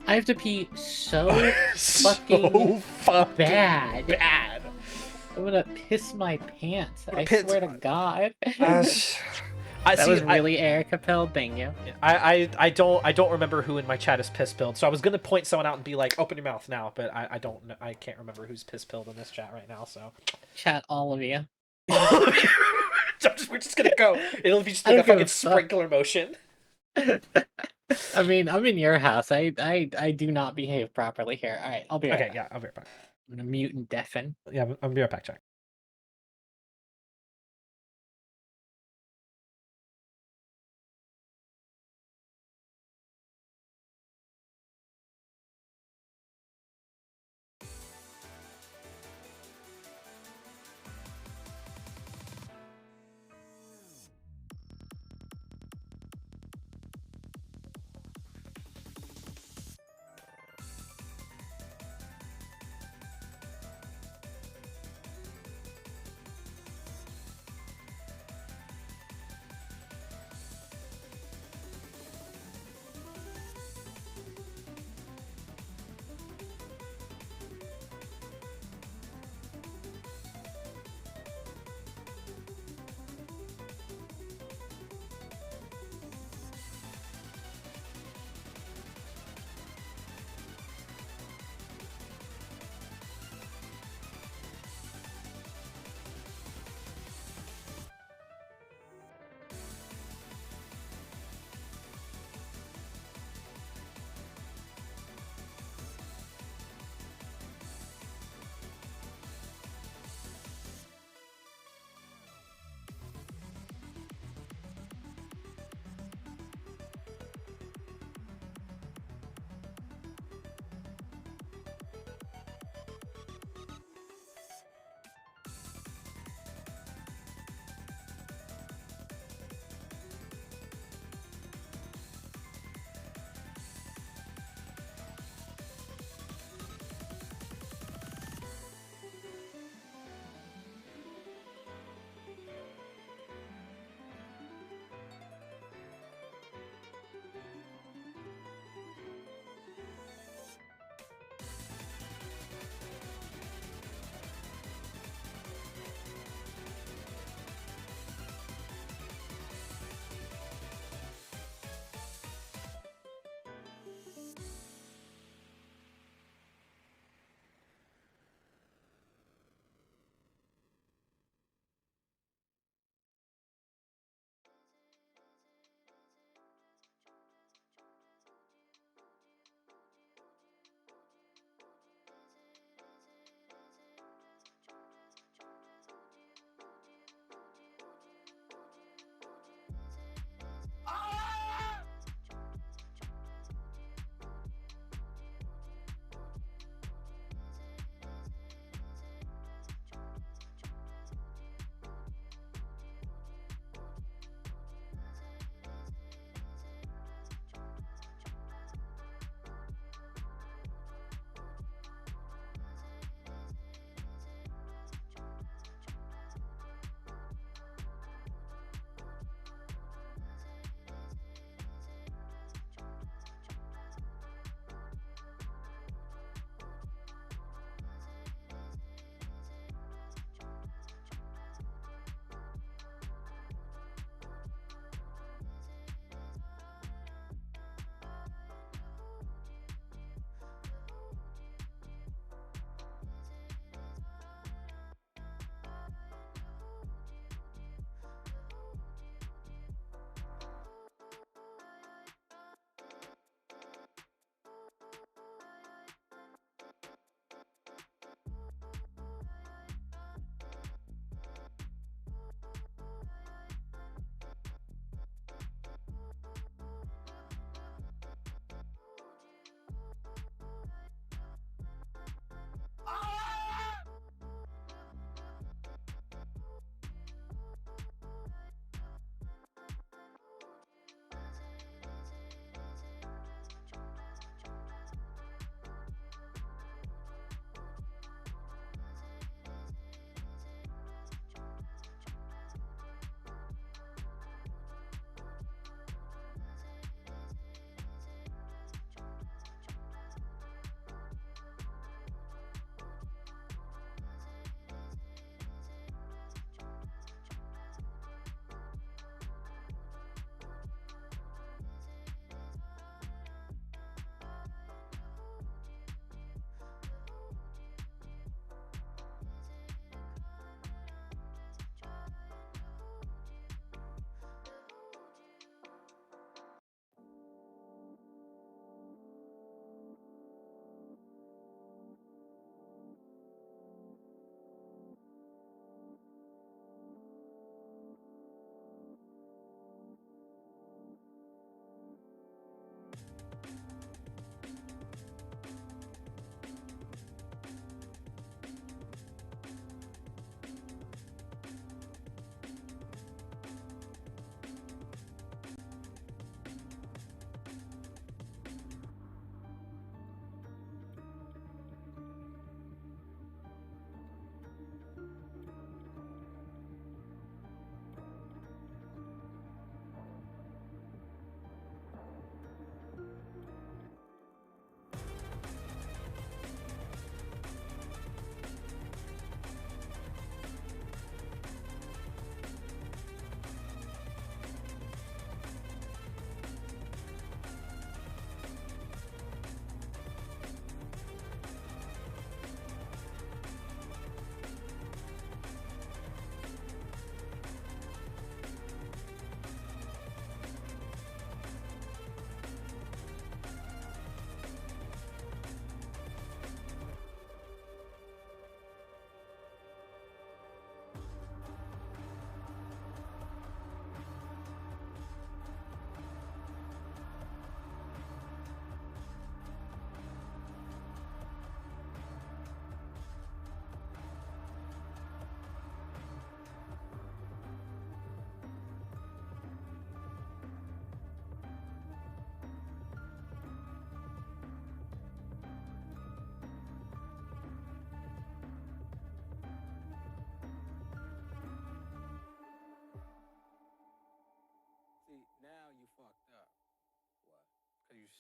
I have to pee so fucking fucking bad. bad. I'm gonna piss my pants. I Piss- swear to God. I That see, was really Erica Pell. Thank you. I don't remember who in my chat is piss pilled, so I was gonna point someone out and be like, open your mouth now, but I can't remember who's piss pilled in this chat right now, so Chat all of you. we're just gonna go. It'll be just I like a don't give fucking a fuck. sprinkler motion. I mean, I'm in your house. I do not behave properly here. All right, I'll be right Okay, back. yeah, I'll be right back. I'm gonna mute and deafen. Yeah, I'm gonna be right back, Jack.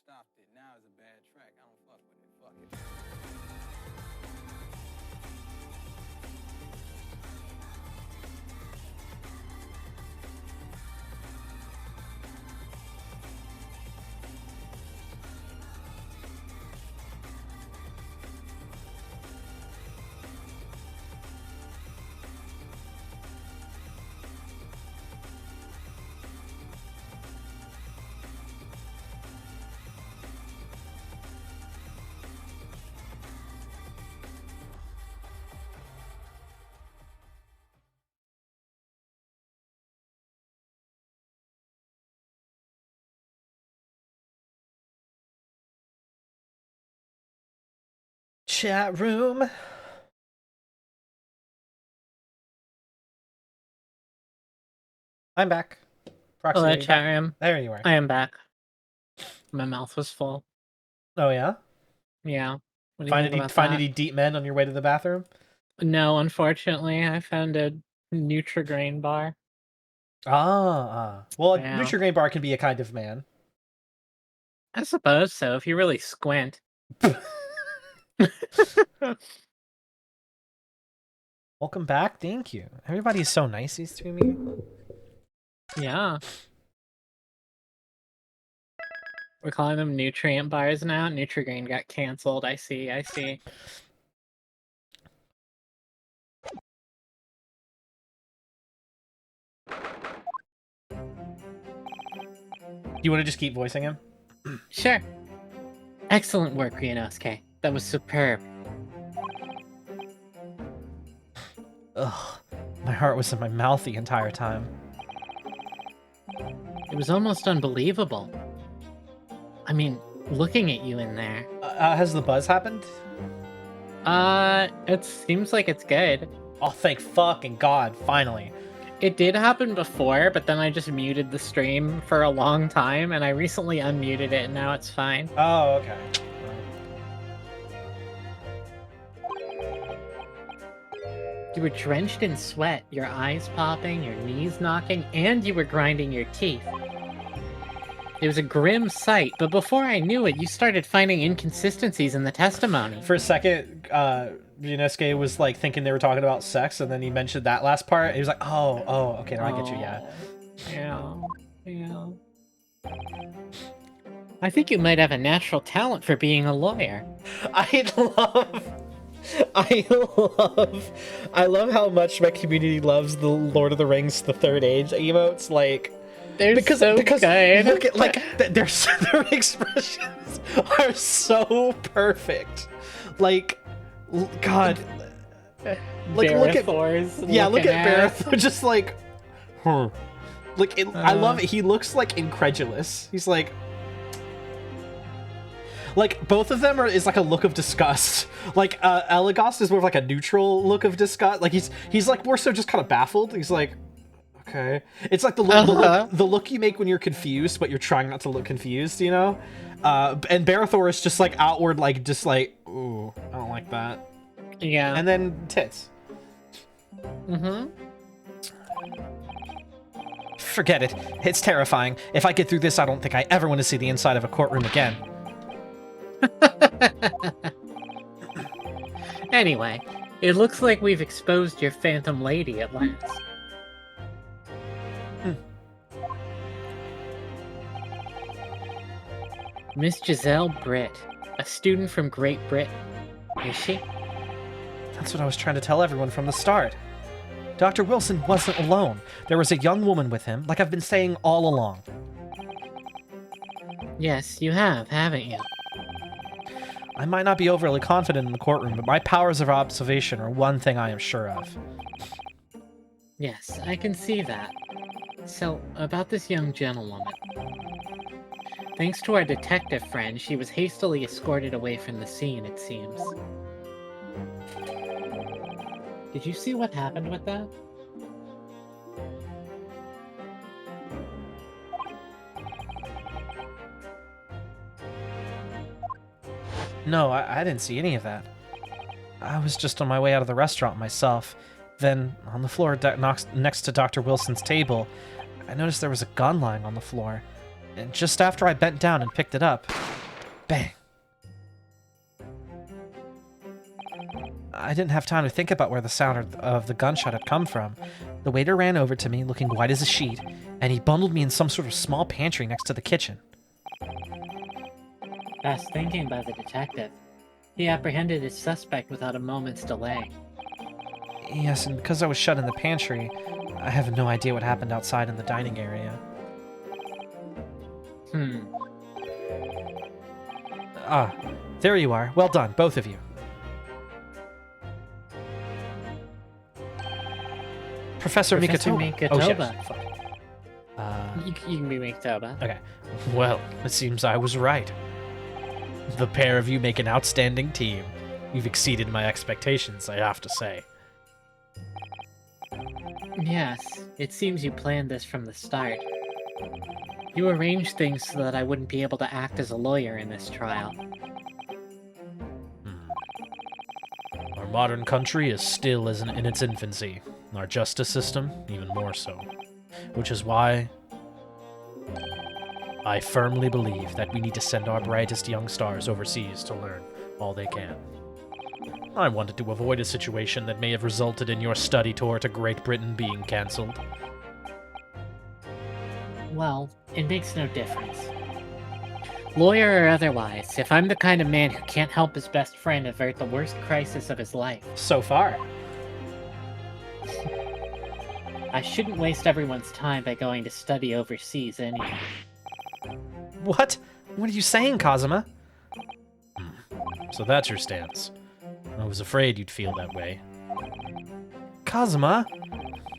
stopped it. Now it's a bad track. I don't fuck with it. Fuck it. Chat room. I'm back. Hello, Proxy, chat room. there you are. I am back. My mouth was full. Oh yeah. Yeah. What do you think about Find that? any deep men on your way to the bathroom? No, unfortunately, I found a Nutrigrain bar. Well, a Yeah. Nutrigrain bar can be a kind of man. I suppose so, if you really squint. Welcome back. Thank you. Everybody's so nice to me. Yeah. We're calling them nutrient bars now. Nutrigrain got canceled. I see. You want to just keep voicing him? Sure. Excellent work, Ryunosuke. That was superb. Ugh. My heart was in my mouth the entire time. It was almost unbelievable. I mean, looking at you in there. Has the buzz happened? It seems like it's good. Oh, thank fucking God, finally. It did happen before, but then I just muted the stream for a long time, and I recently unmuted it, and now it's fine. Oh, okay. You were drenched in sweat, your eyes popping, your knees knocking, and you were grinding your teeth. It was a grim sight, but before I knew it, you started finding inconsistencies in the testimony. For a second, Ryunosuke was like thinking they were talking about sex, and then he mentioned that last part. He was like, oh, okay, now I get you, yeah. Yeah. I think you might have a natural talent for being a lawyer. I love how much my community loves the Lord of the Rings The Third Age emotes, like They're because so because good. look at like their expressions are so perfect. Like God, like look at Bareth just like like I love it. He looks like incredulous. He's like both of them is like a look of disgust. Like Elagos is more of like a neutral look of disgust. Like he's like more so just kind of baffled. He's like, okay. It's like the look you make when you're confused, but you're trying not to look confused, you know? And Barathor is just like outward, like just like, ooh, I don't like that. Yeah. And then tits. Mm-hmm. Forget it. It's terrifying. If I get through this, I don't think I ever want to see the inside of a courtroom again. Anyway, it looks like we've exposed your Phantom Lady at last. Miss Giselle Britt, a student from Great Britain. Is she? That's what I was trying to tell everyone from the start. Dr. Wilson wasn't alone. There was a young woman with him, like I've been saying all along. Yes, you have, haven't you? I might not be overly confident in the courtroom, but my powers of observation are one thing I am sure of. Yes, I can see that. So, about this young gentlewoman. Thanks to our detective friend, she was hastily escorted away from the scene, it seems. Did you see what happened with that? No, I didn't see any of that. I was just on my way out of the restaurant myself. Then, on the floor next to Dr. Wilson's table, I noticed there was a gun lying on the floor. And just after I bent down and picked it up, bang. I didn't have time to think about where the sound of the gunshot had come from. The waiter ran over to me, looking white as a sheet, and he bundled me in some sort of small pantry next to the kitchen. Fast thinking by the detective. He apprehended his suspect without a moment's delay. Yes, and because I was shut in the pantry, I have no idea what happened outside in the dining area. Ah, there you are. Well done, both of you. Professor Mikatoba. Oh, shit. Fuck. You can be Mikatoba. Okay. Well, it seems I was right. The pair of you make an outstanding team. You've exceeded my expectations, I have to say. Yes, it seems you planned this from the start. You arranged things so that I wouldn't be able to act as a lawyer in this trial. Our modern country is still in its infancy. Our justice system, even more so. Which is why I firmly believe that we need to send our brightest young stars overseas to learn all they can. I wanted to avoid a situation that may have resulted in your study tour to Great Britain being cancelled. Well, it makes no difference. Lawyer or otherwise, if I'm the kind of man who can't help his best friend avert the worst crisis of his life, So far. I shouldn't waste everyone's time by going to study overseas anyway. What? What are you saying, Kazuma? So that's your stance. I was afraid you'd feel that way. Kazuma?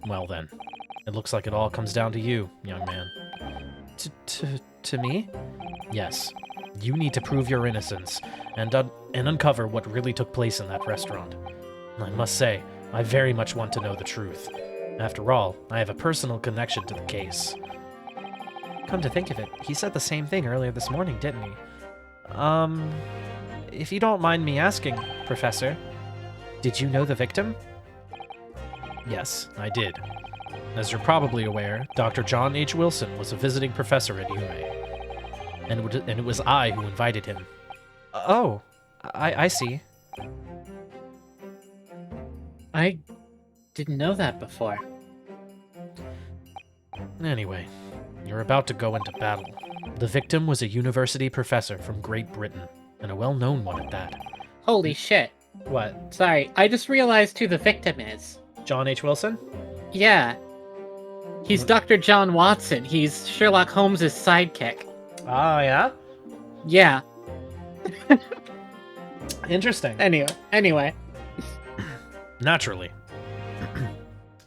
Well then, it looks like it all comes down to you, young man. To me? Yes. You need to prove your innocence and uncover what really took place in that restaurant. I must say, I very much want to know the truth. After all, I have a personal connection to the case. Come to think of it, he said the same thing earlier this morning, didn't he? If you don't mind me asking, Professor, did you know the victim? Yes, I did. As you're probably aware, Dr. John H. Wilson was a visiting professor at UA, and it was I who invited him. Oh, I see. I didn't know that before. Anyway, you're about to go into battle. The victim was a university professor from Great Britain, and a well-known one at that. Holy shit. What? Sorry, I just realized who the victim is. John H. Wilson? Yeah. He's Dr. John Watson. He's Sherlock Holmes' sidekick. Oh, yeah? Yeah. Interesting. Anyway. Naturally.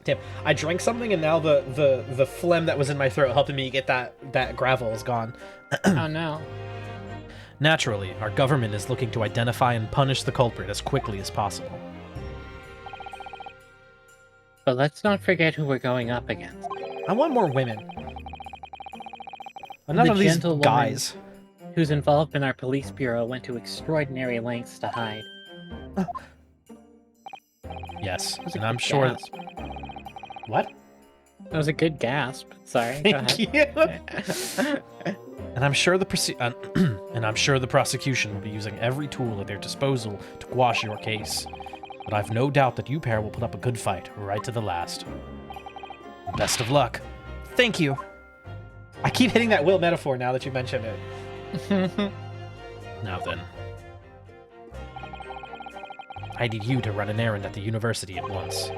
Damn, I drank something and now the phlegm that was in my throat helping me get that gravel is gone. Oh no. Naturally, our government is looking to identify and punish the culprit as quickly as possible. But let's not forget who we're going up against. I want more women. None of these guys. Who's involved in our police bureau went to extraordinary lengths to hide. Yes, That was a and I'm good sure. gasp. What? That was a good gasp. Sorry. Go Thank ahead. you. And I'm sure the prosecution will be using every tool at their disposal to quash your case. But I've no doubt that you pair will put up a good fight right to the last. Best of luck. Thank you. I keep hitting that will metaphor now that you mention it. Now then. I need you to run an errand at the university at once.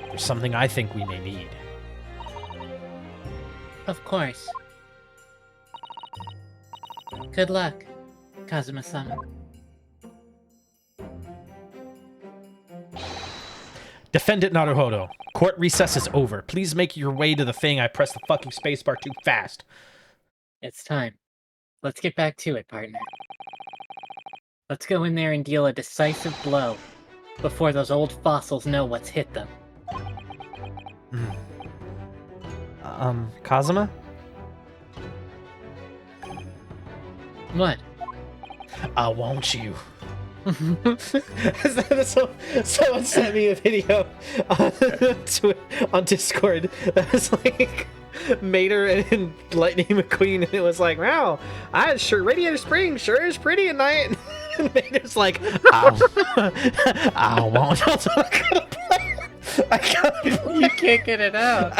There's something I think we may need. Of course. Good luck, Kazuma-sama. Defendant Naruhodo. Court recess is over. Please make your way to the thing. I pressed the fucking spacebar too fast. It's time. Let's get back to it, partner. Let's go in there and deal a decisive blow before those old fossils know what's hit them. Kazuma? What? I want you. Someone sent me a video on Discord that was like, Mater and Lightning McQueen, and it was like, wow, Radiator Springs sure is pretty at night. And Mater's like, I won't. I can't You can't get it out.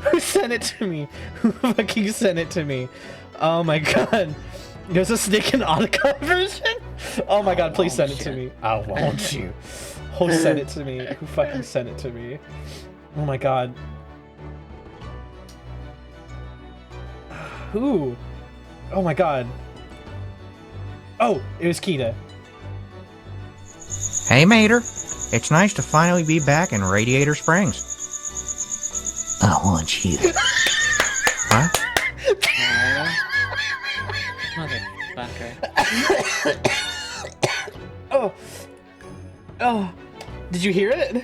Who sent it to me? Who fucking sent it to me? Oh my god. There's a Snake and Otacon version? Oh my god, please send it to me. I won't you. Who sent it to me? Who fucking sent it to me? Oh my god. Who? Oh my god. Oh, it was Kita. Hey, Mater. It's nice to finally be back in Radiator Springs. I want you. Huh? Motherfucker. Oh. Oh. Did you hear it?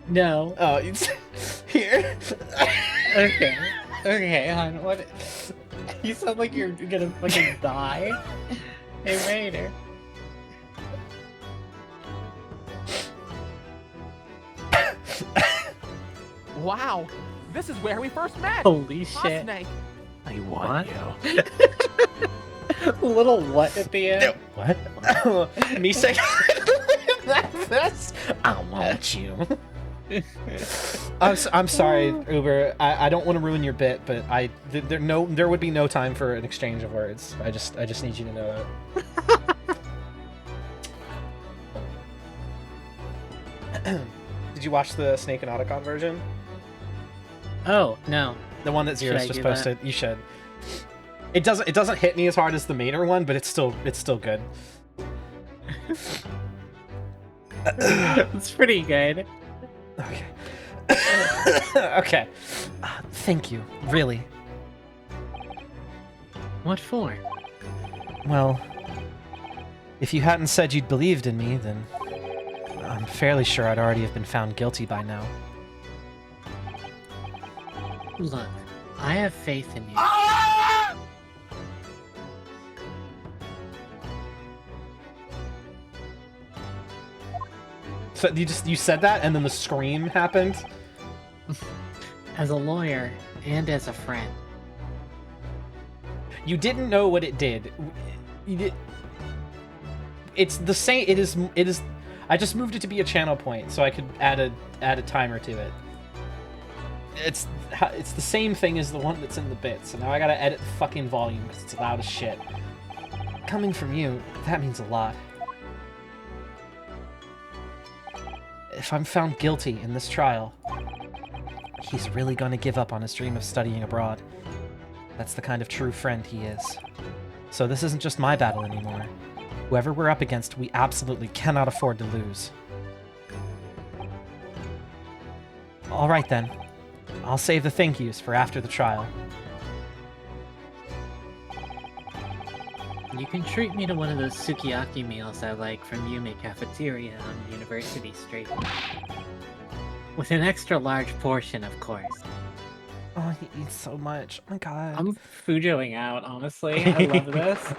No. Oh, it's here. Okay. Okay, hon, what? You sound like you're gonna fucking die. Hey, Raider. Wow, this is where we first met. Holy Huh, shit. Snake? I want you. Little what at the end? What? Me saying that's I want you. I'm sorry, Uber. I don't want to ruin your bit, but there would be no time for an exchange of words. I just need you to know that. Did you watch the Snake and Otacon version? Oh, no. The one that Should I Zeros just do that? posted. You should. It doesn't hit me as hard as the Mater one, but it's still good. It's pretty good. Okay. Okay. Thank you. Really. What for? Well, if you hadn't said you'd believed in me, then I'm fairly sure I'd already have been found guilty by now. Look, I have faith in you. So you said that, and then the scream happened. As a lawyer and as a friend. You didn't know what it did. It's the same. It is. I just moved it to be a channel point, so I could add a timer to it. It's the same thing as the one that's in the bits, so now I gotta edit the fucking volume because it's loud as shit. Coming from you, that means a lot. If I'm found guilty in this trial, he's really gonna give up on his dream of studying abroad. That's the kind of true friend he is. So this isn't just my battle anymore. Whoever we're up against, we absolutely cannot afford to lose. Alright then. I'll save the thank yous for after the trial. You can treat me to one of those sukiyaki meals I like from Yume Cafeteria on University Street. With an extra large portion, of course. Oh, he eats so much. Oh my god. I'm fujoing out, honestly. I love this.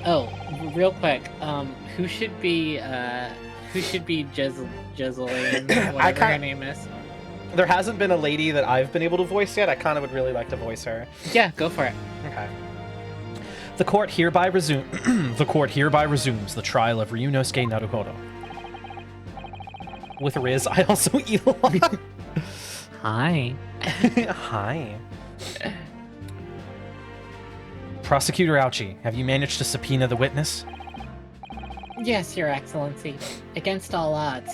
Oh, real quick, who should be Jezeline, whatever her name is? There hasn't been a lady that I've been able to voice yet. I kind of would really like to voice her. Yeah, go for it. Okay. The court hereby resumes the trial of Ryunosuke Naruhodo. With Riz, I also eat a lot. Hi. Hi. Prosecutor Ouchie, have you managed to subpoena the witness? Yes, Your Excellency. Against all odds.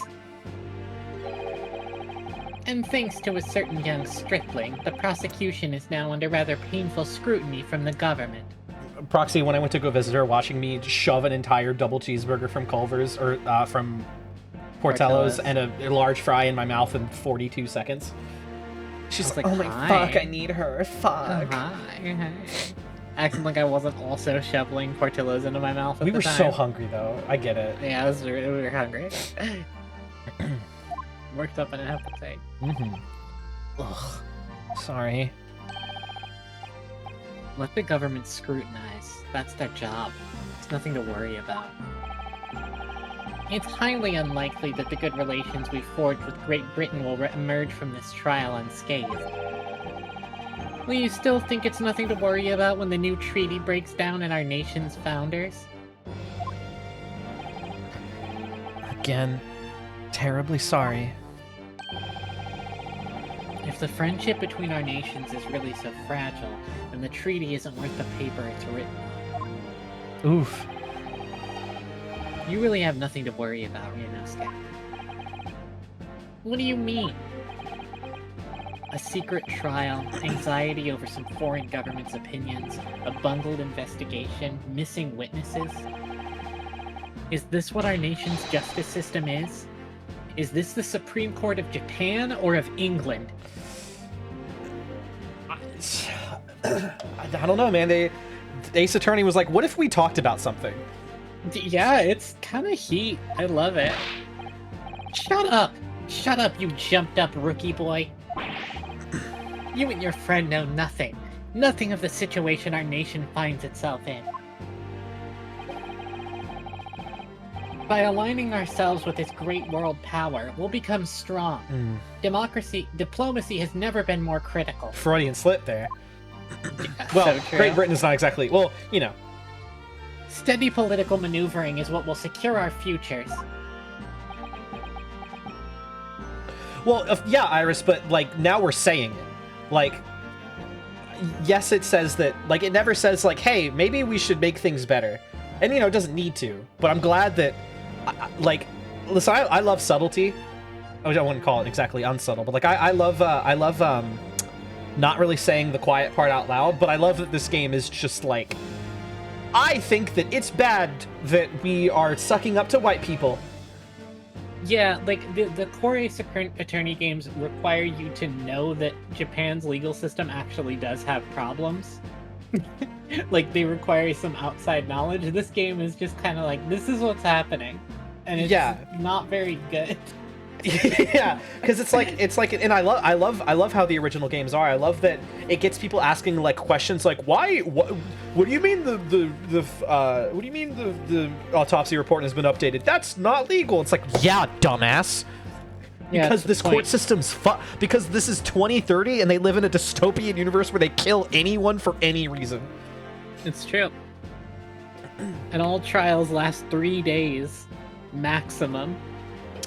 And thanks to a certain young stripling, the prosecution is now under rather painful scrutiny from the government. Proxy, when I went to go visit her, watching me shove an entire double cheeseburger from Culver's, or from Portello's, and a large fry in my mouth in 42 seconds. She's like, oh my fuck, I need her, fuck. Hi. Acting like I wasn't also shoveling Portillo's into my mouth at We the were time. so hungry, though. I get it. Yeah, we were hungry. Worked up an appetite. Mm-hmm. Ugh. Sorry. Let the government scrutinize. That's their job. It's nothing to worry about. It's highly unlikely that the good relations we've forged with Great Britain will emerge from this trial unscathed. Will you still think it's nothing to worry about when the new treaty breaks down and our nation's founders? Again, terribly sorry. If the friendship between our nations is really so fragile, then the treaty isn't worth the paper it's written on. Oof. You really have nothing to worry about, Ryunosuke. What do you mean? A secret trial, anxiety over some foreign government's opinions, a bungled investigation, missing witnesses? Is this what our nation's justice system is? Is this the Supreme Court of Japan or of England? I don't know, man. The Ace Attorney was like, what if we talked about something? Yeah, it's kind of heat. I love it. Shut up! Shut up, you jumped up rookie boy. You and your friend know nothing. Nothing of the situation our nation finds itself in. By aligning ourselves with this great world power, we'll become strong. Diplomacy has never been more critical. Freudian slip there. Yeah, Well, so true. Great Britain is not exactly... Well, you know. Steady political maneuvering is what will secure our futures. Well, yeah, Iris, but, like, now we're saying it. Like, yes, it says that... Like, it never says, like, hey, maybe we should make things better. And, you know, it doesn't need to. But I'm glad that... like, listen, I love subtlety. I wouldn't call it exactly unsubtle, but, like, I love not really saying the quiet part out loud, but I love that this game is just, like... I think that it's bad that we are sucking up to white people. Yeah, like, the core Ace Attorney games require you to know that Japan's legal system actually does have problems. Like, they require some outside knowledge. This game is just kind of like, this is what's happening. And it's not very good. Yeah, because it's like, and I love how the original games are. I love that it gets people asking like questions like, why, what do you mean what do you mean the autopsy report has been updated? That's not legal. It's like, yeah, dumbass. Yeah, Because this court system's because this is 2030 and they live in a dystopian universe where they kill anyone for any reason. It's true. And all trials last 3 days, maximum.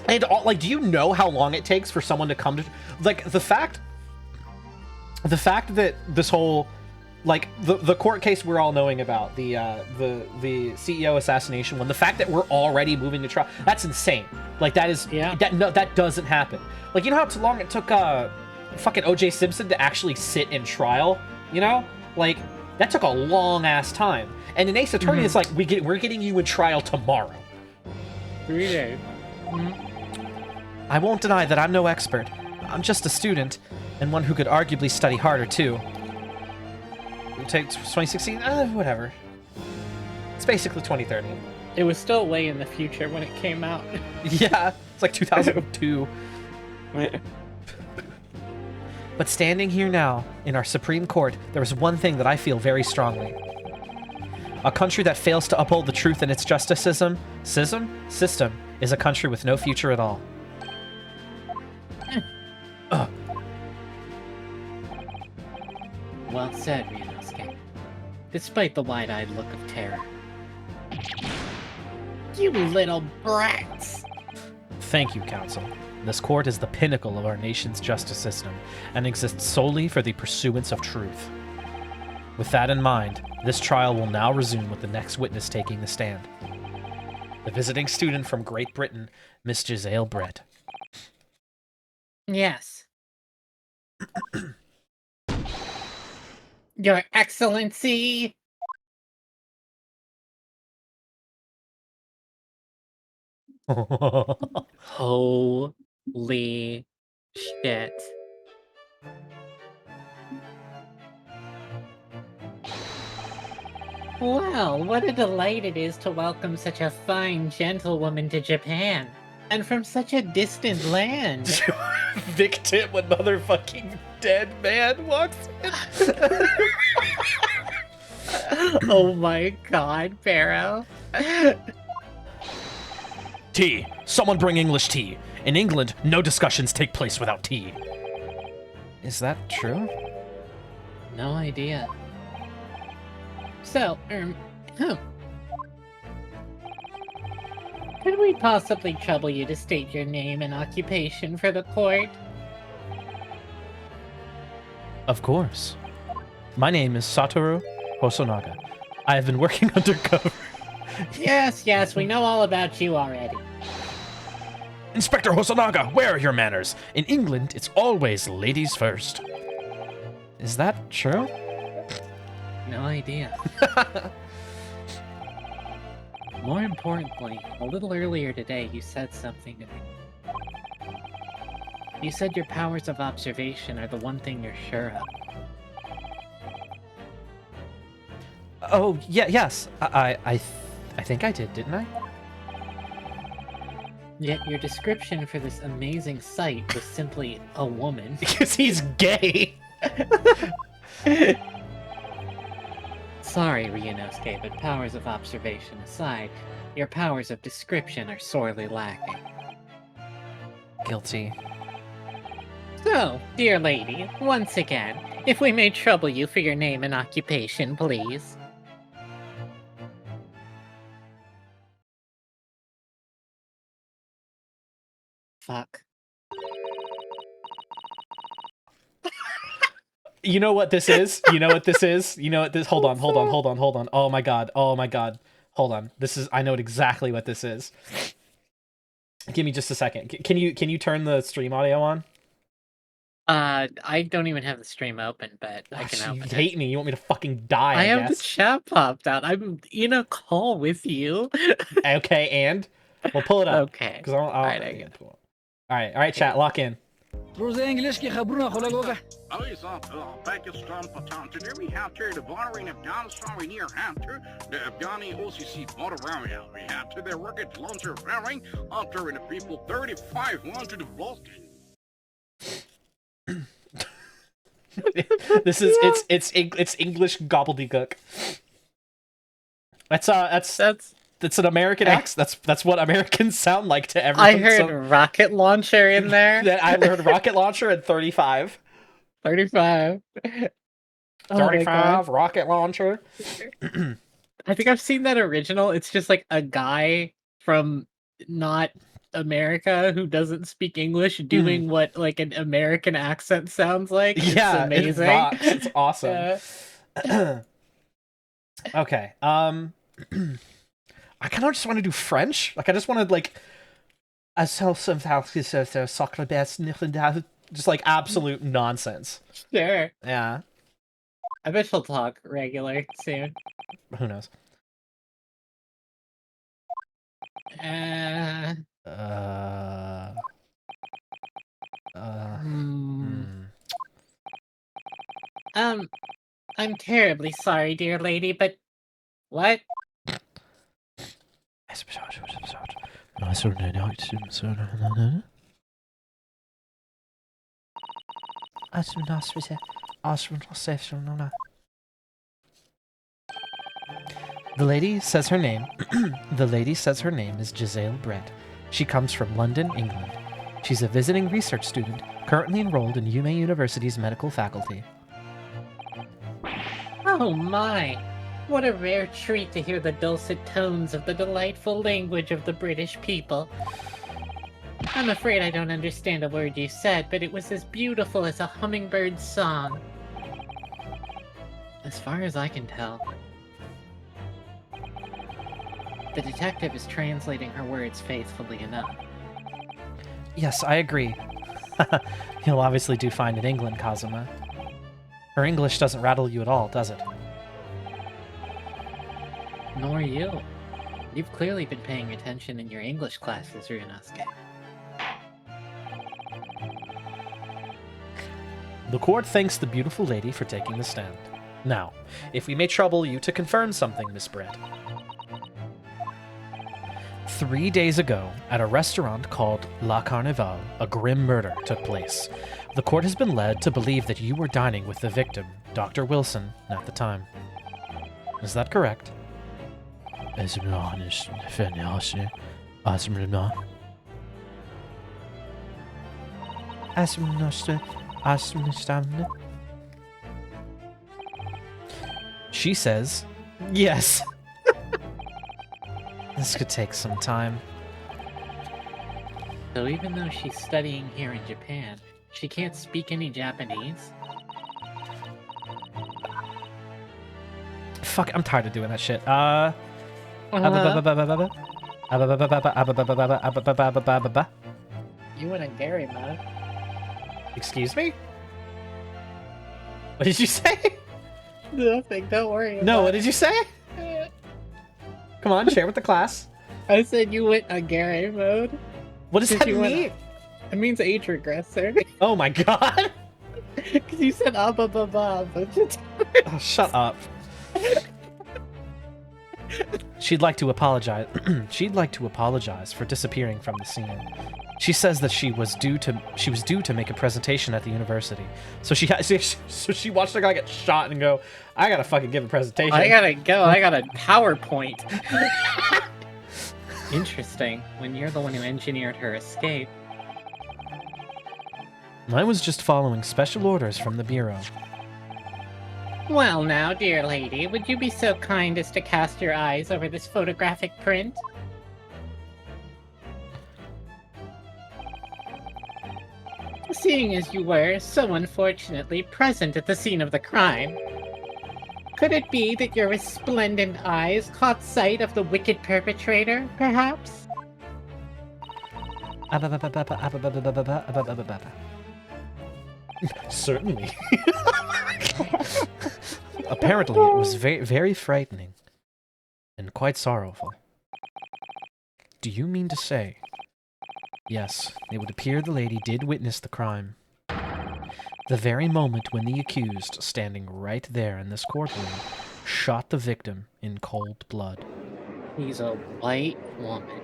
And all, like, do you know how long it takes for someone to come to, like, the fact that this whole, like, the court case we're all knowing about, the CEO assassination one, the fact that we're already moving to trial, that's insane. Like, that is, that doesn't happen. Like, you know how long it took fucking OJ Simpson to actually sit in trial, you know? Like, that took a long ass time. And in Ace Attorney, it's like, we're getting you in trial tomorrow. 3 days. I won't deny that I'm no expert. I'm just a student, and one who could arguably study harder, too. It takes 2016? Whatever. It's basically 2030. It was still way in the future when it came out. Yeah, it's like 2002. But standing here now, in our Supreme Court, there is one thing that I feel very strongly. A country that fails to uphold the truth in its justice system is a country with no future at all. Well said, Ryunosuke. Despite the wide-eyed look of terror. You little brats! Thank you, Counsel. This court is the pinnacle of our nation's justice system and exists solely for the pursuance of truth. With that in mind, this trial will now resume with the next witness taking the stand. The visiting student from Great Britain, Miss Giselle Brett. Yes. Your Excellency! Holy shit. Well, what a delight it is to welcome such a fine gentlewoman to Japan. And from such a distant land. Victim when motherfucking dead man walks in. Oh my god, Pharaoh. Tea! Someone bring English tea! In England, no discussions take place without tea. Is that true? No idea. So, could we possibly trouble you to state your name and occupation for the court? Of course. My name is Satoru Hosonaga. I have been working undercover. Yes, we know all about you already. Inspector Hosonaga, where are your manners? In England, it's always ladies first. Is that true? No idea. More importantly, a little earlier today, you said something to me. You said your powers of observation are the one thing you're sure of. Oh, yeah, yes. I think I did, didn't I? Yet your description for this amazing sight was simply a woman. Because he's gay. Sorry, Ryunosuke, but powers of observation aside, your powers of description are sorely lacking. Guilty. So, dear lady, once again, if we may trouble you for your name and occupation, please. Fuck. You know what this is? You know what this is? You know what this? Hold on. Oh my god. Hold on. I know exactly what this is. Give me just a second. Can you turn the stream audio on? I don't even have the stream open, but I can open You it. hate me. You want me to fucking die, I have the guess. chat popped out. I'm in a call with you. Okay, and? We'll pull it up. Okay. Because Alright, I get it. Alright, chat, lock in. Pakistan Patan. Today we have here the watering of Afghanistan. We near after the Afghani OCC water area. We have to the rocket launcher firing after in the people 35 wanted to blast it. This is it's English gobbledygook. That's an American accent. That's what Americans sound like to everyone. I heard rocket launcher in there. That I heard rocket launcher at 35. 35. 35 rocket launcher. I think I've seen that original. It's just like a guy from not America who doesn't speak English doing what like an American accent sounds like. It's amazing. It rocks. It's awesome. Okay. I kind of just want to do French. Like I just want to like just like absolute nonsense. Sure. Yeah. I bet she'll talk regular soon. Who knows? I'm terribly sorry, dear lady, but what? The lady says her name. The lady says her name is Giselle Brett. She comes from London, England. She's a visiting research student, currently enrolled in UMA University's medical faculty. Oh my! What a rare treat to hear the dulcet tones of the delightful language of the British people. I'm afraid I don't understand a word you said, but it was as beautiful as a hummingbird's song. As far as I can tell. The detective is translating her words faithfully enough. Yes, I agree. You'll obviously do fine in England, Kazuma. Her English doesn't rattle you at all, does it? Nor you. You've clearly been paying attention in your English classes, Ryunosuke. The court thanks the beautiful lady for taking the stand. Now, if we may trouble you to confirm something, Miss Brett. 3 days ago, at a restaurant called La Carnival, a grim murder took place. The court has been led to believe that you were dining with the victim, Dr. Wilson, at the time. Is that correct? Asmrna. Asmrna. She says, yes. This could take some time. So even though she's studying here in Japan, she can't speak any Japanese? Fuck, I'm tired of doing that shit. You went in Gary mode. Excuse me? What did you say? Nothing, don't worry about No, what did you say? it. Come on, share with the class. I said you went on Gary mode. What does that You went- mean? It means age regressor. Oh my god. Because you said ba ba ba. Oh, shut up. She'd like to apologize. She'd like to apologize for disappearing from the scene. She says that she was due to make a presentation at the university. So she watched a guy get shot and go, I gotta fucking give a presentation. I gotta go. I got a PowerPoint. Interesting. When you're the one who engineered her escape. I was just following special orders from the bureau. Well now, dear lady, would you be so kind as to cast your eyes over this photographic print? Seeing as you were so unfortunately present at the scene of the crime, could it be that your resplendent eyes caught sight of the wicked perpetrator, perhaps? Certainly. Apparently, it was very frightening and quite sorrowful. Do you mean to say? Yes, it would appear the lady did witness the crime. The very moment when the accused, standing right there in this courtroom, shot the victim in cold blood. He's a white woman.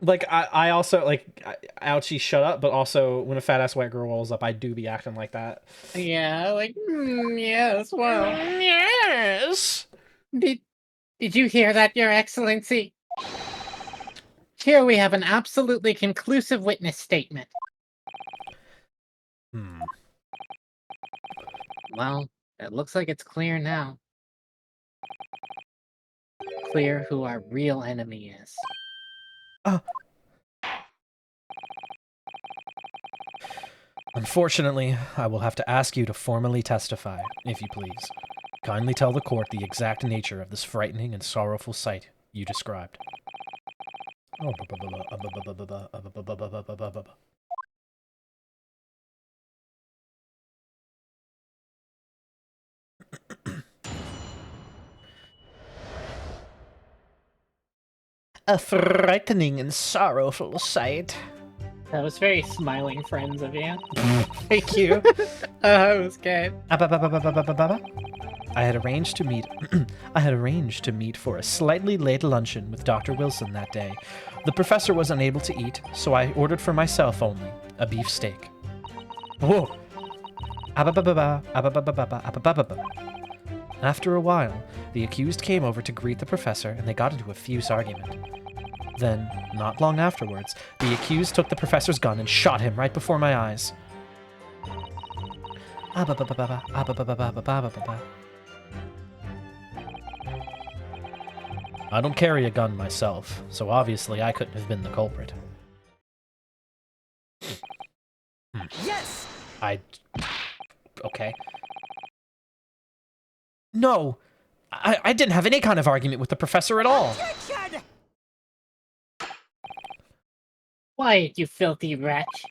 Like, I also, like, ouchie, shut up, but also, when a fat-ass white girl rolls up, I do be acting like that. Yeah, like, yes, well. Yes! Did you hear that, Your Excellency? Here we have an absolutely conclusive witness statement. Well, it looks like it's clear now. Clear who our real enemy is. Unfortunately, I will have to ask you to formally testify, if you please. Kindly tell the court the exact nature of this frightening and sorrowful sight you described. A frightening and sorrowful sight. That was very smiling friends of you. Thank you. Oh, it was good. I had arranged to meet for a slightly late luncheon with Dr. Wilson that day. The professor was unable to eat, so I ordered for myself only a beef steak. Whoa. After a while, the accused came over to greet the professor and they got into a fierce argument. Then, not long afterwards, the accused took the professor's gun and shot him right before my eyes. I don't carry a gun myself, so obviously I couldn't have been the culprit. Yes! Okay. No! I didn't have any kind of argument with the professor at all! Objection! Quiet, you filthy wretch.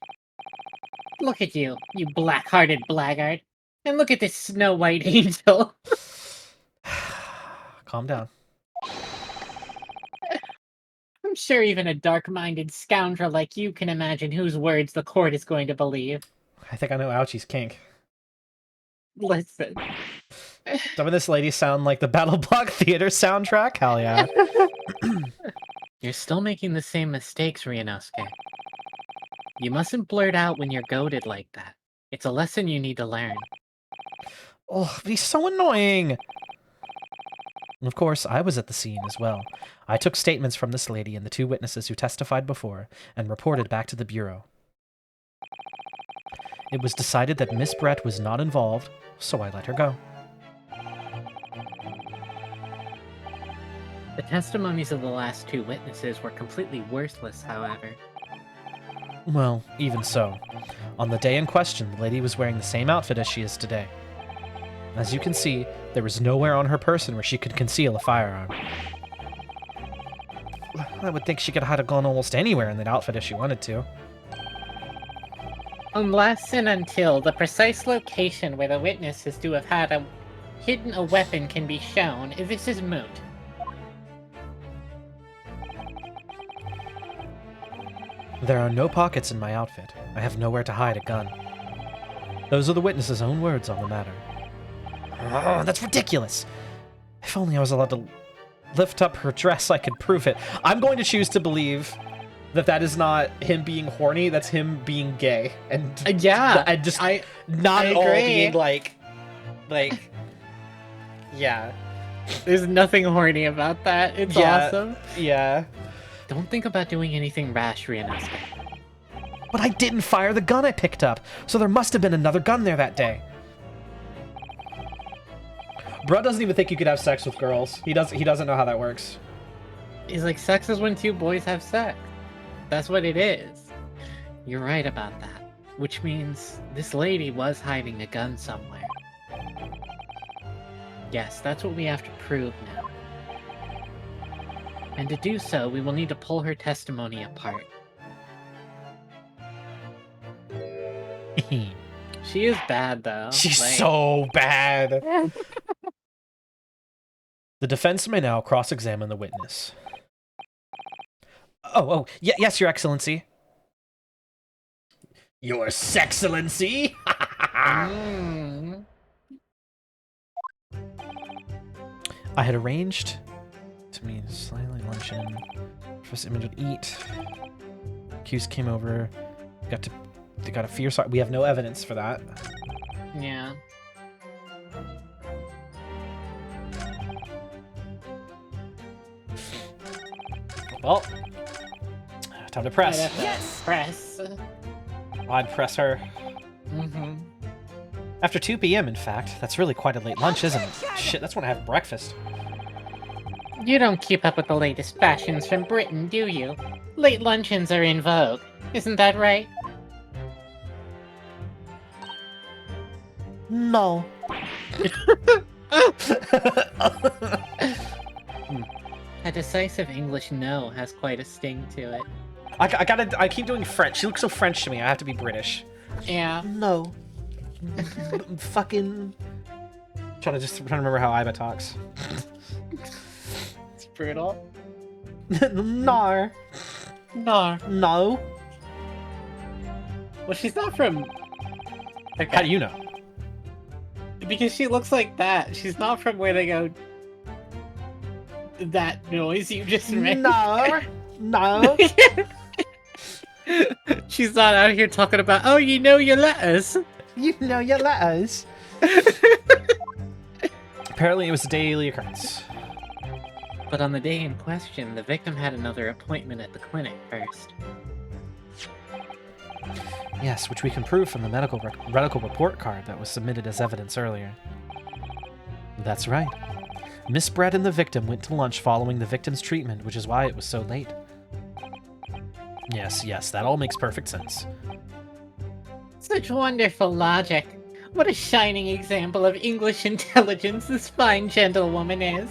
Look at you, you black-hearted blackguard. And look at this Snow White angel. Calm down. I'm sure even a dark-minded scoundrel like you can imagine whose words the court is going to believe. I think I know Ouchie's kink. Listen. Some of this lady sound like the Battle Block Theater soundtrack? Hell yeah. You're still making the same mistakes, Ryunosuke. You mustn't blurt out when you're goaded like that. It's a lesson you need to learn. Oh, he's so annoying! And of course, I was at the scene as well. I took statements from this lady and the 2 witnesses who testified before and reported back to the Bureau. It was decided that Miss Brett was not involved, so I let her go. The testimonies of the last 2 witnesses were completely worthless, however. Well, even so. On the day in question, the lady was wearing the same outfit as she is today. As you can see, there was nowhere on her person where she could conceal a firearm. I would think she could hide a gun almost anywhere in that outfit if she wanted to. Unless and until the precise location where the witness is to have had hidden a weapon can be shown, this is moot. There are no pockets in my outfit. I have nowhere to hide a gun. Those are the witness's own words on the matter. Oh, that's ridiculous! If only I was allowed to lift up her dress, I could prove it. I'm going to choose to believe that that is not him being horny, that's him being gay. And Yeah, and just I not I all agree. being like, yeah. There's nothing horny about that. It's Yeah. awesome. Yeah. Don't think about doing anything rash, Ryunosuke. But I didn't fire the gun I picked up, so there must have been another gun there that day. Bro doesn't even think you could have sex with girls. He doesn't know how that works. He's like, sex is when 2 boys have sex. That's what it is. You're right about that. Which means this lady was hiding a gun somewhere. Yes, that's what we have to prove now. And to do so, we will need to pull her testimony apart. She is bad, though. She's Like, so bad. The defense may now cross-examine the witness. Yes, Your Excellency. Your Sexcellency? mm. I had arranged to meet slightly luncheon. Professor Image would eat. Accused came over. They got a fierce. We have no evidence for that. Yeah. Well, time to press. Yes! Press. I'd press her. Mm-hmm. After 2 p.m., in fact. That's really quite a late lunch, isn't it? Shit, that's when I have breakfast. You don't keep up with the latest fashions from Britain, do you? Late luncheons are in vogue. Isn't that right? No. A decisive English no has quite a sting to it. I keep doing French. She looks so French to me. I have to be British. Yeah. No. Fucking. Trying to remember how Iba talks. It's brutal. No. No. No. Well, she's not from... Okay. How do you know? Because she looks like that. She's not from where they go... That noise you just made. No. No. She's not out here talking about, oh, you know your letters. You know your letters. Apparently it was a daily occurrence. But on the day in question, the victim had another appointment at the clinic first. Yes, which we can prove from the medical report card that was submitted as evidence earlier. That's right. Miss Brett and the victim went to lunch following the victim's treatment, which is why it was so late. Yes, that all makes perfect sense. Such wonderful logic. What a shining example of English intelligence this fine gentlewoman is.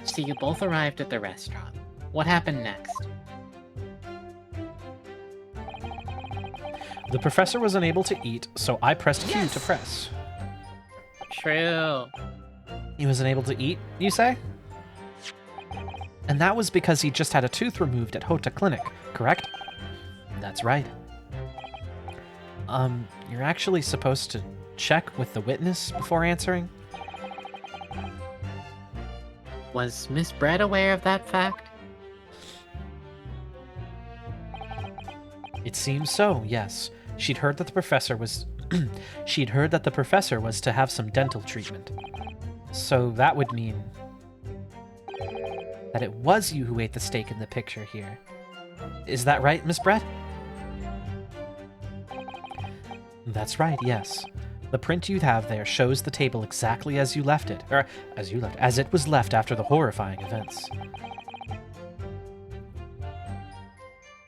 So you both arrived at the restaurant. What happened next? The professor was unable to eat, so I pressed Q to press. True. He was unable to eat, you say? And that was because he just had a tooth removed at Hota Clinic, correct? That's right. You're actually supposed to check with the witness before answering? Was Miss Brett aware of that fact? It seems so, yes. She'd heard that the professor was... She'd heard that the professor was to have some dental treatment. So that would mean that it was you who ate the steak in the picture here. Is that right, Miss Brett? That's right, yes. The print you have there shows the table exactly as you left it, or as it was left after the horrifying events.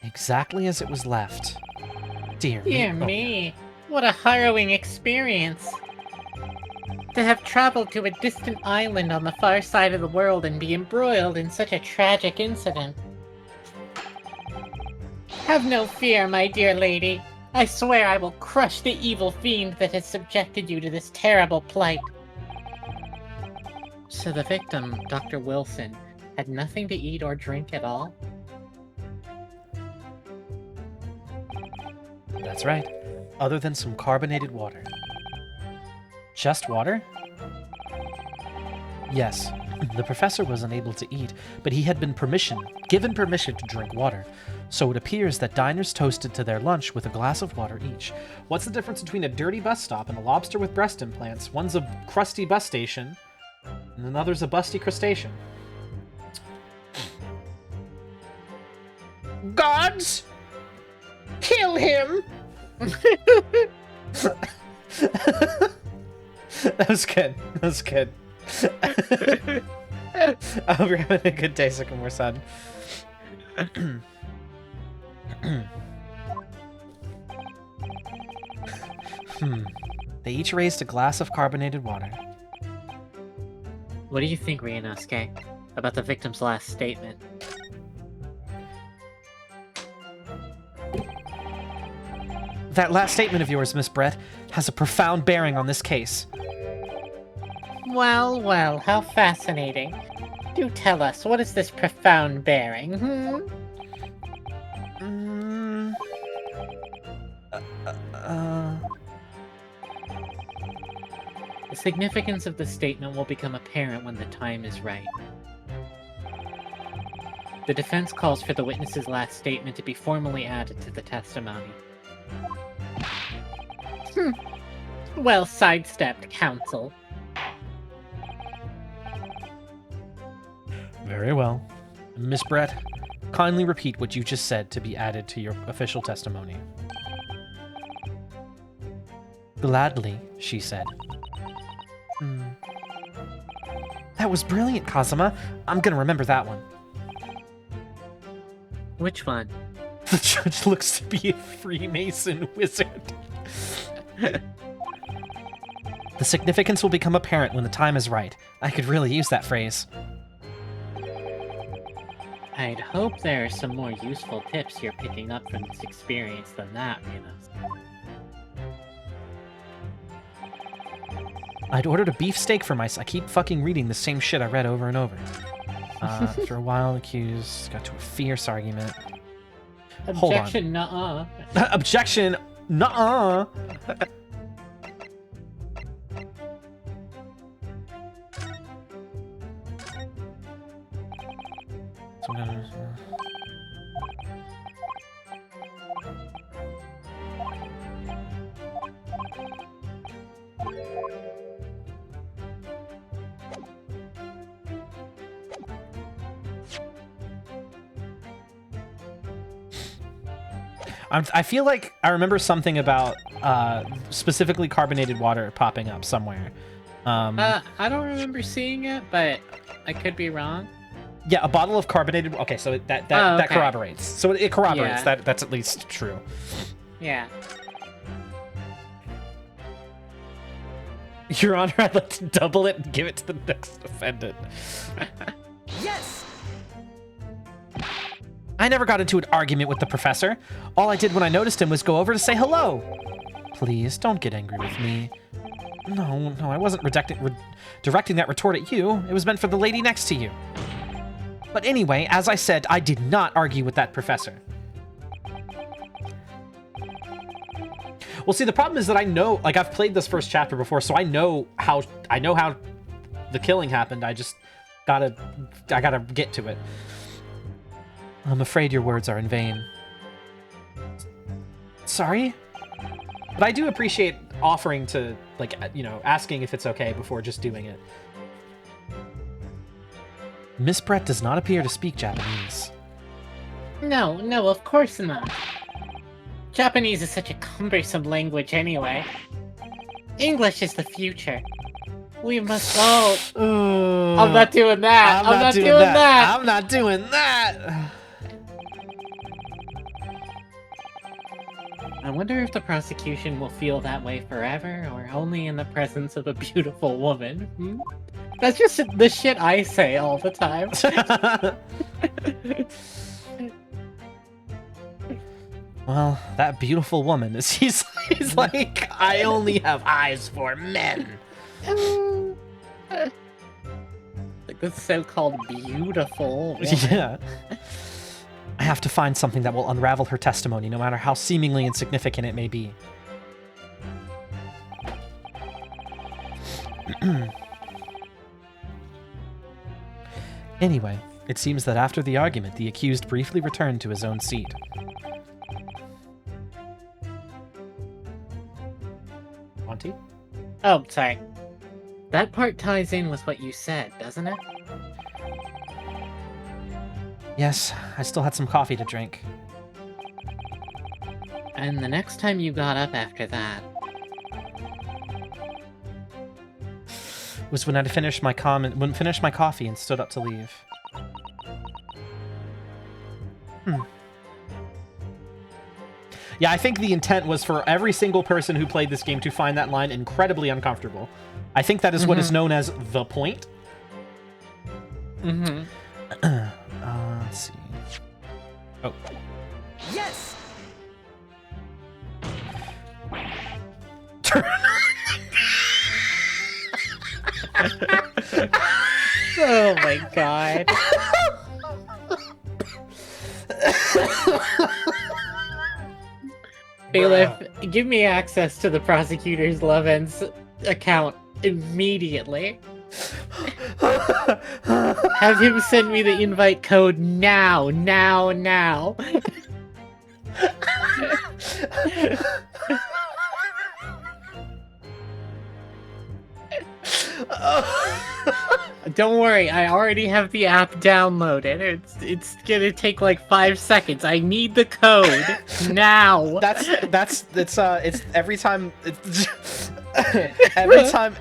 Exactly as it was left. Dear me. Dear me, what a harrowing experience. To have traveled to a distant island on the far side of the world and be embroiled in such a tragic incident. Have no fear, my dear lady. I swear I will crush the evil fiend that has subjected you to this terrible plight. So the victim, Dr. Wilson, had nothing to eat or drink at all? That's right. Other than some carbonated water. Just water? Yes. The professor was unable to eat, but he had been given permission to drink water. So it appears that diners toasted to their lunch with a glass of water each. What's the difference between a dirty bus stop and a lobster with breast implants? One's a crusty bus station, and another's a busty crustacean. Gods! Kill him! That was good. That was good. I hope you're having a good day, Sycamore Sun. They each raised a glass of carbonated water. What do you think, Ryunosuke, about the victim's last statement? That last statement of yours, Miss Brett, has a profound bearing on this case. Well, well, how fascinating. Do tell us, what is this profound bearing, The significance of the statement will become apparent when the time is right. The defense calls for the witness's last statement to be formally added to the testimony. Well sidestepped, counsel. Very well. Miss Brett, kindly repeat what you just said to be added to your official testimony. Gladly, she said. That was brilliant, Kazuma. I'm gonna remember that one. Which one? The judge looks to be a Freemason wizard. The significance will become apparent when the time is right. I could really use that phrase. I'd hope there are some more useful tips you're picking up from this experience than that, Ryunosuke. I'd ordered a beefsteak for myself. I keep fucking reading the same shit I read over and over. After a while, the accused got to a fierce argument. Objection, nuh-uh. Objection, nuh-uh. I feel like I remember something about specifically carbonated water popping up somewhere. I don't remember seeing it, but I could be wrong. Yeah, a bottle of carbonated. Okay, so that okay. corroborates. So it corroborates Yeah. that's at least true. Yeah. Your Honor, I'd like to double it and give it to the next defendant. Yes! I never got into an argument with the professor. All I did when I noticed him was go over to say hello. Please, don't get angry with me. No, I wasn't directing that retort at you. It was meant for the lady next to you. But anyway, as I said, I did not argue with that professor. Well, see, the problem is that I know, like, I've played this first chapter before, so I know how the killing happened. I gotta get to it. I'm afraid your words are in vain. Sorry? But I do appreciate offering to, like, asking if it's okay before just doing it. Miss Brett does not appear to speak Japanese. No, of course not. Japanese is such a cumbersome language anyway. English is the future. We must all... I'm not doing that! I'm not doing that! I'm not doing that! I wonder if the prosecution will feel that way forever, or only in the presence of a beautiful woman. Hmm? That's just the shit I say all the time. Well, that beautiful woman is he's like, I only have eyes for men. Like this so-called beautiful woman. Yeah. I have to find something that will unravel her testimony, no matter how seemingly insignificant it may be. Anyway, it seems that after the argument, the accused briefly returned to his own seat. Auntie? Oh, sorry. That part ties in with what you said, doesn't it? Yes, I still had some coffee to drink. And the next time you got up after that... was when I finished my coffee and stood up to leave. Yeah, I think the intent was for every single person who played this game to find that line incredibly uncomfortable. I think that is what is known as the point. Mm-hmm. Let's see. Oh. Yes! Oh my god. Bailiff, give me access to the prosecutor's Loven's account immediately. Have him send me the invite code now. Don't worry, I already have the app downloaded. It's gonna take like 5 seconds. I need the code now. It's every time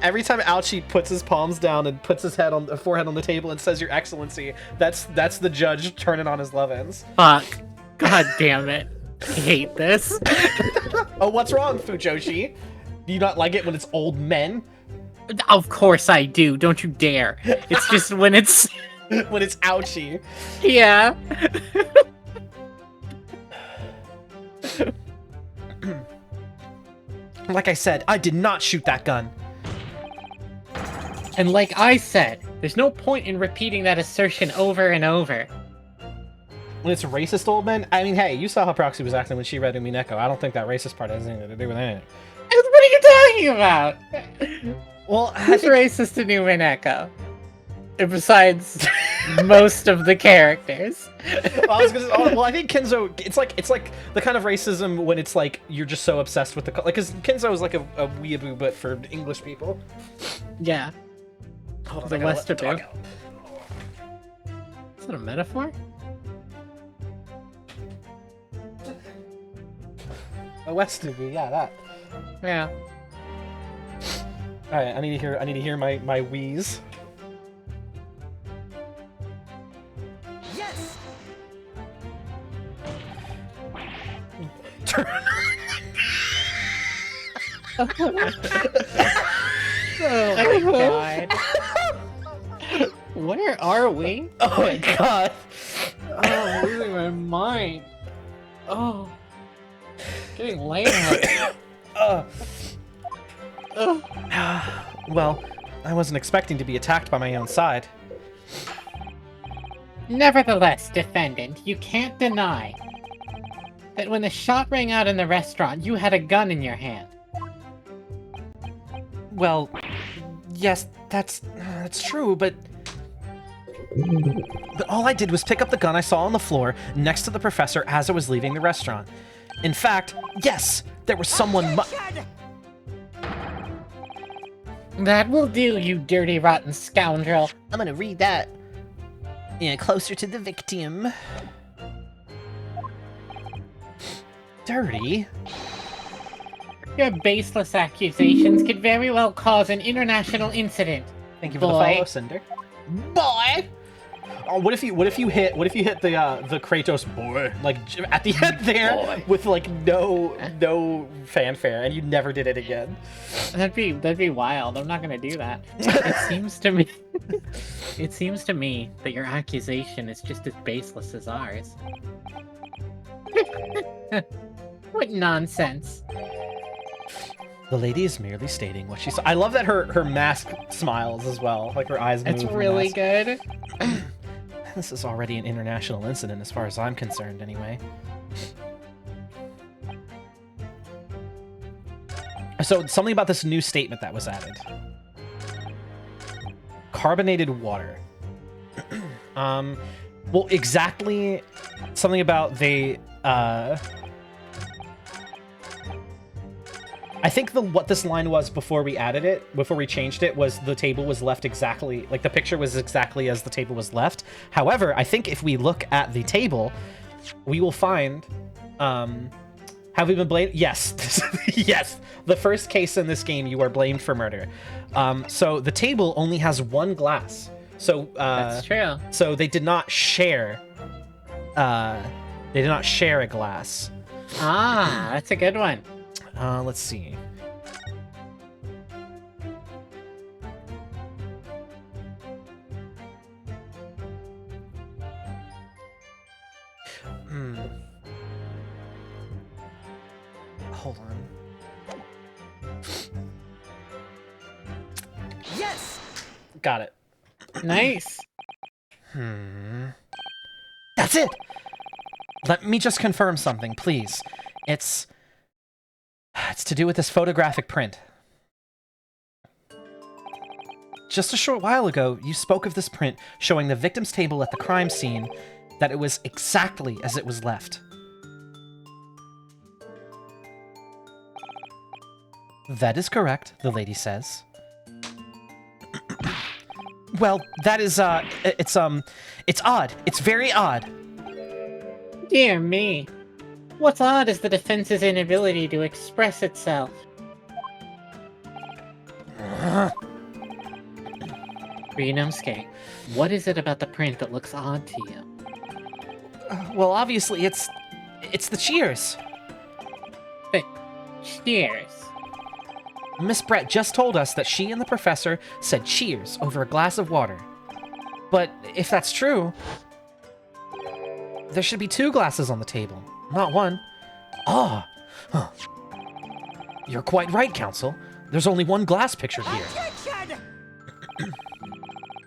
every time Ouchie puts his palms down and puts his forehead on the table and says "Your Excellency," that's the judge turning on his love-ins. Fuck. God damn it. I hate this. Oh, what's wrong, Fujoshi? Do you not like it when it's old men? Of course I do. Don't you dare. It's just when it's when it's Ouchie. Yeah. Like I said, I did not shoot that gun. And like I said, there's no point in repeating that assertion over and over. When it's racist old men, I mean, hey, you saw how Proxy was acting when she read Umineko. I don't think that racist part has anything to do with anything. What are you talking about? Well, who's racist in Umineko? Besides most of the characters. Well, I think Kenzo. It's like the kind of racism when it's like you're just so obsessed with the because Kenzo is like a weeaboo, but for English people. Yeah. Hold on, the Westerbo. Is that a metaphor? A Westerbo, yeah, that. Yeah. All right, I need to hear my wheeze. Yes! Oh my god. Where are we? Oh my god. Oh, I'm losing my mind. Oh. Getting lame. Well, I wasn't expecting to be attacked by my own side. Nevertheless, defendant, you can't deny that when the shot rang out in the restaurant, you had a gun in your hand. Well, yes, that's true, but all I did was pick up the gun I saw on the floor next to the professor as I was leaving the restaurant. In fact, yes, there was someone That will do, you dirty, rotten scoundrel. I'm gonna read that. Yeah, closer to the victim. Dirty. Your baseless accusations could very well cause an international incident. Thank you for the follow, Cinder. Boy. Oh, what if you hit the Kratos boy like at the end there with like no fanfare and you never did it again? That'd be wild. I'm not gonna do that. It seems to me that your accusation is just as baseless as ours. What nonsense. The lady is merely stating what she saw. I love that her mask smiles as well, like her eyes move. It's really good. This is already an international incident as far as I'm concerned, anyway. So, something about this new statement that was added. Carbonated water. Well, exactly something about they, I think what this line was before we added it, before we changed it, was the table was left exactly, like the picture was exactly as the table was left. However, I think if we look at the table, we will find, have we been blamed? Yes. Yes. The first case in this game, you are blamed for murder. So the table only has one glass. So, That's true. So they did not share, a glass. Ah, that's a good one. Let's see. Hold on. Yes! Got it. Nice. That's it! Let me just confirm something, please. It's to do with this photographic print. Just a short while ago, you spoke of this print showing the victim's table at the crime scene, that it was exactly as it was left. That is correct, the lady says. Well, that is, it's odd. It's very odd. Dear me. What's odd is the defense's inability to express itself. Ryunosuke, what is it about the print that looks odd to you? Well, obviously, it's the cheers. But cheers. Miss Brett just told us that she and the professor said cheers over a glass of water. But if that's true, there should be 2 glasses on the table, not 1. Ah, huh. You're quite right, Counsel. There's only 1 glass pictured here.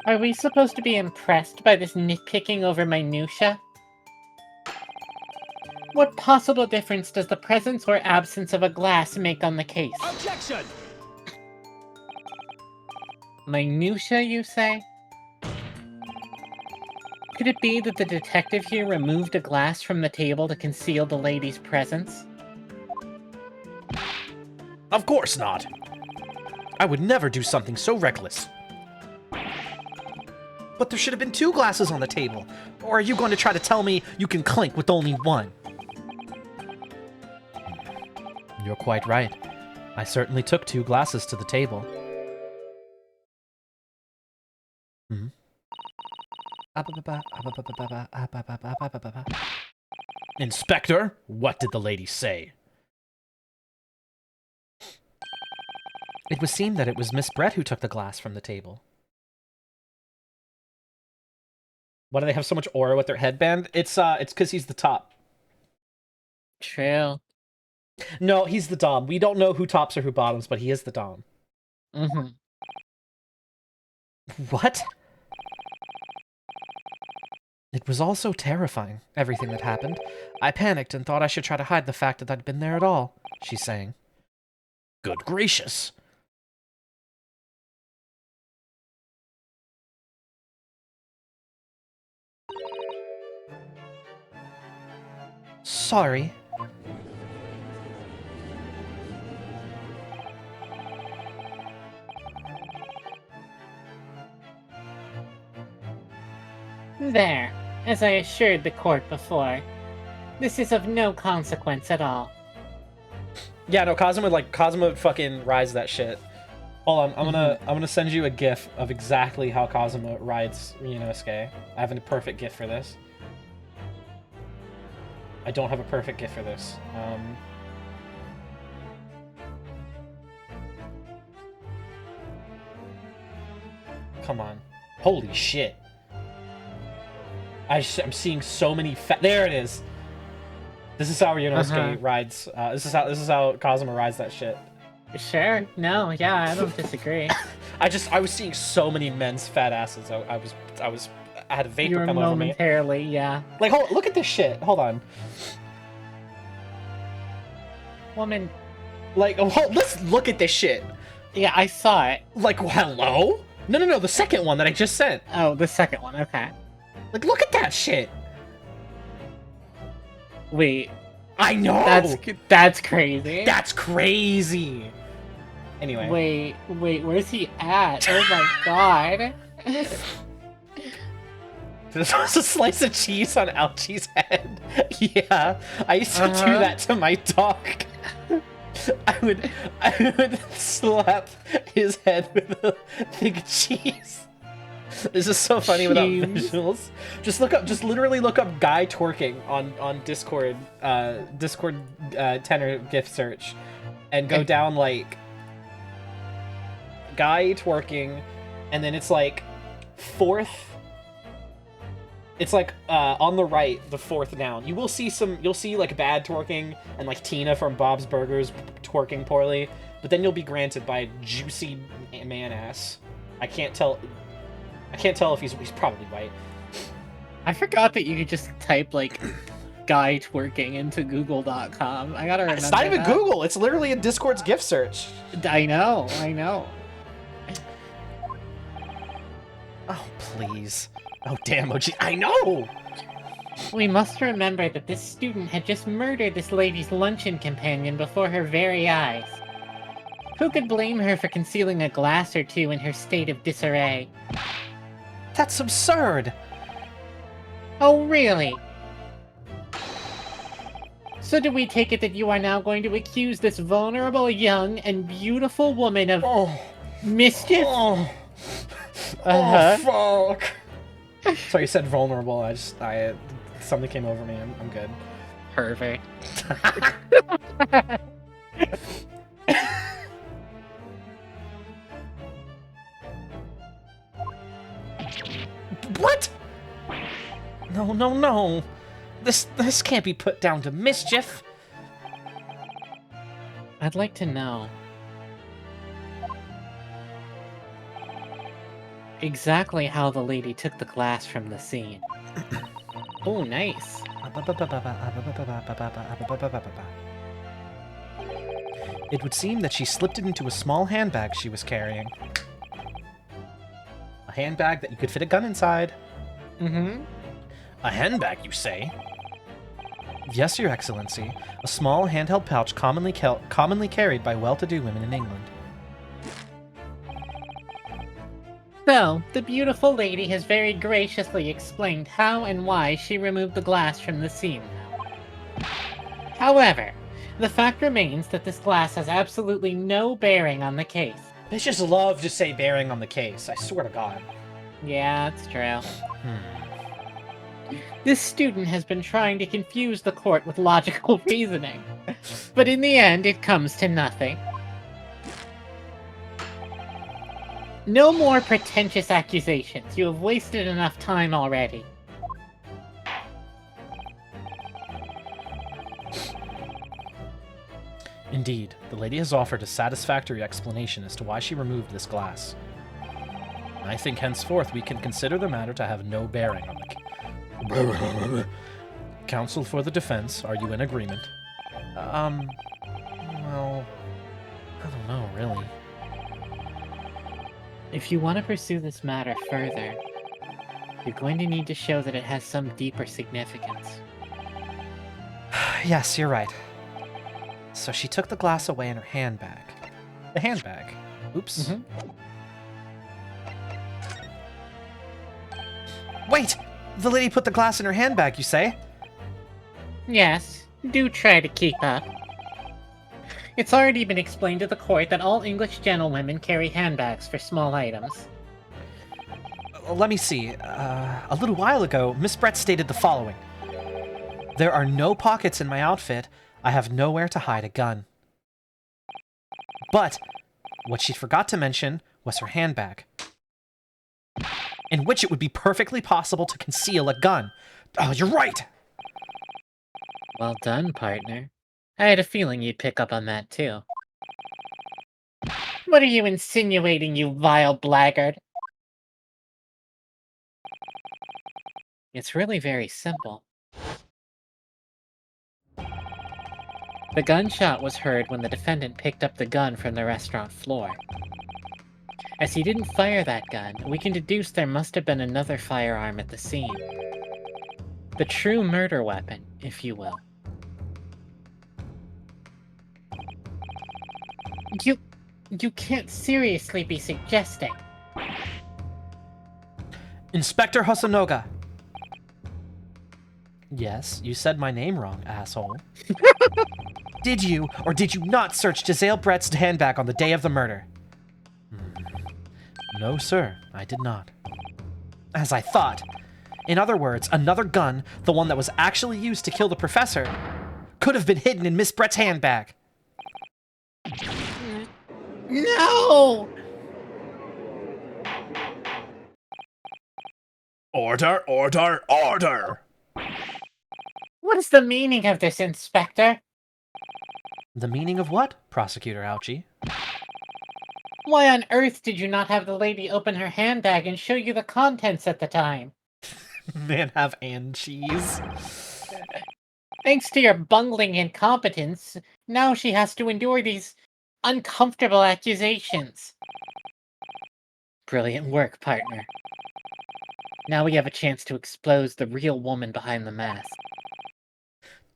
Are we supposed to be impressed by this nitpicking over minutia? What possible difference does the presence or absence of a glass make on the case? Objection! Minutia, you say? Could it be that the detective here removed a glass from the table to conceal the lady's presence? Of course not. I would never do something so reckless. But there should have been 2 glasses on the table. Or are you going to try to tell me you can clink with only 1? You're quite right. I certainly took 2 glasses to the table. Inspector, what did the lady say? It would seem that it was Miss Brett who took the glass from the table. Why do they have so much aura with their headband? It's because he's the top. True. No, he's the dom. We don't know who tops or who bottoms, but he is the dom. Mm-hmm. What? It was all so terrifying, everything that happened. I panicked and thought I should try to hide the fact that I'd been there at all, she's saying. Good gracious. Sorry. There, as I assured the court before, this is of no consequence at all. Yeah, no, Kazuma would fucking rise that shit. Hold on, I'm gonna send you a GIF of exactly how Kazuma rides Ryunosuke. I have a perfect GIF for this. I don't have a perfect GIF for this. Come on. Holy shit. I'm seeing so many there it is. This is how Ryunosuke rides. This is how Kazuma rides that shit. Sure. No. Yeah, I don't disagree. I was seeing so many men's fat asses. I had a vapor come over me. Momentarily, yeah. Like, look at this shit. Hold on. Woman. Like, let's look at this shit. Yeah, I saw it. Like, hello? No, the second one that I just sent. Oh, the second one. Okay. Like, look at that shit. Wait. I know. That's crazy. That's crazy. Anyway. Wait, where's he at? Oh my god. This was a slice of cheese on Alchie's head. Yeah, I used to do that to my dog. I would slap his head with a thing of cheese. This is so funny without visuals. Just literally look up guy twerking on Discord, Discord tenor gift search, and go down like guy twerking, and then it's like fourth. It's like on the right, the fourth down. You'll see like bad twerking and like Tina from Bob's Burgers twerking poorly, but then you'll be granted by juicy man ass. I can't tell if he's probably white. I forgot that you could just type like guy twerking into google.com. I gotta remember. It's not even Google, it's literally a Discord's gift search. I know. Oh, please. Oh, damn, OG. I know! We must remember that this student had just murdered this lady's luncheon companion before her very eyes. Who could blame her for concealing a glass or two in her state of disarray? That's absurd! Oh, really? So do we take it that you are now going to accuse this vulnerable, young, and beautiful woman of mischief? Oh, fuck! Sorry, you said vulnerable. Something came over me. I'm good. Perfect. What? No. This can't be put down to mischief. I'd like to know exactly how the lady took the glass from the scene. Oh, nice. It would seem that she slipped it into a small handbag she was carrying. A handbag that you could fit a gun inside. Mm-hmm. A handbag, you say? Yes, Your Excellency. A small handheld pouch commonly carried by well-to-do women in England. So, the beautiful lady has very graciously explained how and why she removed the glass from the scene now. However, the fact remains that this glass has absolutely no bearing on the case. Bitches love to say bearing on the case, I swear to God. Yeah, it's true. This student has been trying to confuse the court with logical reasoning, but in the end it comes to nothing. No more pretentious accusations. You have wasted enough time already. Indeed, the lady has offered a satisfactory explanation as to why she removed this glass. I think henceforth we can consider the matter to have no bearing on the case. Counsel for the defense, are you in agreement? Well, I don't know, really. If you want to pursue this matter further, you're going to need to show that it has some deeper significance. Yes, you're right. So she took the glass away in her handbag. The handbag. Oops. Mm-hmm. Wait! The lady put the glass in her handbag, you say? Yes, do try to keep up. It's already been explained to the court that all English gentlewomen carry handbags for small items. Let me see. A little while ago, Miss Brett stated the following. There are no pockets in my outfit. I have nowhere to hide a gun. But what she forgot to mention was her handbag, in which it would be perfectly possible to conceal a gun. Oh, you're right! Well done, partner. I had a feeling you'd pick up on that too. What are you insinuating, you vile blackguard? It's really very simple. The gunshot was heard when the defendant picked up the gun from the restaurant floor. As he didn't fire that gun, we can deduce there must have been another firearm at the scene. The true murder weapon, if you will. You can't seriously be suggesting. Inspector Hosonoga. Yes, you said my name wrong, asshole. Did you or did you not search Giselle Brett's handbag on the day of the murder? No, sir, I did not. As I thought. In other words, another gun, the one that was actually used to kill the professor, could have been hidden in Miss Brett's handbag. No! Order, order, order! What is the meaning of this, Inspector? The meaning of what, Prosecutor Ouchie? Why on earth did you not have the lady open her handbag and show you the contents at the time? Man, have and cheese. Thanks to your bungling incompetence, now she has to endure these uncomfortable accusations. Brilliant work, partner. Now we have a chance to expose the real woman behind the mask.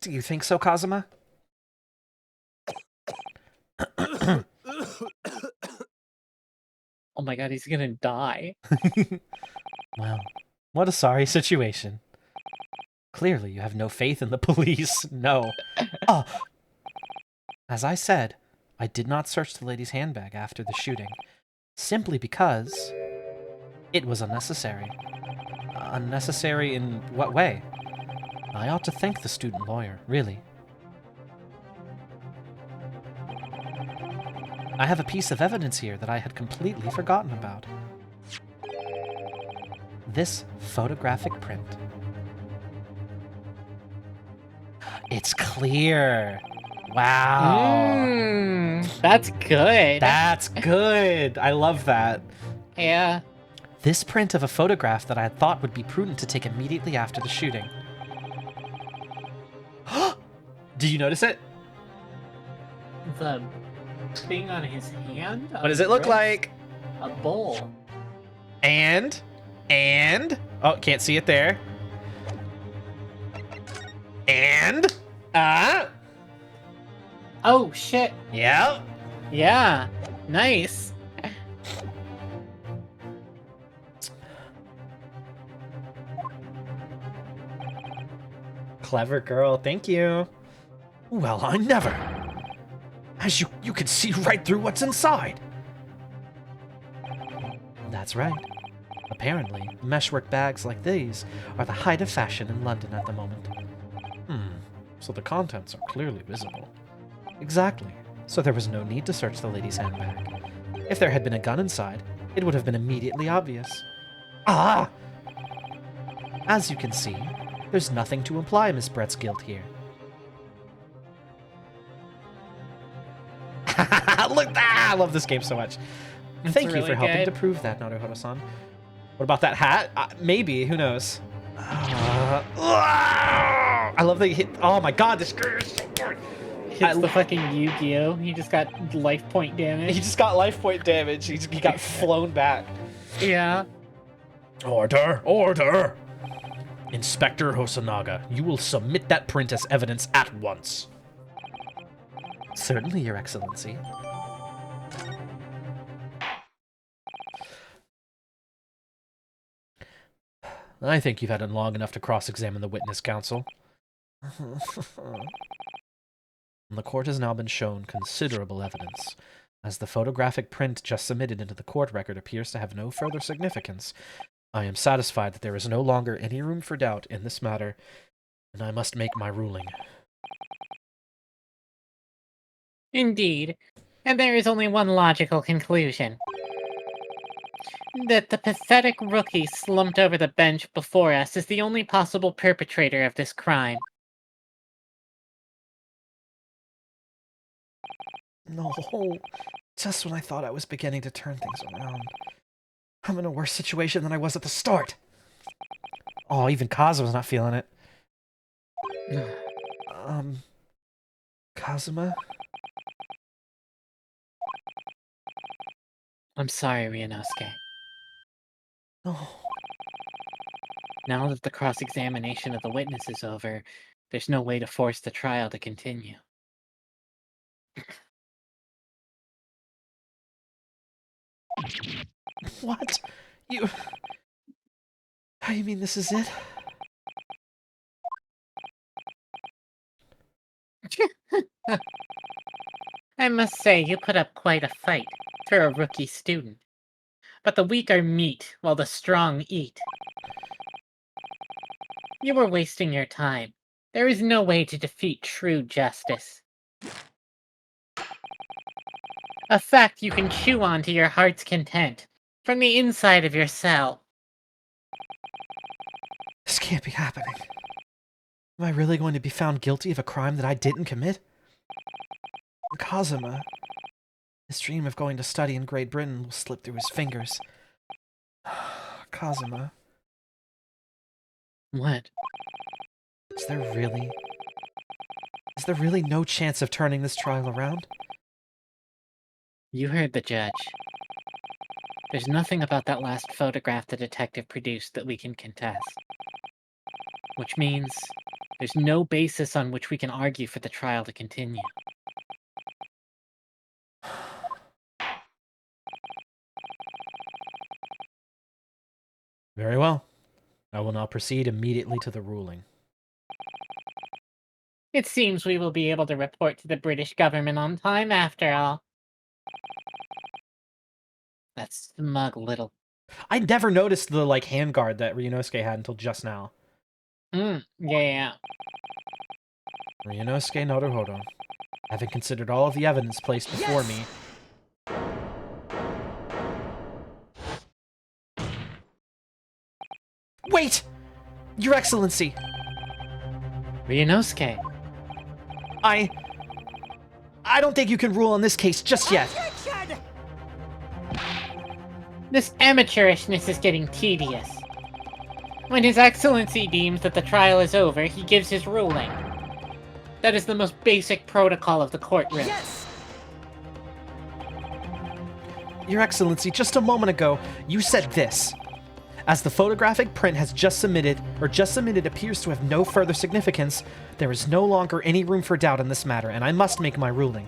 Do you think so, Kazuma? Oh my god, he's gonna die. Well, what a sorry situation. Clearly, you have no faith in the police. No. Oh. As I said, I did not search the lady's handbag after the shooting, simply because it was unnecessary. Unnecessary in what way? I ought to thank the student lawyer, really. I have a piece of evidence here that I had completely forgotten about. This photographic print. It's clear. Wow. That's good. That's good. I love that. Yeah. This print of a photograph that I had thought would be prudent to take immediately after the shooting. Did you notice it? The thing on his hand? What does it look like? A bowl. And? Oh, can't see it there. And? Oh, shit. Yep. Yeah. Nice. Clever girl, thank you. Well, I never. As you can see right through what's inside. That's right. Apparently, meshwork bags like these are the height of fashion in London at the moment. So the contents are clearly visible. Exactly. So there was no need to search the lady's handbag. If there had been a gun inside, it would have been immediately obvious. Ah! As you can see, there's nothing to imply Miss Brett's guilt here. Look, I love this game so much. Thank you really for helping good. to prove that, Naruhodo-san. What about that hat? Maybe, who knows? I love that he hit. Oh my god, this girl is so good. Hits the fucking Yu-Gi-Oh! He just got life point damage. He just got life point damage. He got flown back. Yeah. Order! Order! Inspector Hosonaga, you will submit that print as evidence at once. Certainly, Your Excellency. I think you've had it long enough to cross-examine the witness, counsel. The court has now been shown considerable evidence. As the photographic print just submitted into the court record appears to have no further significance, I am satisfied that there is no longer any room for doubt in this matter, and I must make my ruling. Indeed. And there is only one logical conclusion. That the pathetic rookie slumped over the bench before us is the only possible perpetrator of this crime. No, just when I thought I was beginning to turn things around. I'm in a worse situation than I was at the start. Oh, even Kazuma's not feeling it. Kazuma? I'm sorry, Ryunosuke. No. Now that the cross-examination of the witness is over, there's no way to force the trial to continue. What? You mean this is it? I must say, you put up quite a fight for a rookie student. But the weak are meat, while the strong eat. You were wasting your time. There is no way to defeat true justice. A fact you can chew on to your heart's content, from the inside of your cell. This can't be happening. Am I really going to be found guilty of a crime that I didn't commit? Kazuma, his dream of going to study in Great Britain will slip through his fingers. Kazuma. What? Is there really no chance of turning this trial around? You heard the judge. There's nothing about that last photograph the detective produced that we can contest. Which means there's no basis on which we can argue for the trial to continue. Very well. I will now proceed immediately to the ruling. It seems we will be able to report to the British government on time after all. That smug little... I never noticed the, handguard that Ryunosuke had until just now. Yeah. Ryunosuke Naruhodo, having considered all of the evidence placed before me... Wait! Your Excellency! Ryunosuke. I don't think you can rule on this case just yet. This amateurishness is getting tedious. When His Excellency deems that the trial is over, he gives his ruling. That is the most basic protocol of the courtroom. Yes! Your Excellency, just a moment ago, you said this. As the photographic print has just submitted appears to have no further significance, there is no longer any room for doubt in this matter, and I must make my ruling.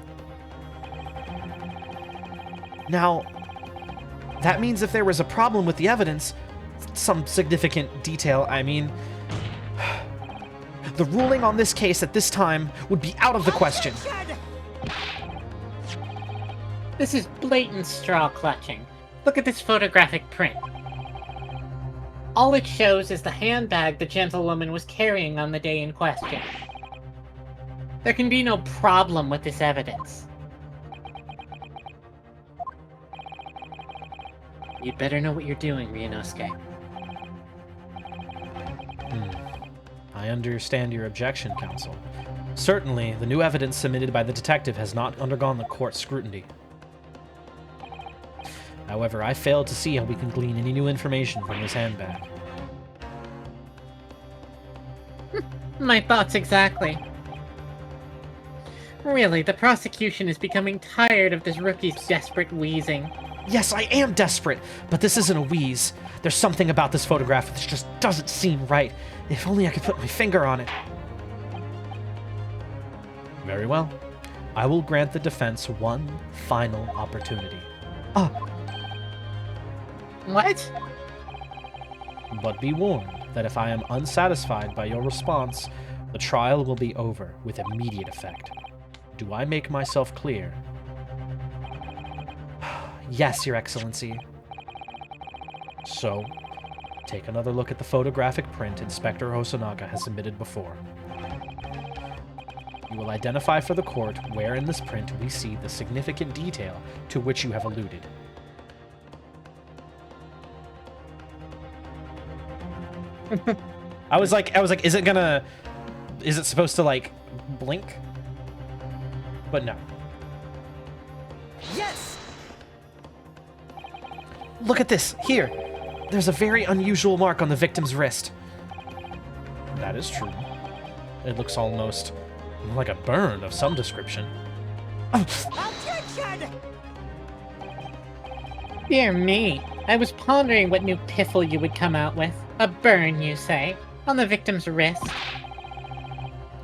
Now, that means if there was a problem with the evidence, some significant detail, the ruling on this case at this time would be out of the question. This is blatant straw clutching. Look at this photographic print. All it shows is the handbag the gentlewoman was carrying on the day in question. There can be no problem with this evidence. You'd better know what you're doing, Ryunosuke. I understand your objection, counsel. Certainly, the new evidence submitted by the detective has not undergone the court's scrutiny. However, I failed to see how we can glean any new information from this handbag. My thoughts exactly. Really, the prosecution is becoming tired of this rookie's desperate wheezing. Yes, I am desperate, but this isn't a wheeze. There's something about this photograph that just doesn't seem right. If only I could put my finger on it. Very well. I will grant the defense one final opportunity. What? But be warned that if I am unsatisfied by your response, the trial will be over with immediate effect. Do I make myself clear? Yes, Your Excellency. So, take another look at the photographic print Inspector Hosonaga has submitted before. You will identify for the court where in this print we see the significant detail to which you have alluded. I was like, is it supposed to like blink? But no. Yes! Look at this, here. There's a very unusual mark on the victim's wrist. That is true. It looks almost like a burn of some description. Objection! Dear me, I was pondering what new piffle you would come out with. A burn, you say, on the victim's wrist.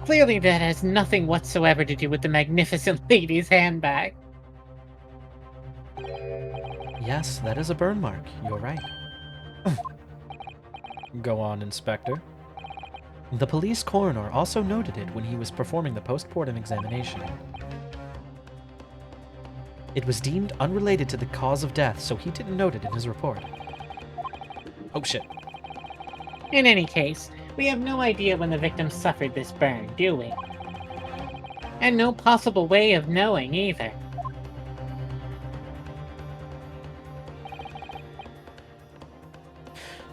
Clearly that has nothing whatsoever to do with the magnificent lady's handbag. Yes, that is a burn mark. You're right. Go on, Inspector. The police coroner also noted it when he was performing the post-mortem examination. It was deemed unrelated to the cause of death, so he didn't note it in his report. Oh shit. In any case, we have no idea when the victim suffered this burn, do we? And no possible way of knowing either.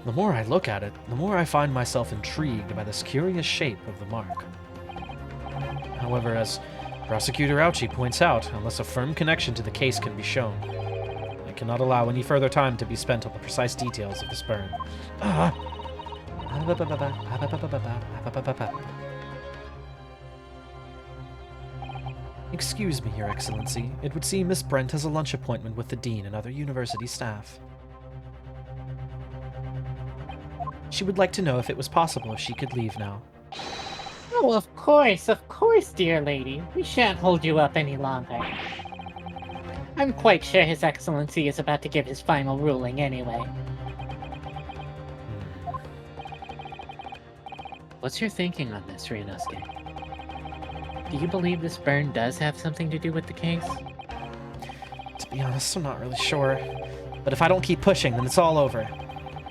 The more I look at it, the more I find myself intrigued by this curious shape of the mark. However, as Prosecutor Ouchie points out, unless a firm connection to the case can be shown, I cannot allow any further time to be spent on the precise details of this burn. Excuse me, Your Excellency. It would seem Miss Brent has a lunch appointment with the Dean and other university staff. She would like to know if it was possible if she could leave now. Oh, of course, dear lady. We shan't hold you up any longer. I'm quite sure His Excellency is about to give his final ruling anyway. What's your thinking on this, Ryunosuke? Do you believe this burn does have something to do with the case? To be honest, I'm not really sure. But if I don't keep pushing, then it's all over.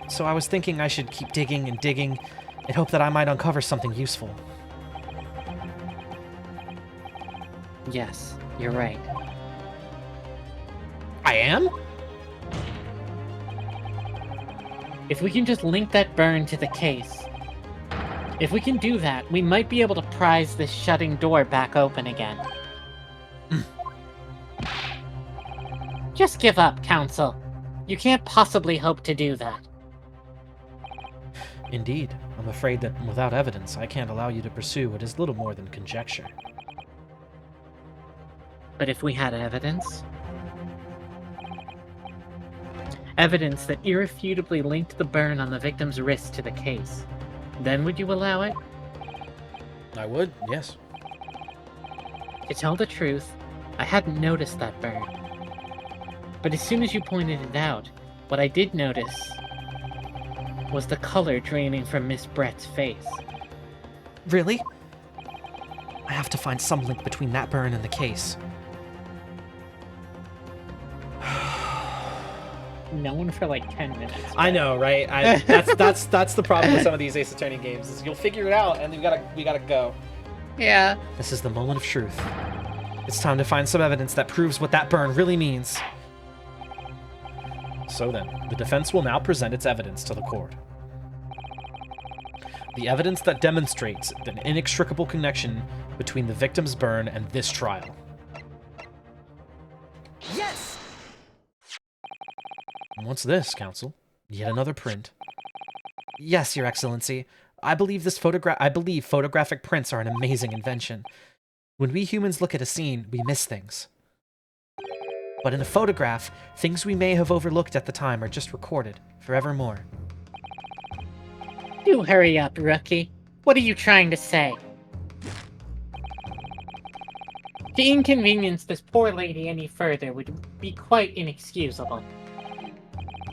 So I was thinking I should keep digging and digging and hope that I might uncover something useful. Yes, you're right. I am? If we can just link that burn to the case, if we can do that, we might be able to prise this shutting door back open again. Just give up, Counsel. You can't possibly hope to do that. Indeed. I'm afraid that without evidence, I can't allow you to pursue what is little more than conjecture. But if we had evidence? Evidence that irrefutably linked the burn on the victim's wrist to the case, then would you allow it? I would, yes. To tell the truth, I hadn't noticed that burn. But as soon as you pointed it out, what I did notice was the color draining from Miss Brett's face. Really? I have to find some link between that burn and the case. Known for like 10 minutes. I know, right? That's the problem with some of these Ace Attorney games, is you'll figure it out and we gotta go. Yeah. This is the moment of truth. It's time to find some evidence that proves what that burn really means. So then, the defense will now present its evidence to the court. The evidence that demonstrates an inextricable connection between the victim's burn and this trial. Yes! What's this, Counsel? Yet another print. Yes, Your Excellency. I believe photographic prints are an amazing invention. When we humans look at a scene, we miss things. But in a photograph, things we may have overlooked at the time are just recorded, forevermore. Do hurry up, rookie. What are you trying to say? To inconvenience this poor lady any further would be quite inexcusable.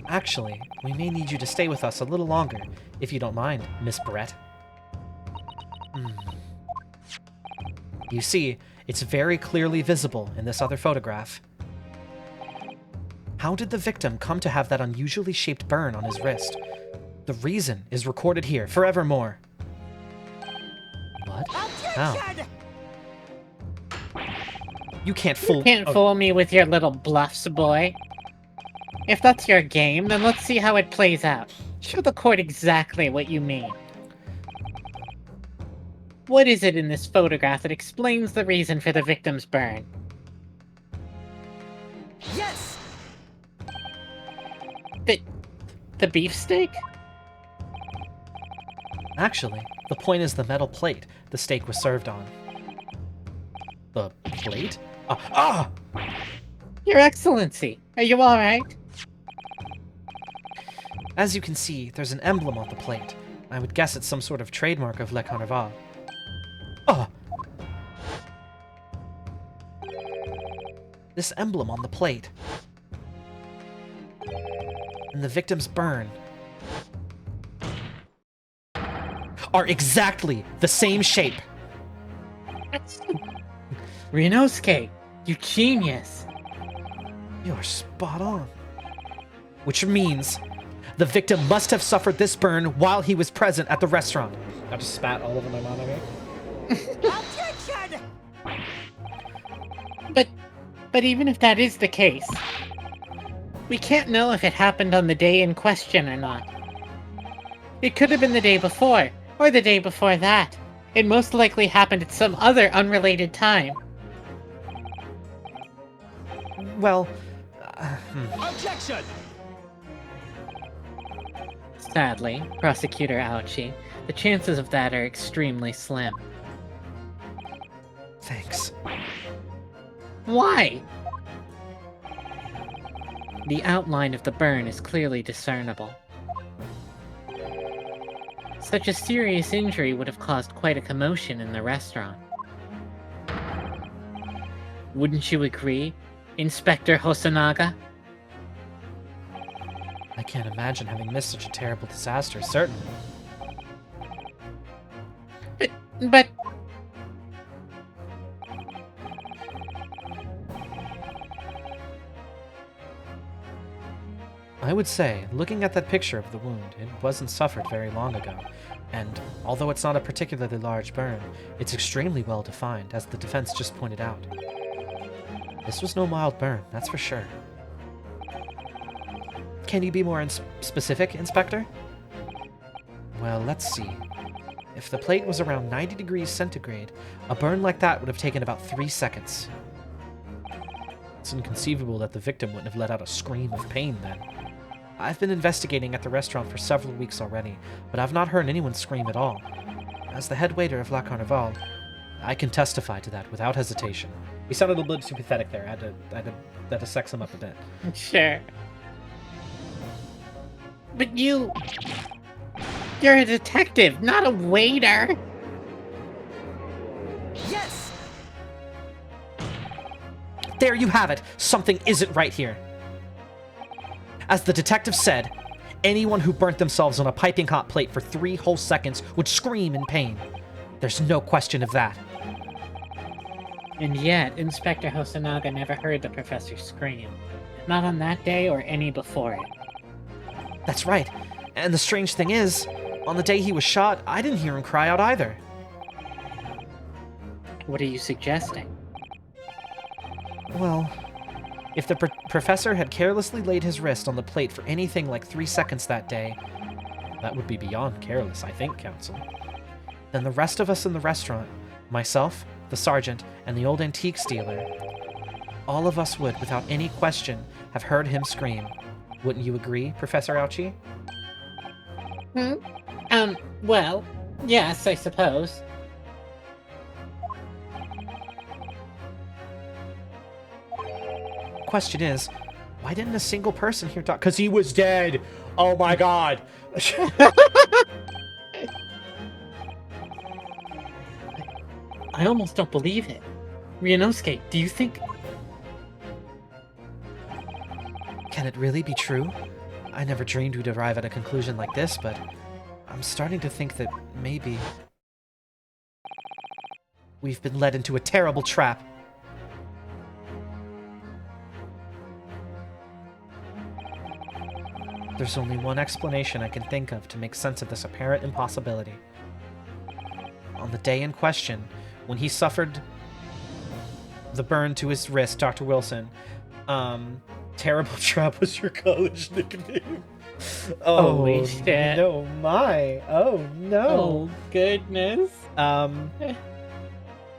Actually, we may need you to stay with us a little longer, if you don't mind, Miss Brett. You see, it's very clearly visible in this other photograph. How did the victim come to have that unusually shaped burn on his wrist? The reason is recorded here forevermore. What? How? You can't fool. You can't fool me with your little bluffs, boy. If that's your game, then let's see how it plays out. Show the court exactly what you mean. What is it in this photograph that explains the reason for the victim's burn? Yes! The beefsteak? Actually, the point is the metal plate the steak was served on. The plate? Your Excellency, are you alright? As you can see, there's an emblem on the plate. I would guess it's some sort of trademark of Le Carnival. This emblem on the plate. And the victim's burn are exactly the same shape. Ryunosuke, you genius. You're spot on. Which means the victim must have suffered this burn while he was present at the restaurant. I just spat all over my monitor. Objection! But even if that is the case, we can't know if it happened on the day in question or not. It could have been the day before, or the day before that. It most likely happened at some other unrelated time. Well, Objection! Sadly, Prosecutor Aochi, the chances of that are extremely slim. thanks. Why? The outline of the burn is clearly discernible. Such a serious injury would have caused quite a commotion in the restaurant. Wouldn't you agree, Inspector Hosonaga? I can't imagine having missed such a terrible disaster, certainly. But... I would say, looking at that picture of the wound, it wasn't suffered very long ago, and although it's not a particularly large burn, it's extremely well defined, as the defense just pointed out. This was no mild burn, that's for sure. Can you be more specific, Inspector? Well, let's see. If the plate was around 90 degrees centigrade, a burn like that would have taken about 3 seconds. It's inconceivable that the victim wouldn't have let out a scream of pain then. I've been investigating at the restaurant for several weeks already, but I've not heard anyone scream at all. As the head waiter of La Carnival, I can testify to that without hesitation. He sounded a little bit too pathetic there. I had to sex him up a bit. Sure. But you're a detective, not a waiter! Yes! There you have it! Something isn't right here. As the detective said, anyone who burnt themselves on a piping hot plate for 3 whole seconds would scream in pain. There's no question of that. And yet, Inspector Hosonaga never heard the professor scream. Not on that day or any before it. That's right. And the strange thing is, on the day he was shot, I didn't hear him cry out either. What are you suggesting? Well, if the professor had carelessly laid his wrist on the plate for anything like 3 seconds that day, that would be beyond careless, I think, Counsel. Then the rest of us in the restaurant, myself, the sergeant, and the old antiques dealer, all of us would, without any question, have heard him scream. Wouldn't you agree, Professor Aochi? Well, yes, I suppose. Question is, why didn't a single person here talk? Because he was dead! Oh my god! I almost don't believe it. Ryunosuke, do you think... Can it really be true? I never dreamed we'd arrive at a conclusion like this, but I'm starting to think that maybe we've been led into a terrible trap. There's only one explanation I can think of to make sense of this apparent impossibility. On the day in question, when he suffered the burn to his wrist, Dr. Wilson, Terrible Trap was your college nickname. Holy shit. No, my. Oh, no. Oh, goodness.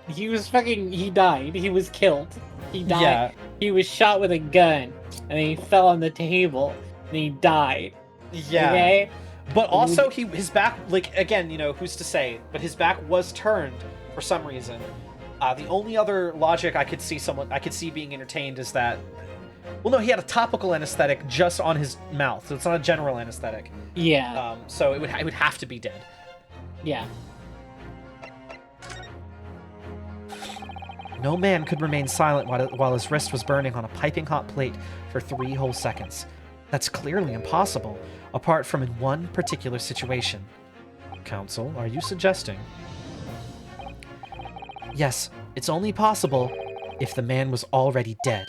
He died. He was killed. He died. Yeah. He was shot with a gun, and he fell on the table, and he died. Yeah. Okay? But also, his back, like, again, you know, who's to say, but his back was turned for some reason. The only other logic I could see being entertained is that, well, no, he had a topical anesthetic just on his mouth, so it's not a general anesthetic. Yeah. So it would have to be dead. Yeah. No man could remain silent while his wrist was burning on a piping hot plate for 3 whole seconds. That's clearly impossible, apart from in one particular situation. Counsel, are you suggesting? Yes, it's only possible if the man was already dead.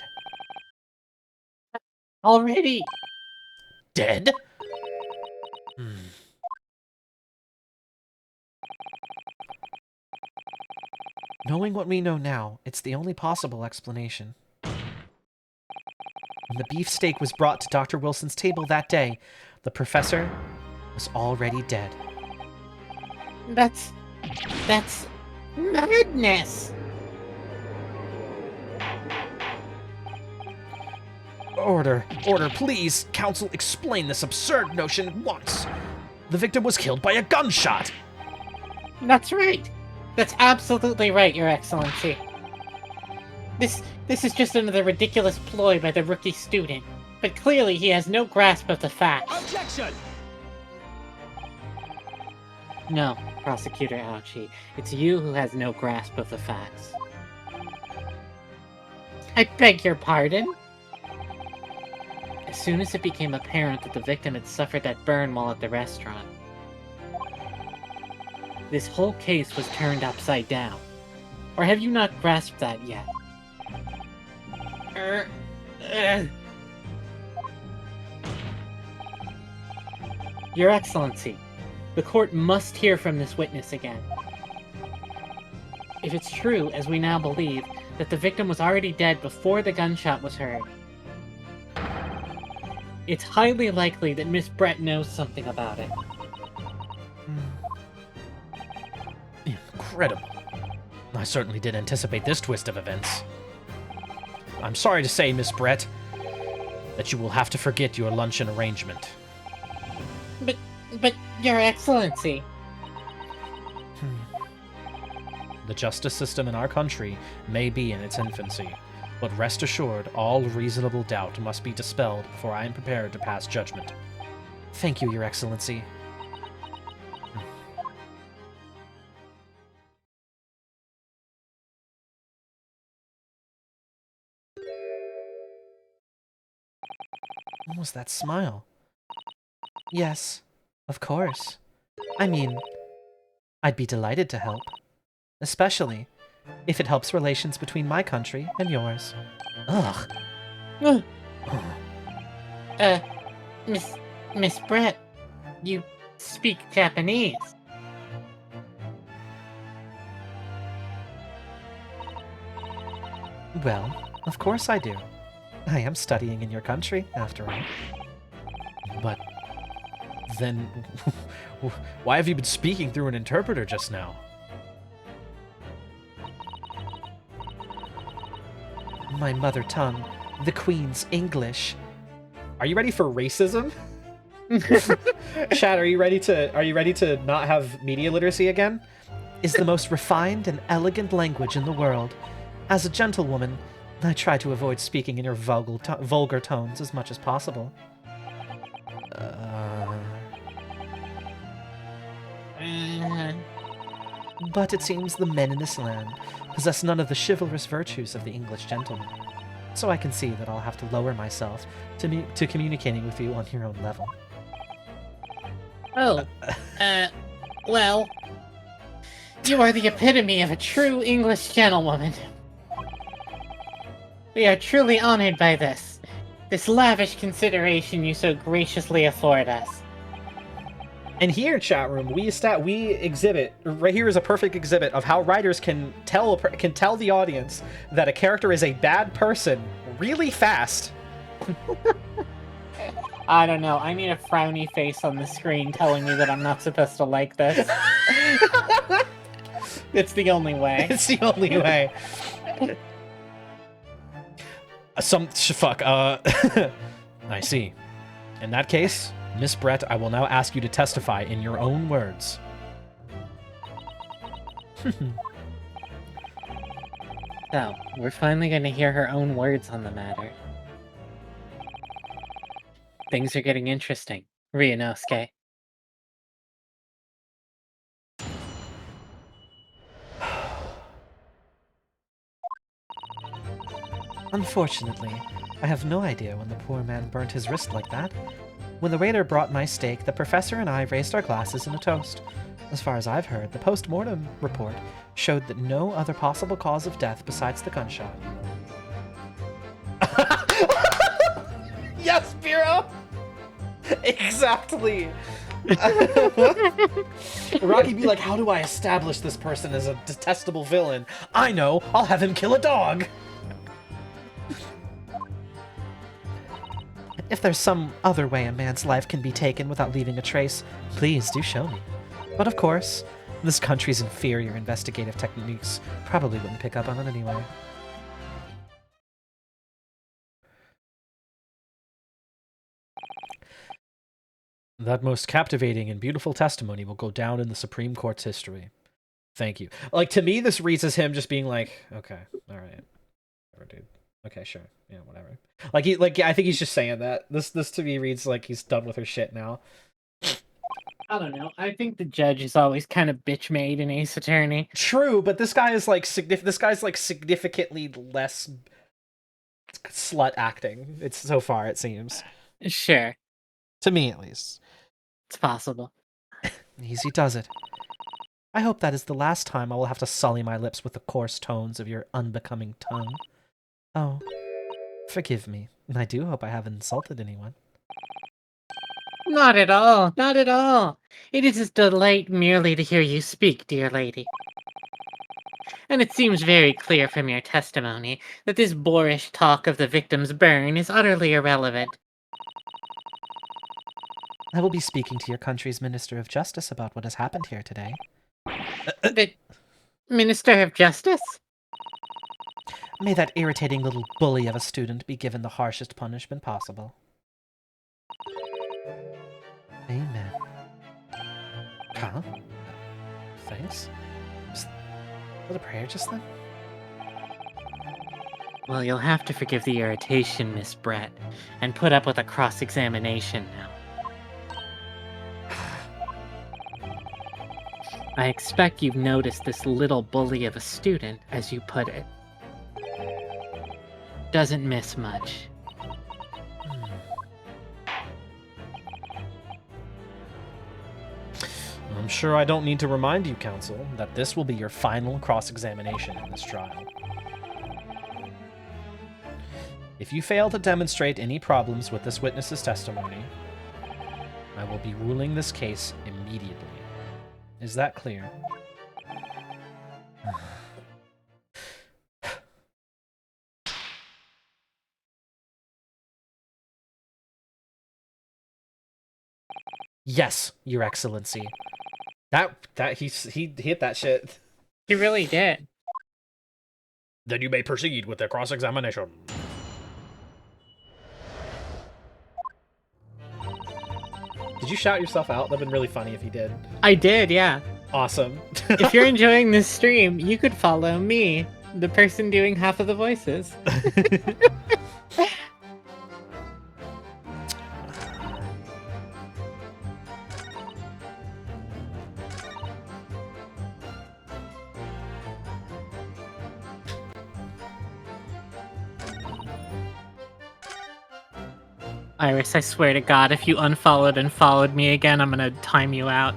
Already? Dead? Knowing what we know now, it's the only possible explanation. When the beefsteak was brought to Dr. Wilson's table that day, the professor was already dead. That's madness! Order, please! Counsel, explain this absurd notion at once! The victim was killed by a gunshot! That's right! That's absolutely right, Your Excellency. This is just another ridiculous ploy by the rookie student, but clearly he has no grasp of the facts. Objection! No, Prosecutor Ouchie, it's you who has no grasp of the facts. I beg your pardon? As soon as it became apparent that the victim had suffered that burn while at the restaurant, this whole case was turned upside down. Or have you not grasped that yet? Your Excellency, the court must hear from this witness again. If it's true, as we now believe, that the victim was already dead before the gunshot was heard, it's highly likely that Miss Brett knows something about it. Incredible. I certainly didn't anticipate this twist of events. I'm sorry to say, Miss Brett, that you will have to forget your luncheon arrangement. But, Your Excellency... The justice system in our country may be in its infancy, but rest assured, all reasonable doubt must be dispelled before I am prepared to pass judgment. Thank you, Your Excellency. What was that smile? Yes, of course. I mean, I'd be delighted to help. Especially if it helps relations between my country and yours. Ugh. Miss Brett, you speak Japanese. Well, of course I do. I am studying in your country, after all. But then, why have you been speaking through an interpreter just now? My mother tongue, the Queen's English. Are you ready for racism? Chad, are you ready to not have media literacy again? Is the most refined and elegant language in the world. As a gentlewoman, I try to avoid speaking in your vulgar tones as much as possible. But it seems the men in this land possess none of the chivalrous virtues of the English gentleman. so I can see that I'll have to lower myself to communicating with you on your own level. Oh, well, you are the epitome of a true English gentlewoman. We are truly honored by this lavish consideration you so graciously afford us. And here, chat room, we exhibit right here is a perfect exhibit of how writers can tell the audience that a character is a bad person really fast. I don't know. I need a frowny face on the screen telling me that I'm not supposed to like this. It's the only way. It's the only way. I see. In that case, Miss Brett, I will now ask you to testify in your own words. So, we're finally going to hear her own words on the matter. Things are getting interesting, Ryunosuke. Unfortunately, I have no idea when the poor man burnt his wrist like that. When the waiter brought my steak, the professor and I raised our glasses in a toast. As far as I've heard, the post-mortem report showed that no other possible cause of death besides the gunshot. Yes, Bureau! Exactly! Rocky be like, how do I establish this person as a detestable villain? I know! I'll have him kill a dog! If there's some other way a man's life can be taken without leaving a trace, please do show me. But of course, this country's inferior investigative techniques probably wouldn't pick up on it anyway. That most captivating and beautiful testimony will go down in the Supreme Court's history. Thank you. Like, to me, this reads as him just being like, okay, all right, whatever, dude. Okay, sure, yeah, whatever. I think he's just saying that. This to me reads like he's done with her shit now. I don't know. I think the judge is always kind of bitch-made in Ace Attorney. True, but this guy is like significantly less slut acting. It's so far, it seems. Sure. To me, at least. It's possible. Easy does it. I hope that is the last time I will have to sully my lips with the coarse tones of your unbecoming tongue. Oh, forgive me. I do hope I haven't insulted anyone. Not at all. Not at all. It is a delight merely to hear you speak, dear lady. And it seems very clear from your testimony that this boorish talk of the victim's burn is utterly irrelevant. I will be speaking to your country's Minister of Justice about what has happened here today. The Minister of Justice? May that irritating little bully of a student be given the harshest punishment possible. Amen. Huh? Thanks? Was that a prayer just then? Well, you'll have to forgive the irritation, Miss Brett, and put up with a cross-examination now. I expect you've noticed this little bully of a student, as you put it. Doesn't miss much. I'm sure I don't need to remind you, counsel, that this will be your final cross-examination in this trial. If you fail to demonstrate any problems with this witness's testimony, I will be ruling this case immediately. Is that clear? Yes, Your Excellency. He hit that shit. He really did. Then you may proceed with the cross-examination. Did you shout yourself out? That'd been really funny if you did. I did, yeah. Awesome. If you're enjoying this stream, you could follow me, the person doing half of the voices. Iris, I swear to God, if you unfollowed and followed me again, I'm gonna time you out.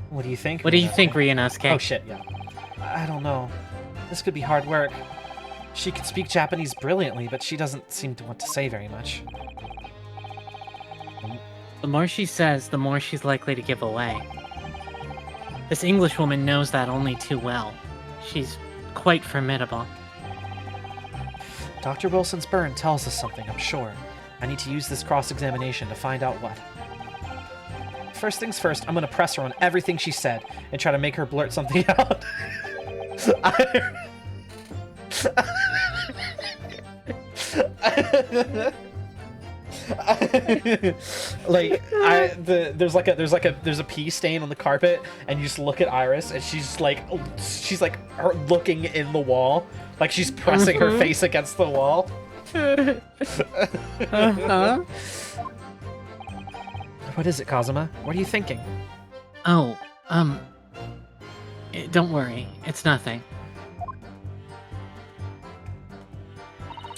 What do you think? What do you Ryunosuke? think, Ryunosuke? Oh shit, yeah. I don't know. This could be hard work. She can speak Japanese brilliantly, but she doesn't seem to want to say very much. The more she says, the more she's likely to give away. This Englishwoman knows that only too well. She's quite formidable. Dr. Wilson's burn tells us something, I'm sure. I need to use this cross-examination to find out what. First things first, I'm gonna press her on everything she said and try to make her blurt something out. There's a pee stain on the carpet, and you just look at Iris, and she's like her looking in the wall, like she's pressing her face against the wall. Uh-huh. What is it, Kazuma? What are you thinking? Oh, don't worry, it's nothing.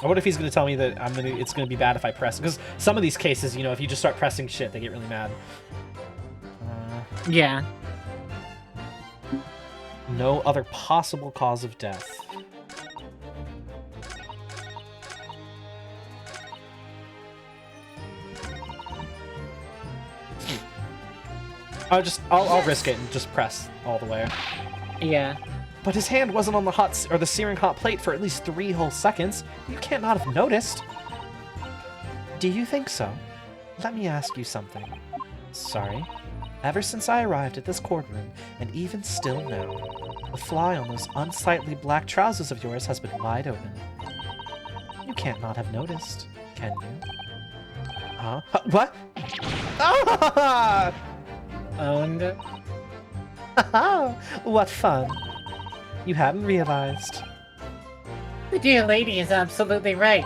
What if he's gonna tell me that it's gonna be bad if I press? Because some of these cases, you know, if you just start pressing shit, they get really mad. Yeah. No other possible cause of death. I'll risk it and just press all the way. Yeah. But his hand wasn't on the searing hot plate for at least 3 whole seconds. You can't not have noticed. Do you think so? Let me ask you something. Sorry. Ever since I arrived at this courtroom, and even still now, the fly on those unsightly black trousers of yours has been wide open. You can't not have noticed, can you? Huh? What? Ah! Owned. What fun. You hadn't realized. The dear lady is absolutely right.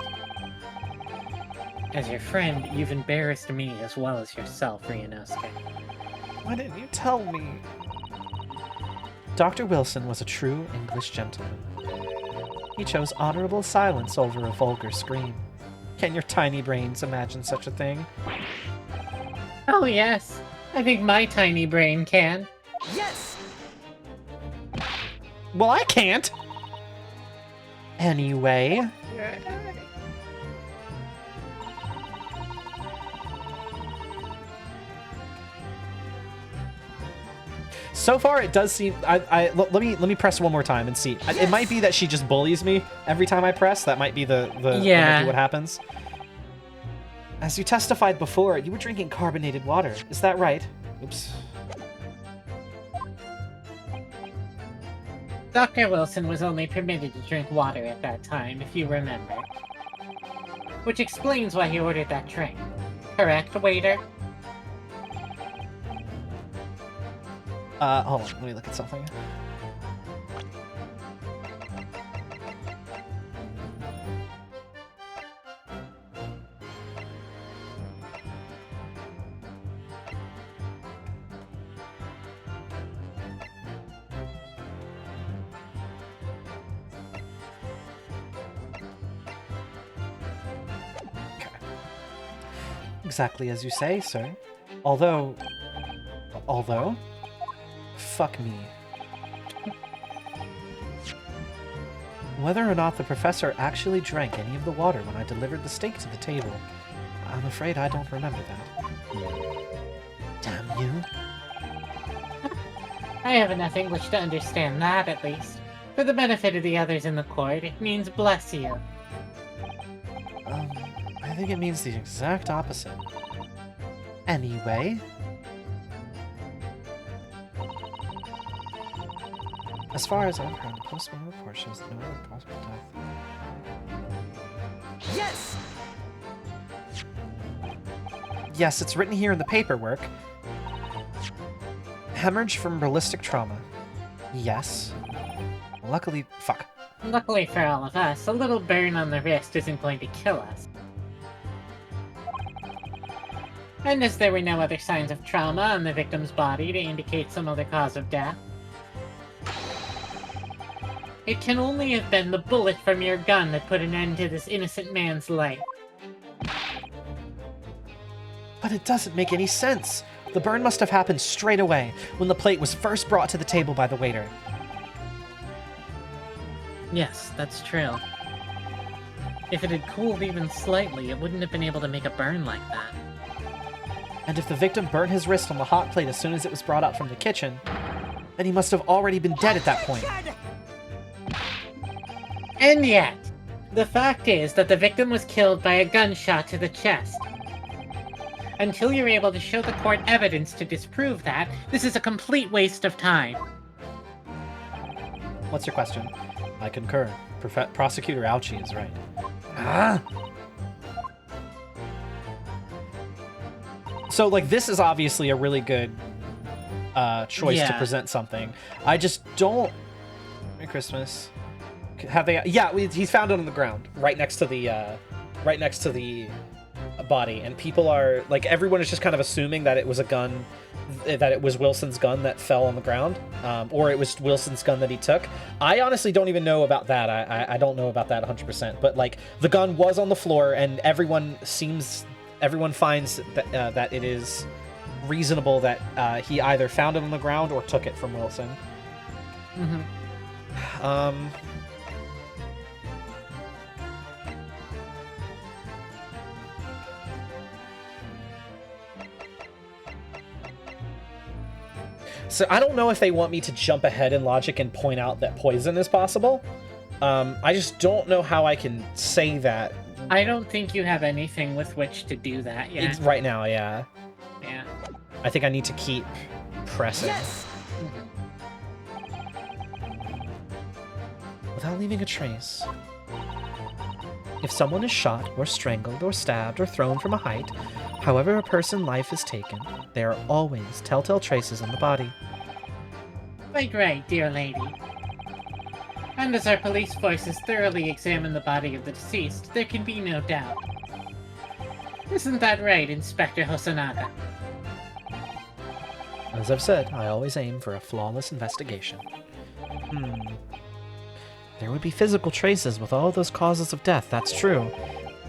As your friend, you've embarrassed me as well as yourself, Ryunosuke. Why didn't you tell me? Dr. Wilson was a true English gentleman. He chose honorable silence over a vulgar scream. Can your tiny brains imagine such a thing? Oh yes, I think my tiny brain can. Yes! Well, I can't! Anyway... So far, it does seem... let me press one more time and see. Yes. It might be that she just bullies me every time I press. That might be that might be what happens. As you testified before, you were drinking carbonated water. Is that right? Oops. Dr. Wilson was only permitted to drink water at that time, if you remember. Which explains why he ordered that drink. Correct, waiter? Hold on, let me look at something. Exactly as you say, sir. Although... Fuck me. Whether or not the professor actually drank any of the water when I delivered the steak to the table, I'm afraid I don't remember that. Damn you. I have enough English to understand that, at least. For the benefit of the others in the court, it means bless you. I think it means the exact opposite. Anyway... As far as I've heard, the postmortem report shows that no other possible death. Yes! Yes, it's written here in the paperwork. Hemorrhage from ballistic trauma. Yes. Luckily, fuck. Luckily for all of us, a little burn on the wrist isn't going to kill us. And as there were no other signs of trauma on the victim's body to indicate some other cause of death, It can only have been the bullet from your gun that put an end to this innocent man's life. But it doesn't make any sense. The burn must have happened straight away, when the plate was first brought to the table by the waiter. Yes, that's true. If it had cooled even slightly, it wouldn't have been able to make a burn like that. And if the victim burned his wrist on the hot plate as soon as it was brought out from the kitchen, then he must have already been dead at that point. And yet, the fact is that the victim was killed by a gunshot to the chest. Until you're able to show the court evidence to disprove that, this is a complete waste of time. What's your question? I concur. Prosecutor Ouchie is right. Ah! So, like, this is obviously a really good choice to Yeah. present something. I just don't... Merry Christmas. Have they... Yeah, he's found it on the ground, right next to the body, and people are, like, everyone is just kind of assuming that it was a gun, that it was Wilson's gun that fell on the ground, or it was Wilson's gun that he took. I honestly don't even know about that. I don't know about that 100%, but, like, the gun was on the floor, and everyone finds that, that it is reasonable that he either found it on the ground or took it from Wilson. Mm-hmm. So I don't know if they want me to jump ahead in logic and point out that poison is possible. I just don't know how I can say that. I don't think you have anything with which to do that yet. It's right now, yeah. Yeah. I think I need to keep pressing. Yes! Without leaving a trace. If someone is shot, or strangled, or stabbed, or thrown from a height, however a person's life is taken, there are always telltale traces on the body. Quite right, dear lady. And as our police forces thoroughly examine the body of the deceased, there can be no doubt. Isn't that right, Inspector Hosonaga? As I've said, I always aim for a flawless investigation. There would be physical traces with all those causes of death, that's true.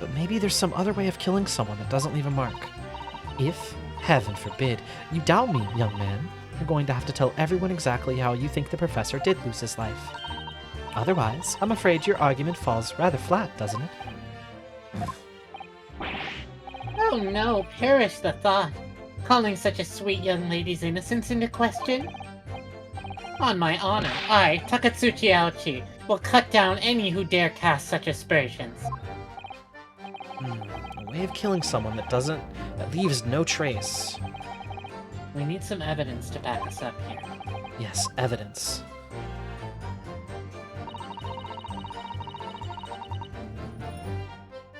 But maybe there's some other way of killing someone that doesn't leave a mark. If, heaven forbid, you doubt me, young man, you're going to have to tell everyone exactly how you think the professor did lose his life. Otherwise, I'm afraid your argument falls rather flat, doesn't it? Oh no, perish the thought. Calling such a sweet young lady's innocence into question? On my honor, I, Takatsuchi Aochi, will cut down any who dare cast such aspersions. A way of killing someone that leaves no trace. We need some evidence to back us up here. Yes, evidence.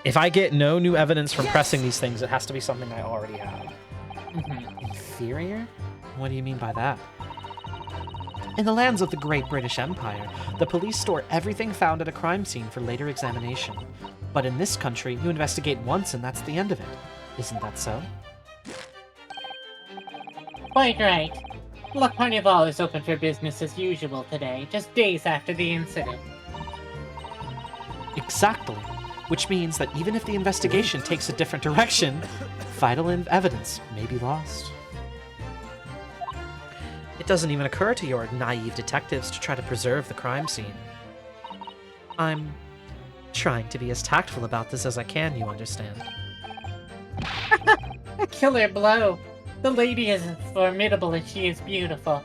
If I get no new evidence from pressing these things, it has to be something I already have. Inferior? What do you mean by that? In the lands of the Great British Empire, the police store everything found at a crime scene for later examination. But in this country, you investigate once and that's the end of it. Isn't that so? Quite right. La Carnival is open for business as usual today, just days after the incident. Exactly. Which means that even if the investigation takes a different direction, vital evidence may be lost. It doesn't even occur to your naive detectives to try to preserve the crime scene. I'm trying to be as tactful about this as I can, you understand. A killer blow. The lady is as formidable as she is beautiful.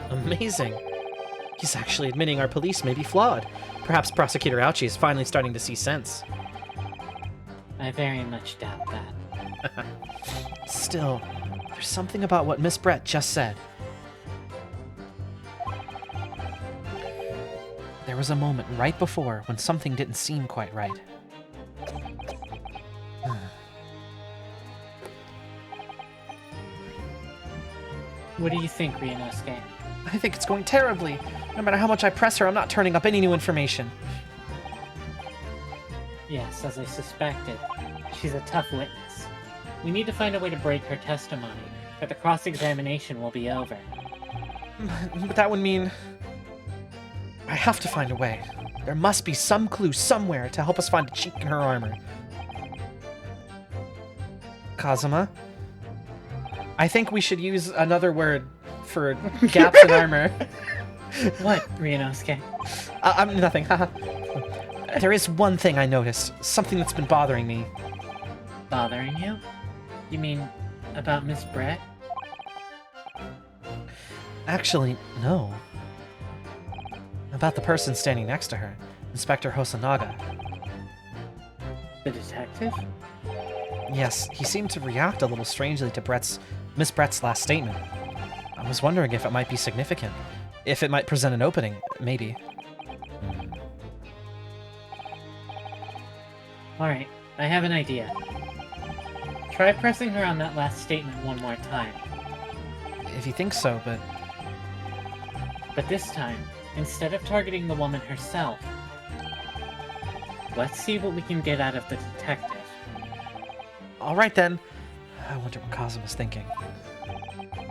Amazing. He's actually admitting our police may be flawed. Perhaps Prosecutor Ouchie is finally starting to see sense. I very much doubt that. Still, there's something about what Miss Brett just said. There was a moment right before when something didn't seem quite right. What do you think, Ryunosuke? I think it's going terribly. No matter how much I press her, I'm not turning up any new information. Yes, as I suspected. She's a tough witness. We need to find a way to break her testimony, or the cross-examination will be over. But that would mean... I have to find a way. There must be some clue somewhere to help us find a chink in her armor. Kazuma? I think we should use another word for gaps in armor. What, Ryunosuke? Nothing, haha. There is one thing I noticed. Something that's been bothering me. Bothering you? You mean about Miss Brett? Actually, no. About the person standing next to her. Inspector Hosonaga. The detective? Yes, he seemed to react a little strangely to Miss Brett's last statement. I was wondering if it might be significant. If it might present an opening, maybe. Alright, I have an idea. Try pressing her on that last statement one more time. If you think so, but... But this time, instead of targeting the woman herself, let's see what we can get out of the detective. Alright then. I wonder what Kazuma's thinking.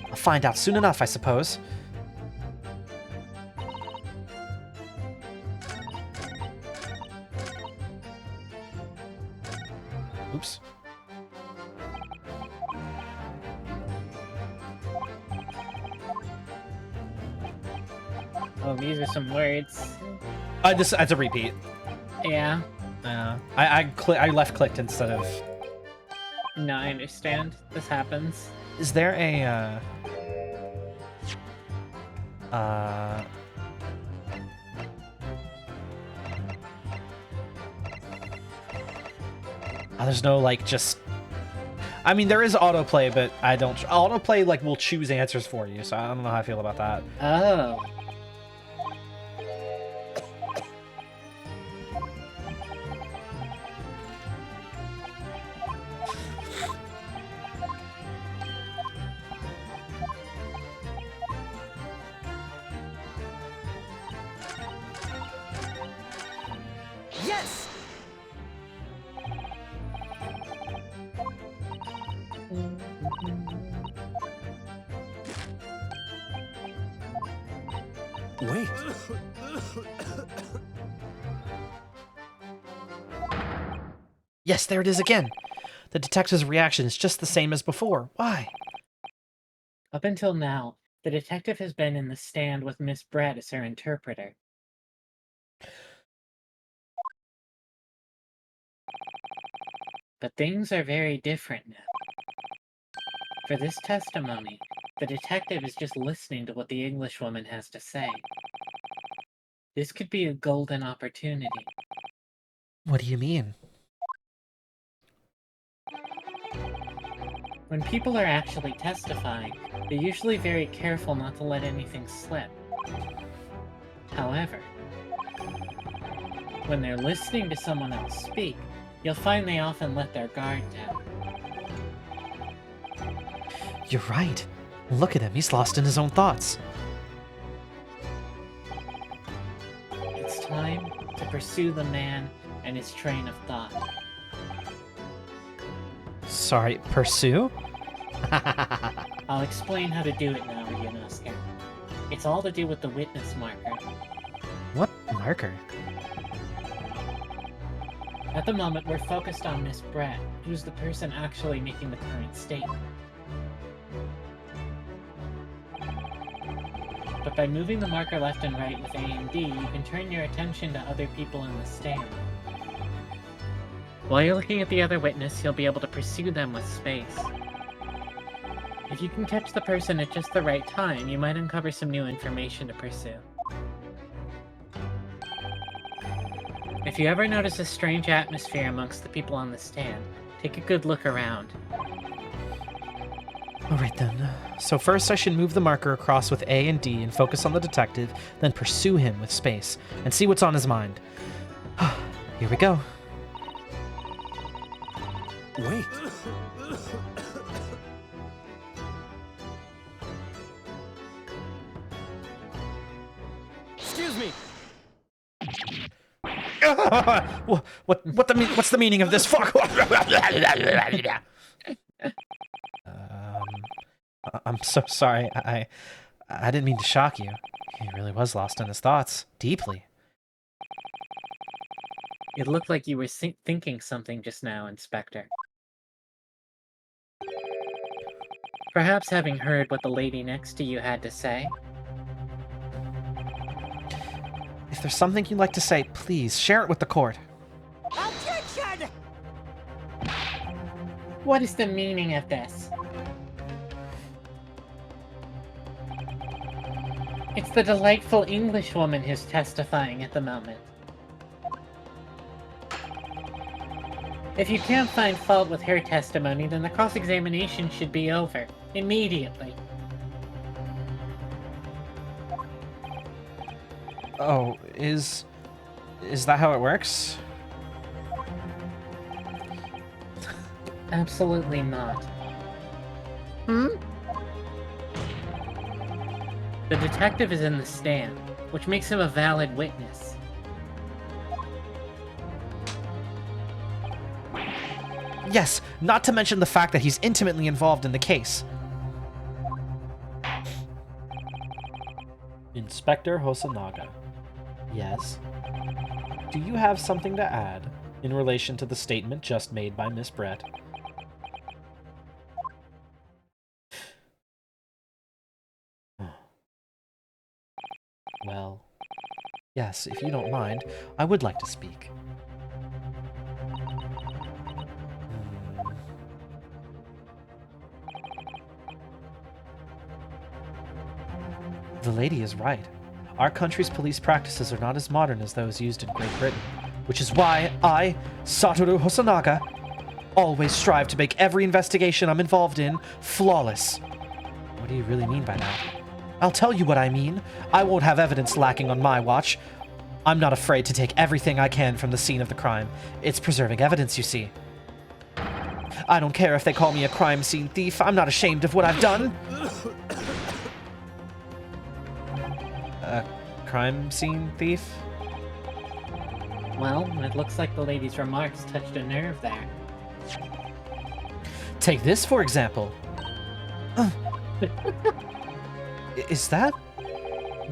I'll find out soon enough, I suppose. Oops. Oh, these are some words. That's a repeat. Yeah. I left clicked instead of... No, I understand. This happens. Is there a, there's no, like, just... I mean, there is autoplay, but I don't... Autoplay, like, will choose answers for you, so I don't know how I feel about that. Oh. Yes! Wait. Yes, there it is again. The detective's reaction is just the same as before. Why? Up until now, the detective has been in the stand with Miss Brett as her interpreter. But things are very different now. For this testimony, the detective is just listening to what the Englishwoman has to say. This could be a golden opportunity. What do you mean? When people are actually testifying, they're usually very careful not to let anything slip. However, when they're listening to someone else speak, you'll find they often let their guard down. You're right. Look at him, he's lost in his own thoughts. It's time to pursue the man and his train of thought. Sorry, pursue? I'll explain how to do it now, Ryunosuke. It's all to do with the witness marker. What marker? At the moment, we're focused on Miss Brett, who's the person actually making the current statement. But by moving the marker left and right with A and D, you can turn your attention to other people in the stand. While you're looking at the other witness, you'll be able to pursue them with space. If you can catch the person at just the right time, you might uncover some new information to pursue. If you ever notice a strange atmosphere amongst the people on the stand, take a good look around. Alright then. So first I should move the marker across with A and D and focus on the detective, then pursue him with space, and see what's on his mind. Here we go. Wait. Excuse me. What's the meaning of this? Fuck. I'm so sorry. I didn't mean to shock you. He really was lost in his thoughts, deeply. It looked like you were thinking something just now, Inspector. Perhaps having heard what the lady next to you had to say. If there's something you'd like to say, please share it with the court. Objection! What is the meaning of this? It's the delightful English woman who's testifying at the moment. If you can't find fault with her testimony, then the cross-examination should be over, immediately. Oh, is that how it works? Absolutely not. Hmm? The detective is in the stand, which makes him a valid witness. Yes, not to mention the fact that he's intimately involved in the case. Inspector Hosonaga. Yes? Do you have something to add in relation to the statement just made by Miss Brett? Well, yes, if you don't mind, I would like to speak. The lady is right. Our country's police practices are not as modern as those used in Great Britain, which is why I, Satoru Hosonaga, always strive to make every investigation I'm involved in flawless. What do you really mean by that? I'll tell you what I mean. I won't have evidence lacking on my watch. I'm not afraid to take everything I can from the scene of the crime. It's preserving evidence, you see. I don't care if they call me a crime scene thief. I'm not ashamed of what I've done. Crime scene thief? Well, it looks like the lady's remarks touched a nerve there. Take this, for example. Is that?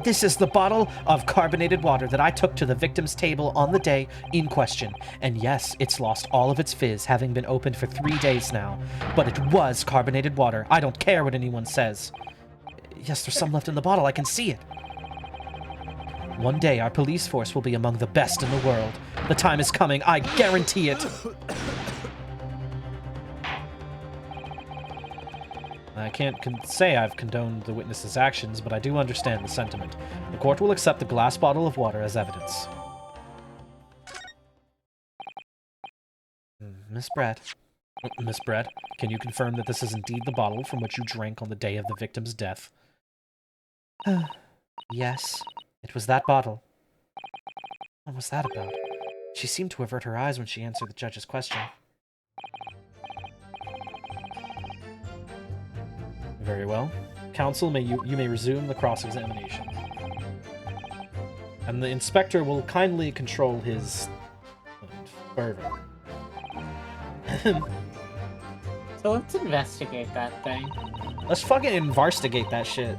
This is the bottle of carbonated water that I took to the victim's table on the day in question. And yes, it's lost all of its fizz, having been opened for 3 days now. But it was carbonated water. I don't care what anyone says. Yes, there's some left in the bottle. I can see it. One day, our police force will be among the best in the world. The time is coming. I guarantee it. I can't say I've condoned the witness's actions, but I do understand the sentiment. The court will accept the glass bottle of water as evidence. Miss Brett. Miss Brett, can you confirm that this is indeed the bottle from which you drank on the day of the victim's death? Yes, it was that bottle. What was that about? She seemed to avert her eyes when she answered the judge's question. Very well. Counsel, you may resume the cross-examination. And the inspector will kindly control his fervor. So let's investigate that thing. Let's fucking investigate that shit.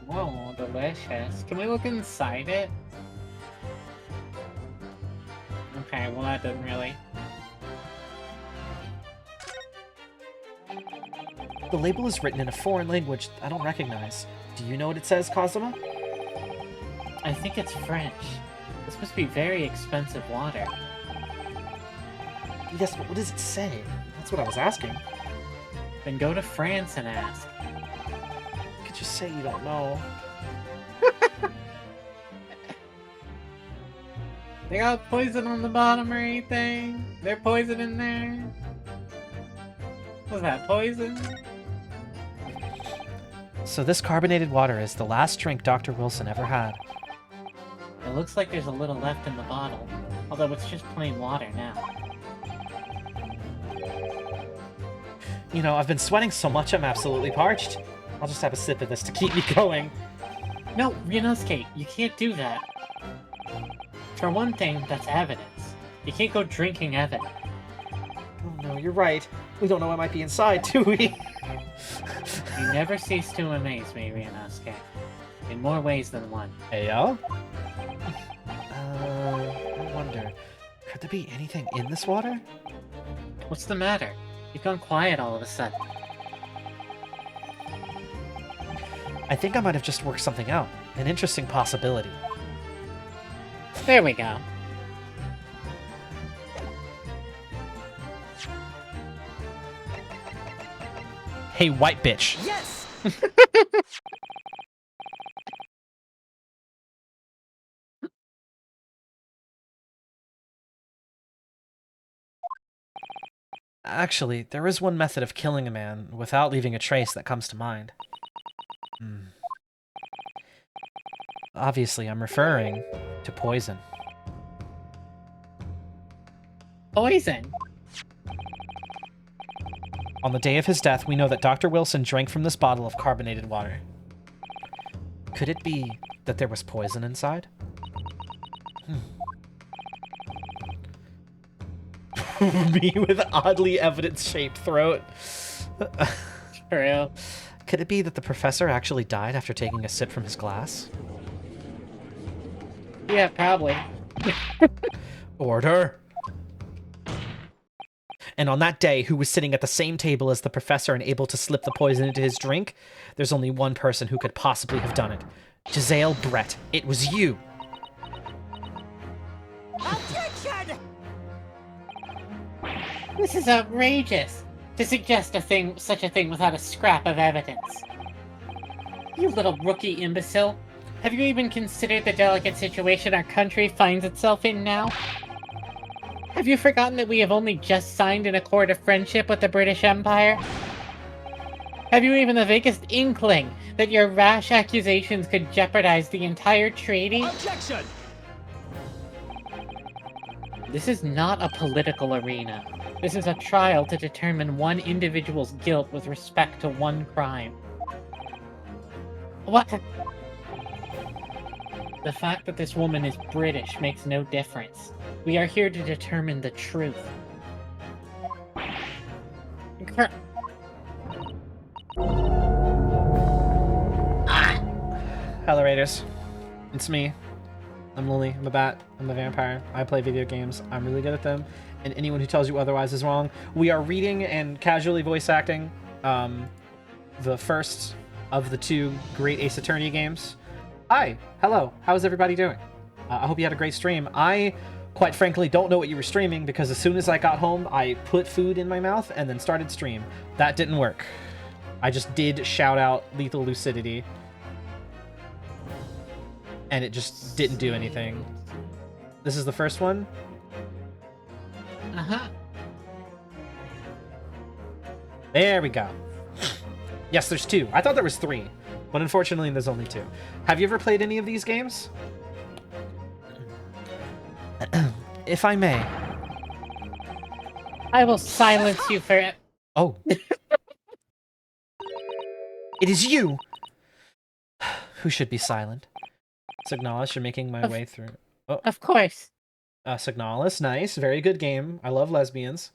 Whoa, delicious. Can we look inside it? Okay, well that doesn't really... The label is written in a foreign language I don't recognize. Do you know what it says, Kazuma? I think it's French. This must be very expensive water. Yes, but what does it say? That's what I was asking. Then go to France and ask. You could just say you don't know. They got poison on the bottom or anything? They're poison in there? Was that poison? So this carbonated water is the last drink Dr. Wilson ever had. It looks like there's a little left in the bottle, although it's just plain water now. You know, I've been sweating so much I'm absolutely parched. I'll just have a sip of this to keep me going. No, Ryunosuke, you can't do that. For one thing, that's evidence. You can't go drinking evidence. Oh no, you're right. We don't know what might be inside, do we? You never cease to amaze me, Ryunosuke. In more ways than one. Ayo? I wonder, could there be anything in this water? What's the matter? You've gone quiet all of a sudden. I think I might have just worked something out. An interesting possibility. There we go. Hey, white bitch. Yes! Actually, there is one method of killing a man without leaving a trace that comes to mind. Obviously, I'm referring to poison. Poison? On the day of his death, we know that Dr. Wilson drank from this bottle of carbonated water. Could it be that there was poison inside? Me with oddly evidence-shaped throat. True. Could it be that the professor actually died after taking a sip from his glass? Yeah, probably. Order! And on that day, who was sitting at the same table as the professor and able to slip the poison into his drink? There's only one person who could possibly have done it. Giselle Brett, it was you! Objection! This is outrageous! To suggest such a thing without a scrap of evidence. You little rookie imbecile. Have you even considered the delicate situation our country finds itself in now? Have you forgotten that we have only just signed an accord of friendship with the British Empire? Have you even the vaguest inkling that your rash accusations could jeopardize the entire treaty? Objection! This is not a political arena. This is a trial to determine one individual's guilt with respect to one crime. What? The fact that this woman is British makes no difference. We are here to determine the truth. Hello, Raiders. It's me. I'm Lily. I'm a bat. I'm a vampire. I play video games. I'm really good at them. And anyone who tells you otherwise is wrong. We are reading and casually voice acting the first of the two great Ace Attorney games. Hi. Hello. How's everybody doing? I hope you had a great stream. I, quite frankly, don't know what you were streaming because as soon as I got home, I put food in my mouth and then started stream. That didn't work. I just did shout out Lethal Lucidity. And it just didn't do anything. This is the first one? Uh-huh. There we go. Yes, there's two. I thought there was three, but unfortunately there's only two. Have you ever played any of these games? If I may. I will silence you for... Oh. It is you who should be silent. Signalis, you're making my way through. Oh. Of course. Signalis, nice. Very good game. I love lesbians.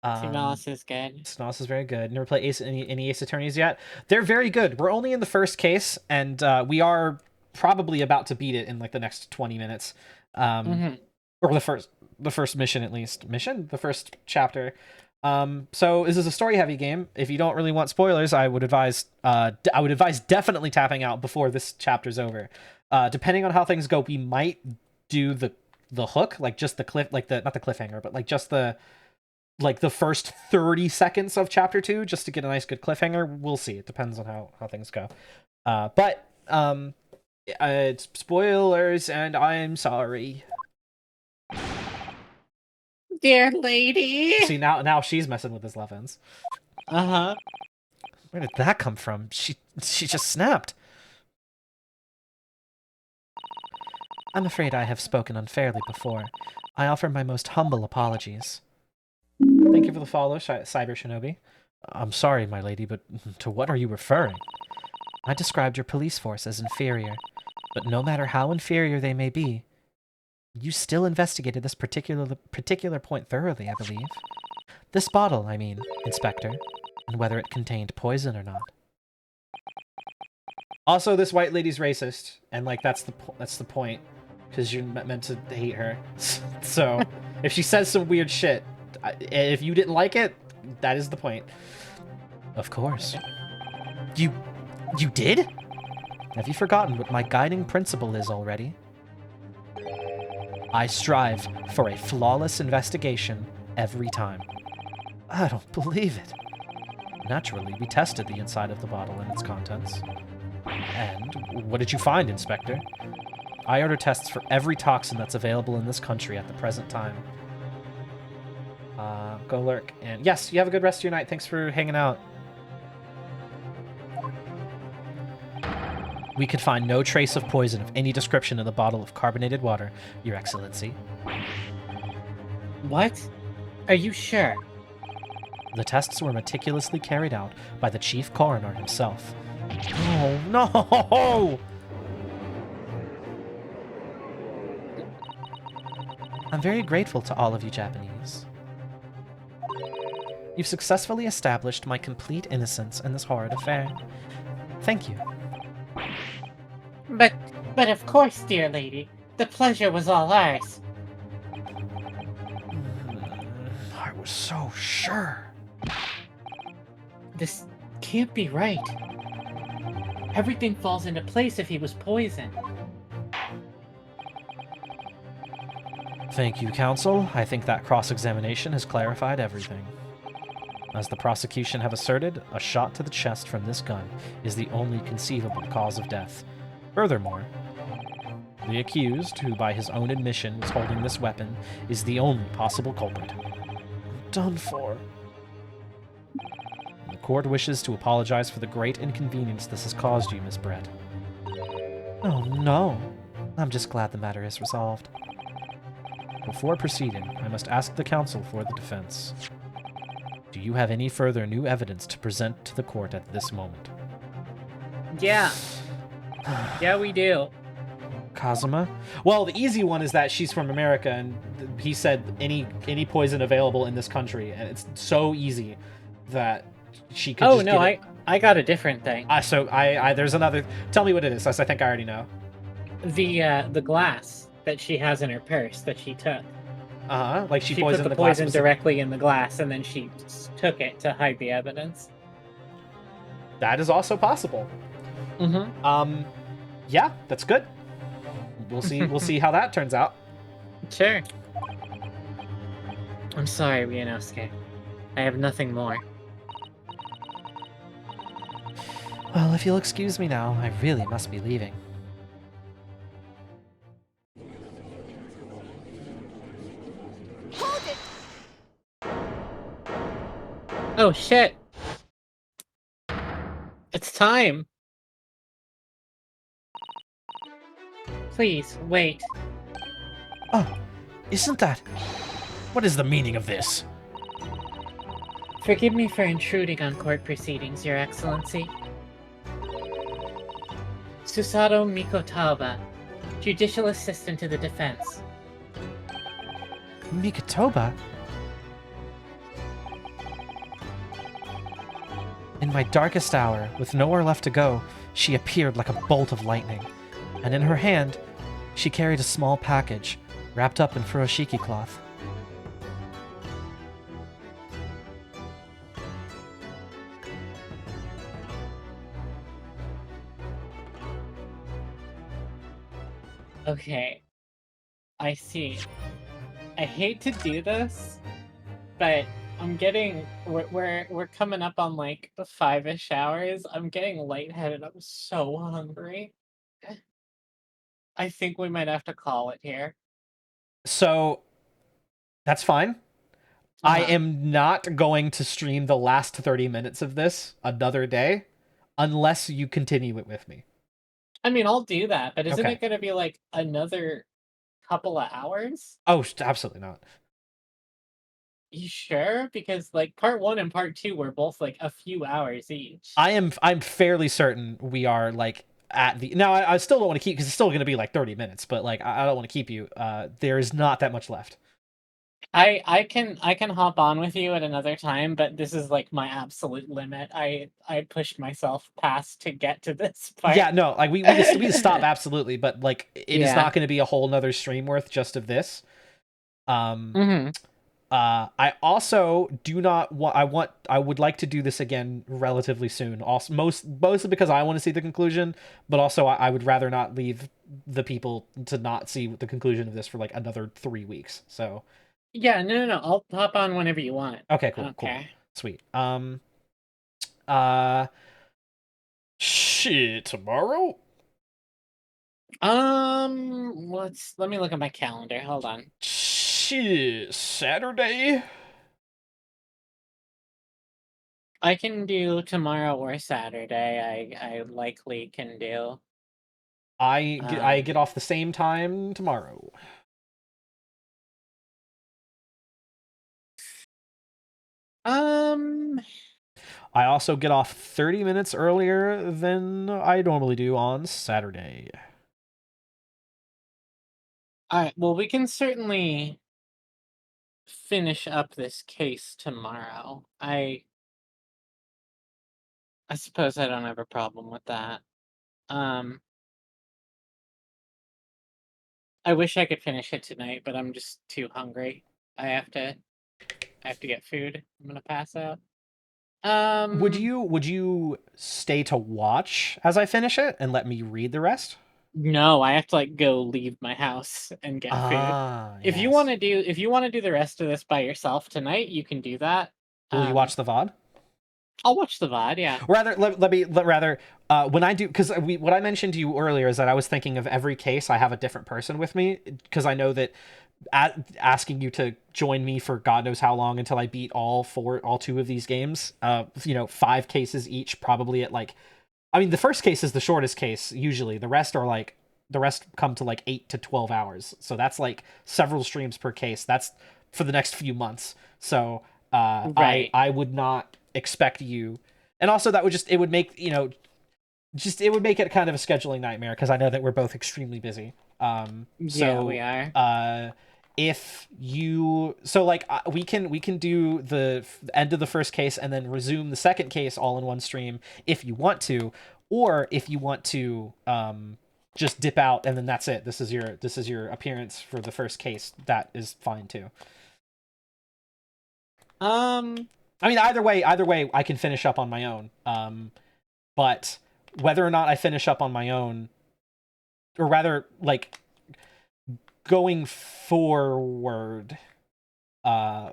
Signalis is good. Signalis is very good. Never played any Ace Attorneys yet. They're very good. We're only in the first case, and we are probably about to beat it in like the next 20 minutes. Or the first mission at least. The first chapter. So this is a story-heavy game. If you don't really want spoilers, I would advise definitely tapping out before this chapter's over. Depending on how things go, we might do the hook, like just the cliff, like not the cliffhanger, but like just the first 30 seconds of chapter 2, just to get a nice good cliffhanger. We'll see. It depends on how things go. But it's spoilers, and I'm sorry. Dear lady. See, now she's messing with his love ends. Uh-huh. Where did that come from? She just snapped. I'm afraid I have spoken unfairly before. I offer my most humble apologies. Thank you for the follow, Cyber Shinobi. I'm sorry, my lady, but to what are you referring? I described your police force as inferior, but no matter how inferior they may be, you still investigated this particular point thoroughly, I believe. This bottle, I mean, Inspector, and whether it contained poison or not. Also, this white lady's racist, and like that's the point, because you're meant to hate her. So, if she says some weird shit, if you didn't like it, that is the point. Of course. You did? Have you forgotten what my guiding principle is already? I strive for a flawless investigation every time. I don't believe it. Naturally, we tested the inside of the bottle and its contents. And what did you find, Inspector? I order tests for every toxin that's available in this country at the present time. Go lurk. And yes, you have a good rest of your night. Thanks for hanging out. We could find no trace of poison of any description in the bottle of carbonated water, Your Excellency. What? Are you sure? The tests were meticulously carried out by the chief coroner himself. Oh, no! I'm very grateful to all of you Japanese. You've successfully established my complete innocence in this horrid affair. Thank you. But of course, dear lady. The pleasure was all ours. I was so sure. This can't be right. Everything falls into place if he was poisoned. Thank you, counsel. I think that cross-examination has clarified everything. As the prosecution have asserted, a shot to the chest from this gun is the only conceivable cause of death. Furthermore, the accused, who by his own admission was holding this weapon, is the only possible culprit. Done for. The court wishes to apologize for the great inconvenience this has caused you, Miss Brett. Oh, no. I'm just glad the matter is resolved. Before proceeding, I must ask the counsel for the defense. Do you have any further new evidence to present to the court at this moment? Yeah. Yeah, we do. Kazuma? Well, the easy one is that she's from America, and he said any poison available in this country, and it's so easy that she could. Oh just no, get it. I got a different thing. So there's another. Tell me what it is. I think I already know. The glass that she has in her purse that she took. Like she She poisoned put the glass poison directly in the glass, and then she took it to hide the evidence. That is also possible. Mm-hmm. Yeah, that's good. We'll see. We'll see how that turns out. Sure. I'm sorry, Ryunosuke. I have nothing more. Well, if you'll excuse me now, I really must be leaving. Hold it! Oh shit! It's time! Please, wait. Oh, isn't that... What is the meaning of this? Forgive me for intruding on court proceedings, Your Excellency. Susato Mikotaba, Judicial Assistant to the Defense. Mikotoba? In my darkest hour, with nowhere left to go, she appeared like a bolt of lightning, and in her hand, she carried a small package, wrapped up in furoshiki cloth. Okay. I see. I hate to do this, but I'm getting we're coming up on like 5-ish hours. I'm getting lightheaded. I'm so hungry. I think we might have to call it here. So, that's fine. I Uh-huh. am not going to stream the last 30 minutes of this another day, unless you continue it with me. I mean, I'll do that, but isn't Okay. it gonna be like another couple of hours? Oh, absolutely not. You sure? Because like part one and part two were both like a few hours each. I'm fairly certain we are like at the now. I still don't want to keep because it's still going to be like 30 minutes, but like I don't want to keep you. There is not that much left. I can hop on with you at another time, but this is like my absolute limit. I pushed myself past to get to this part. Yeah, no, like we can stop absolutely, but like it is Yeah. not going to be a whole nother stream worth just of this. Um, Mm-hmm. I also do not want. I would like to do this again relatively soon. Also, mostly because I want to see the conclusion, but also I would rather not leave the people to not see the conclusion of this for like another 3 weeks. So Yeah, no. I'll hop on whenever you want. okay, I cool, don't cool, care. sweet. Uh, shit, tomorrow. Let me look at my calendar. Hold on. Shit, Saturday. I can do tomorrow or Saturday. I likely can do. I Um, get off the same time tomorrow. um, I also get off 30 minutes earlier than I normally do on Saturday. all right. Well, we can certainly finish up this case tomorrow. I suppose I don't have a problem with that. Um, I wish I could finish it tonight, but I'm just too hungry. I have to I have to get food. I'm gonna pass out. Um, Would you stay to watch as I finish it and let me read the rest? no, I have to like go leave my house and get food. Ah, yes. If you want to do the rest of this by yourself tonight, you can do that. Will you watch the VOD? I'll watch the VOD, yeah. Rather, let me rather when I do because we what I mentioned to you earlier is that I was thinking of every case I have a different person with me because I know that asking you to join me for God knows how long until I beat all two of these games, 5 cases each, probably at like, I mean, the first case is the shortest case usually. The rest come to like 8 to 12 hours, so that's like several streams per case. That's for the next few months. So Right. I would not expect you, and also that would just it would make it would make it kind of a scheduling nightmare because I know that we're both extremely busy. Yeah, we So are. if you like we can do the end of the first case and then resume the second case all in one stream if you want to, or if you want to just dip out and then that's it. This is your appearance for the first case. That is fine too. Um, I mean, either way, I can finish up on my own. But whether or not I finish up on my own, or rather, like going forward, uh,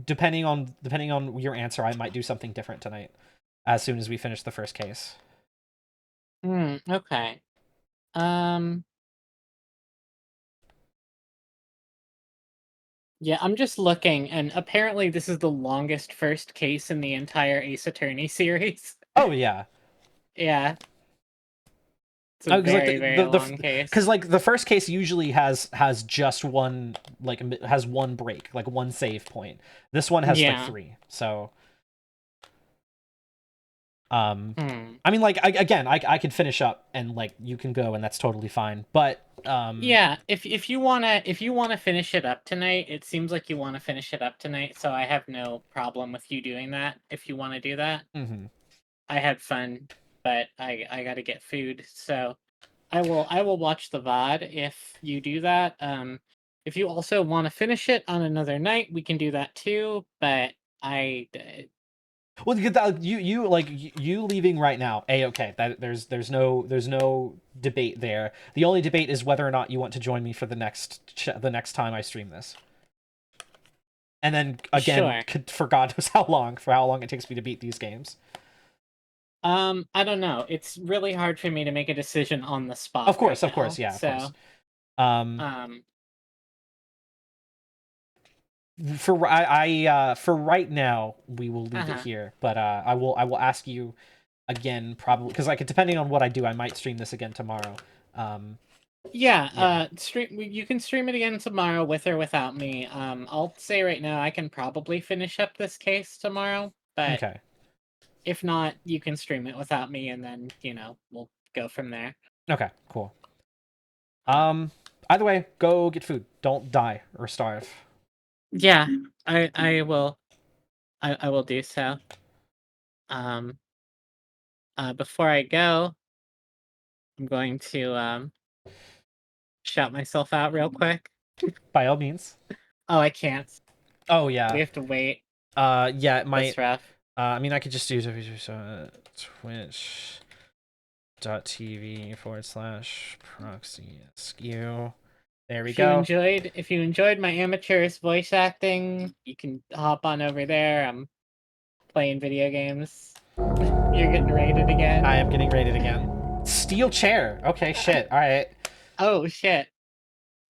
depending on your answer, I might do something different tonight. As soon as we finish the first case. okay. Um, yeah, I'm just looking, and apparently this is the longest first case in the entire Ace Attorney series. Oh yeah. Yeah, it's a Oh, because like very, very long case. because like the first case usually has just one has one break, like one save point. This one has like Yeah. 3. So Hmm. I mean, like I could finish up and like you can go and that's totally fine. But Yeah, if you wanna finish it up tonight, it seems like you wanna finish it up tonight, so I have no problem with you doing that if you wanna do that. mhm. I had fun, but I gotta get food, so I will watch the VOD if you do that. If you also want to finish it on another night, we can do that too. But I, Well, you leaving right now. Okay, that there's no debate there. The only debate is whether or not you want to join me for the next time I stream this. And then again, sure. for God knows how long it takes me to beat these games. I don't know. It's really hard for me to make a decision on the spot. Of course, right of course, now, yeah, of course. So, Um, um, for right now, we will leave it uh-huh. here. But I will ask you again, probably because like depending on what I do, I might stream this again tomorrow. Yeah, stream. You can stream it again tomorrow with or without me. I'll say right now I can probably finish up this case tomorrow, but Okay. if not, you can stream it without me, and then we'll go from there. Okay. Cool. Either way, go get food. Don't die or starve. Yeah, I will. I will do so. Um. Before I go, I'm going to shout myself out real quick. By all means. Oh, I can't. Oh We yeah. have to wait. Yeah. It might. That's rough. I mean, I could just use twitch.tv/proxy skew. There we go. If you enjoyed my amateurish voice acting, you can hop on over there. I'm playing video games. You're getting rated again. I am getting rated again. Steel chair. Okay, shit. All right. Oh shit.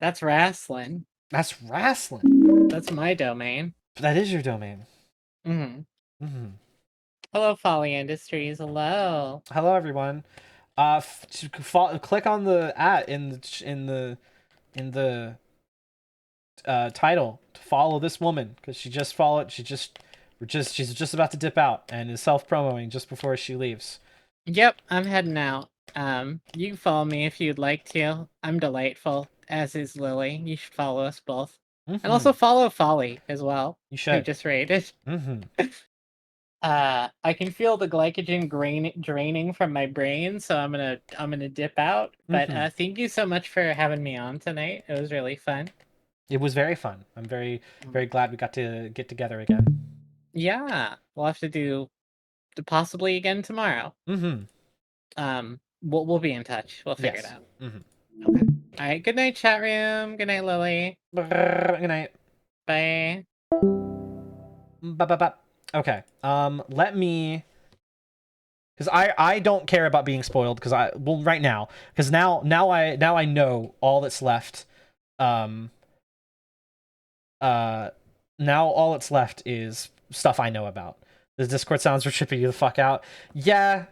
That's wrestling. That's wrestling. That's my domain. That is your domain. Mm-hmm. Mm-hmm. Hello, Folly Industries. Hello. Hello, everyone. Click on the in the title to follow this woman because she's just about to dip out and is self-promoting just before she leaves. Yep, I'm heading out. You can follow me if you'd like to. I'm delightful, as is Lily. You should follow us both. Mm-hmm. And also follow Folly as well. You Who should. just rated. Mm-hmm. I can feel the glycogen draining from my brain, so I'm gonna dip out. But thank you so much for having me on tonight. It was really fun. It was very fun. I'm very glad we got to get together again. Yeah, we'll have to do possibly again tomorrow. Mm-hmm. We'll be in touch. We'll figure it out. Mm-hmm. Okay. All right. Good night, chat room. Good night, Lily. Good night. Bye. Ba-ba-ba. Okay. Let me, because I don't care about being spoiled because right now because now I know all that's left. Now all that's left is stuff I know about. The Discord sounds are tripping you the fuck out. Yeah.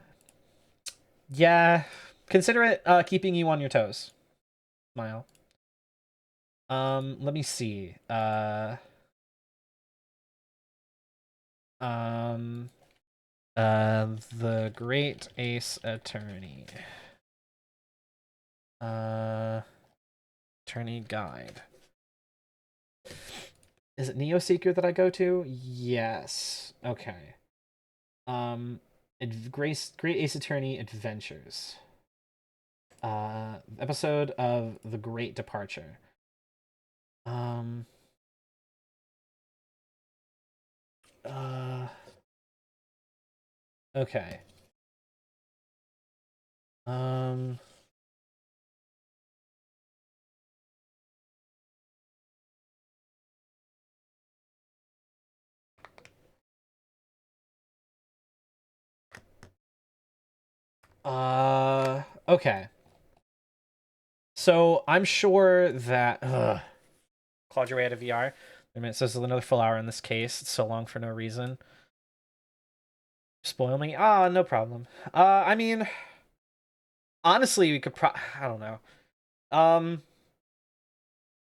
Consider it keeping you on your toes. Smile. Let me see. The Great Ace Attorney. Attorney Guide. Is it Neoseeker that I go to? Yes. Okay. Great Ace Attorney Adventures. Episode of The Great Departure. Okay. Okay. So I'm sure that Claude, you're out of VR. I mean, it says another full hour in this case. It's so long for no reason. Spoil me? Ah, no problem. I mean, honestly, we could I don't know.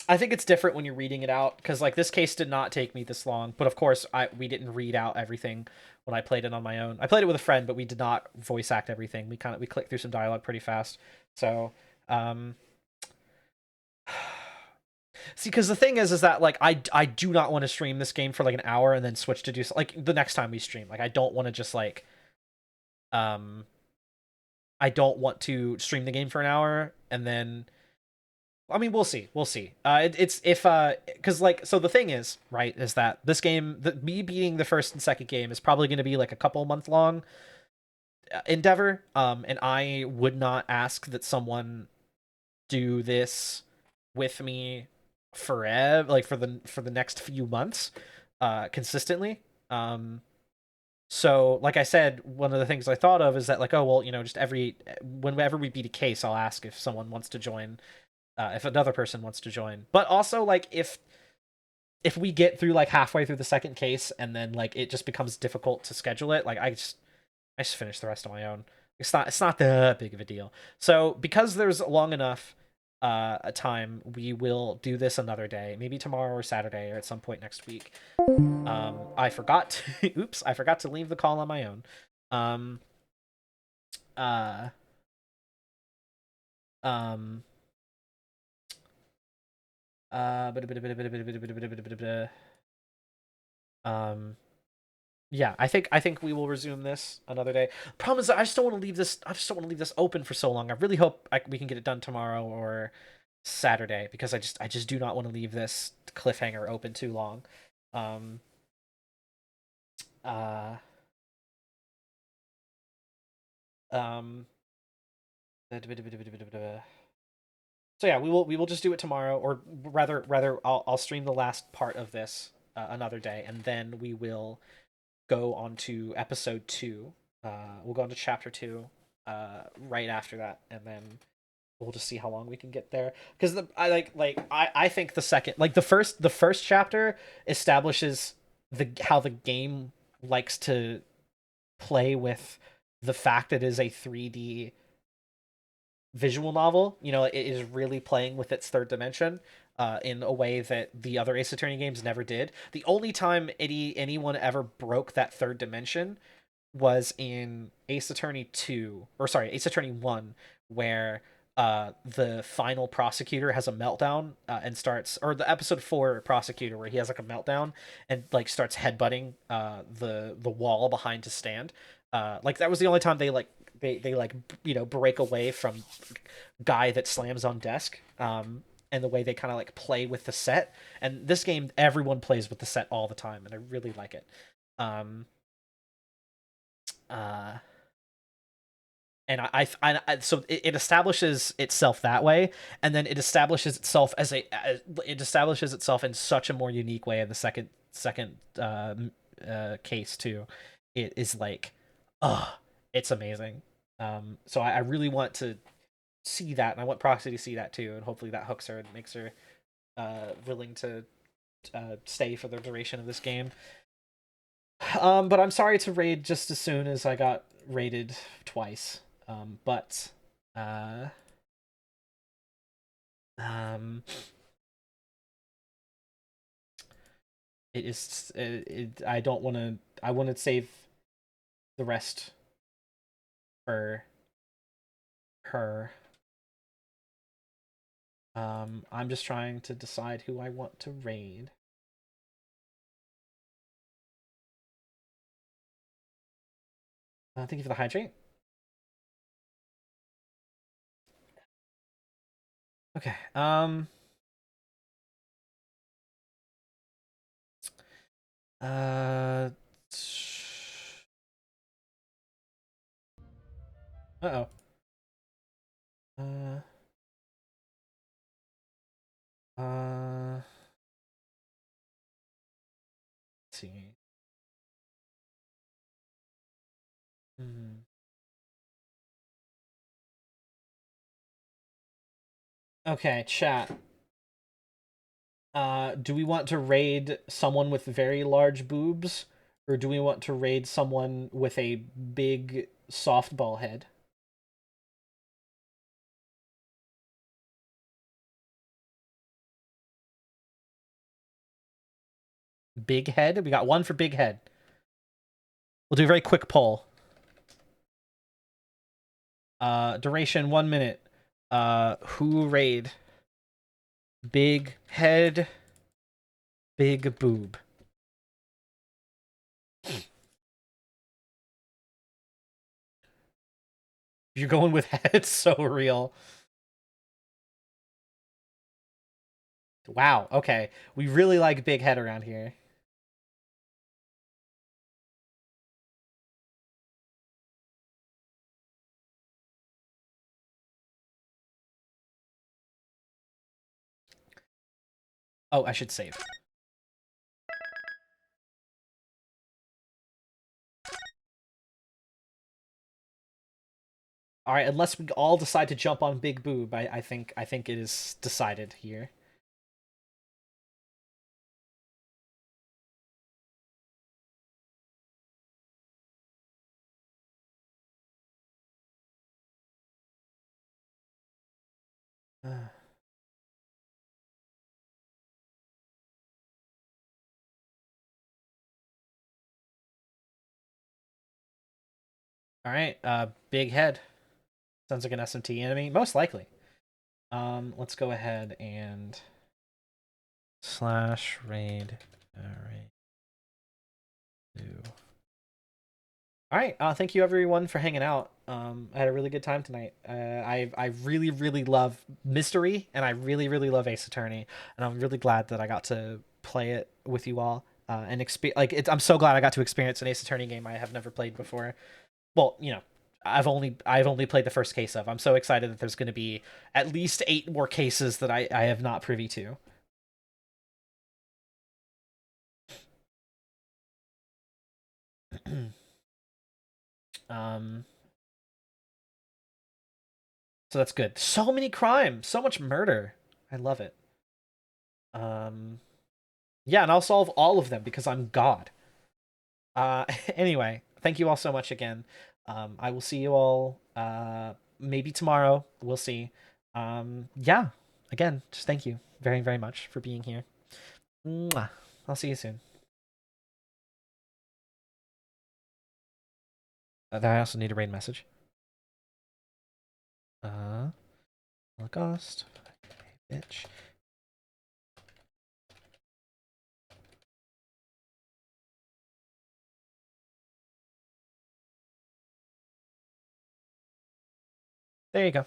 I think it's different when you're reading it out because like this case did not take me this long, but of course we didn't read out everything when I played it on my own. I played it with a friend, but we did not voice act everything. We clicked through some dialogue pretty fast. So, see, because the thing is that like I do not want to stream this game for like an hour and then switch to do like the next time we stream. Like I don't want to just like I don't want to stream the game for an hour and then I mean we'll see. It's if because like so the thing is right is that this game me beating the first and second game is probably going to be like a couple month long endeavor and I would not ask that someone do this with me forever like for the next few months consistently. So like I said, one of the things I thought of is that like, oh well, just whenever we beat a case, I'll ask if someone wants to join, if another person wants to join. But also like if we get through like halfway through the second case and then like it just becomes difficult to schedule it, like I just finished the rest on my own. It's not that big of a deal. So because there's long enough a time, we will do this another day, maybe tomorrow or Saturday or at some point next week. I forgot to, oops, I forgot to leave the call on my own. Um uh um um yeah, I think we will resume this another day. Problem is, I just don't want to leave this. I just don't want to leave this open for so long. I really hope we can get it done tomorrow or Saturday because I just do not want to leave this cliffhanger open too long. Um. Uh. Um. So yeah, we will just do it tomorrow, or rather I'll stream the last part of this another day, and then we will go on to episode 2. We'll go on to chapter 2 right after that, and then we'll just see how long we can get there. Because I think the second, like the first chapter establishes the how the game likes to play with the fact that it is a 3D visual novel. You know, it is really playing with its third dimension in a way that the other Ace Attorney games never did. The only time anyone ever broke that third dimension was in Ace Attorney 2, or sorry, Ace Attorney 1, where the final prosecutor has a meltdown and starts, or the episode 4 prosecutor where he has like a meltdown and like starts headbutting the wall behind his stand. Like that was the only time they like, you know, break away from guy that slams on desk. And the way they kind of like play with the set. And this game, everyone plays with the set all the time, and I really like it. Um, uh, and so it establishes itself that way, and then it establishes itself it establishes itself in such a more unique way in the second case too. It is like, it's amazing. So I really want to see that, and I want Proxy to see that too, and hopefully that hooks her and makes her willing to stay for the duration of this game. But I'm sorry to raid just as soon as I got raided twice. But uh, um, it is. I don't want to. I want to save the rest for her. I'm just trying to decide who I want to raid. Thank you for the hydrate. Okay. Uh. Uh-oh. Uh. Let's see. Hmm. Okay, chat. Do we want to raid someone with very large boobs, or do we want to raid someone with a big softball head? Big head? We got one for big head. We'll do a very quick poll. Duration 1 minute. Who raid? Big head, big boob. You're going with head, so real. Wow, okay. We really like big head around here. Oh, I should save. All right, unless we all decide to jump on Big Boob, I think it is decided here. All right, big head. Sounds like an SMT enemy, most likely. Let's go ahead and slash raid. Raid 2. All right. Thank you everyone for hanging out. I had a really good time tonight. I really really love Mystery, and I really really love Ace Attorney, and I'm really glad that I got to play it with you all. And I'm so glad I got to experience an Ace Attorney game I have never played before. Well, I've only played the first case of. I'm so excited that there's going to be at least 8 more cases that I have not privy to. um. So that's good. So many crimes, so much murder. I love it. Um, yeah, and I'll solve all of them because I'm God. Anyway, thank you all so much again. I will see you all maybe tomorrow. We'll see. Yeah, again, just thank you very, very much for being here. Mwah. I'll see you soon. I also need a raid message. Holocaust, bitch. There you go.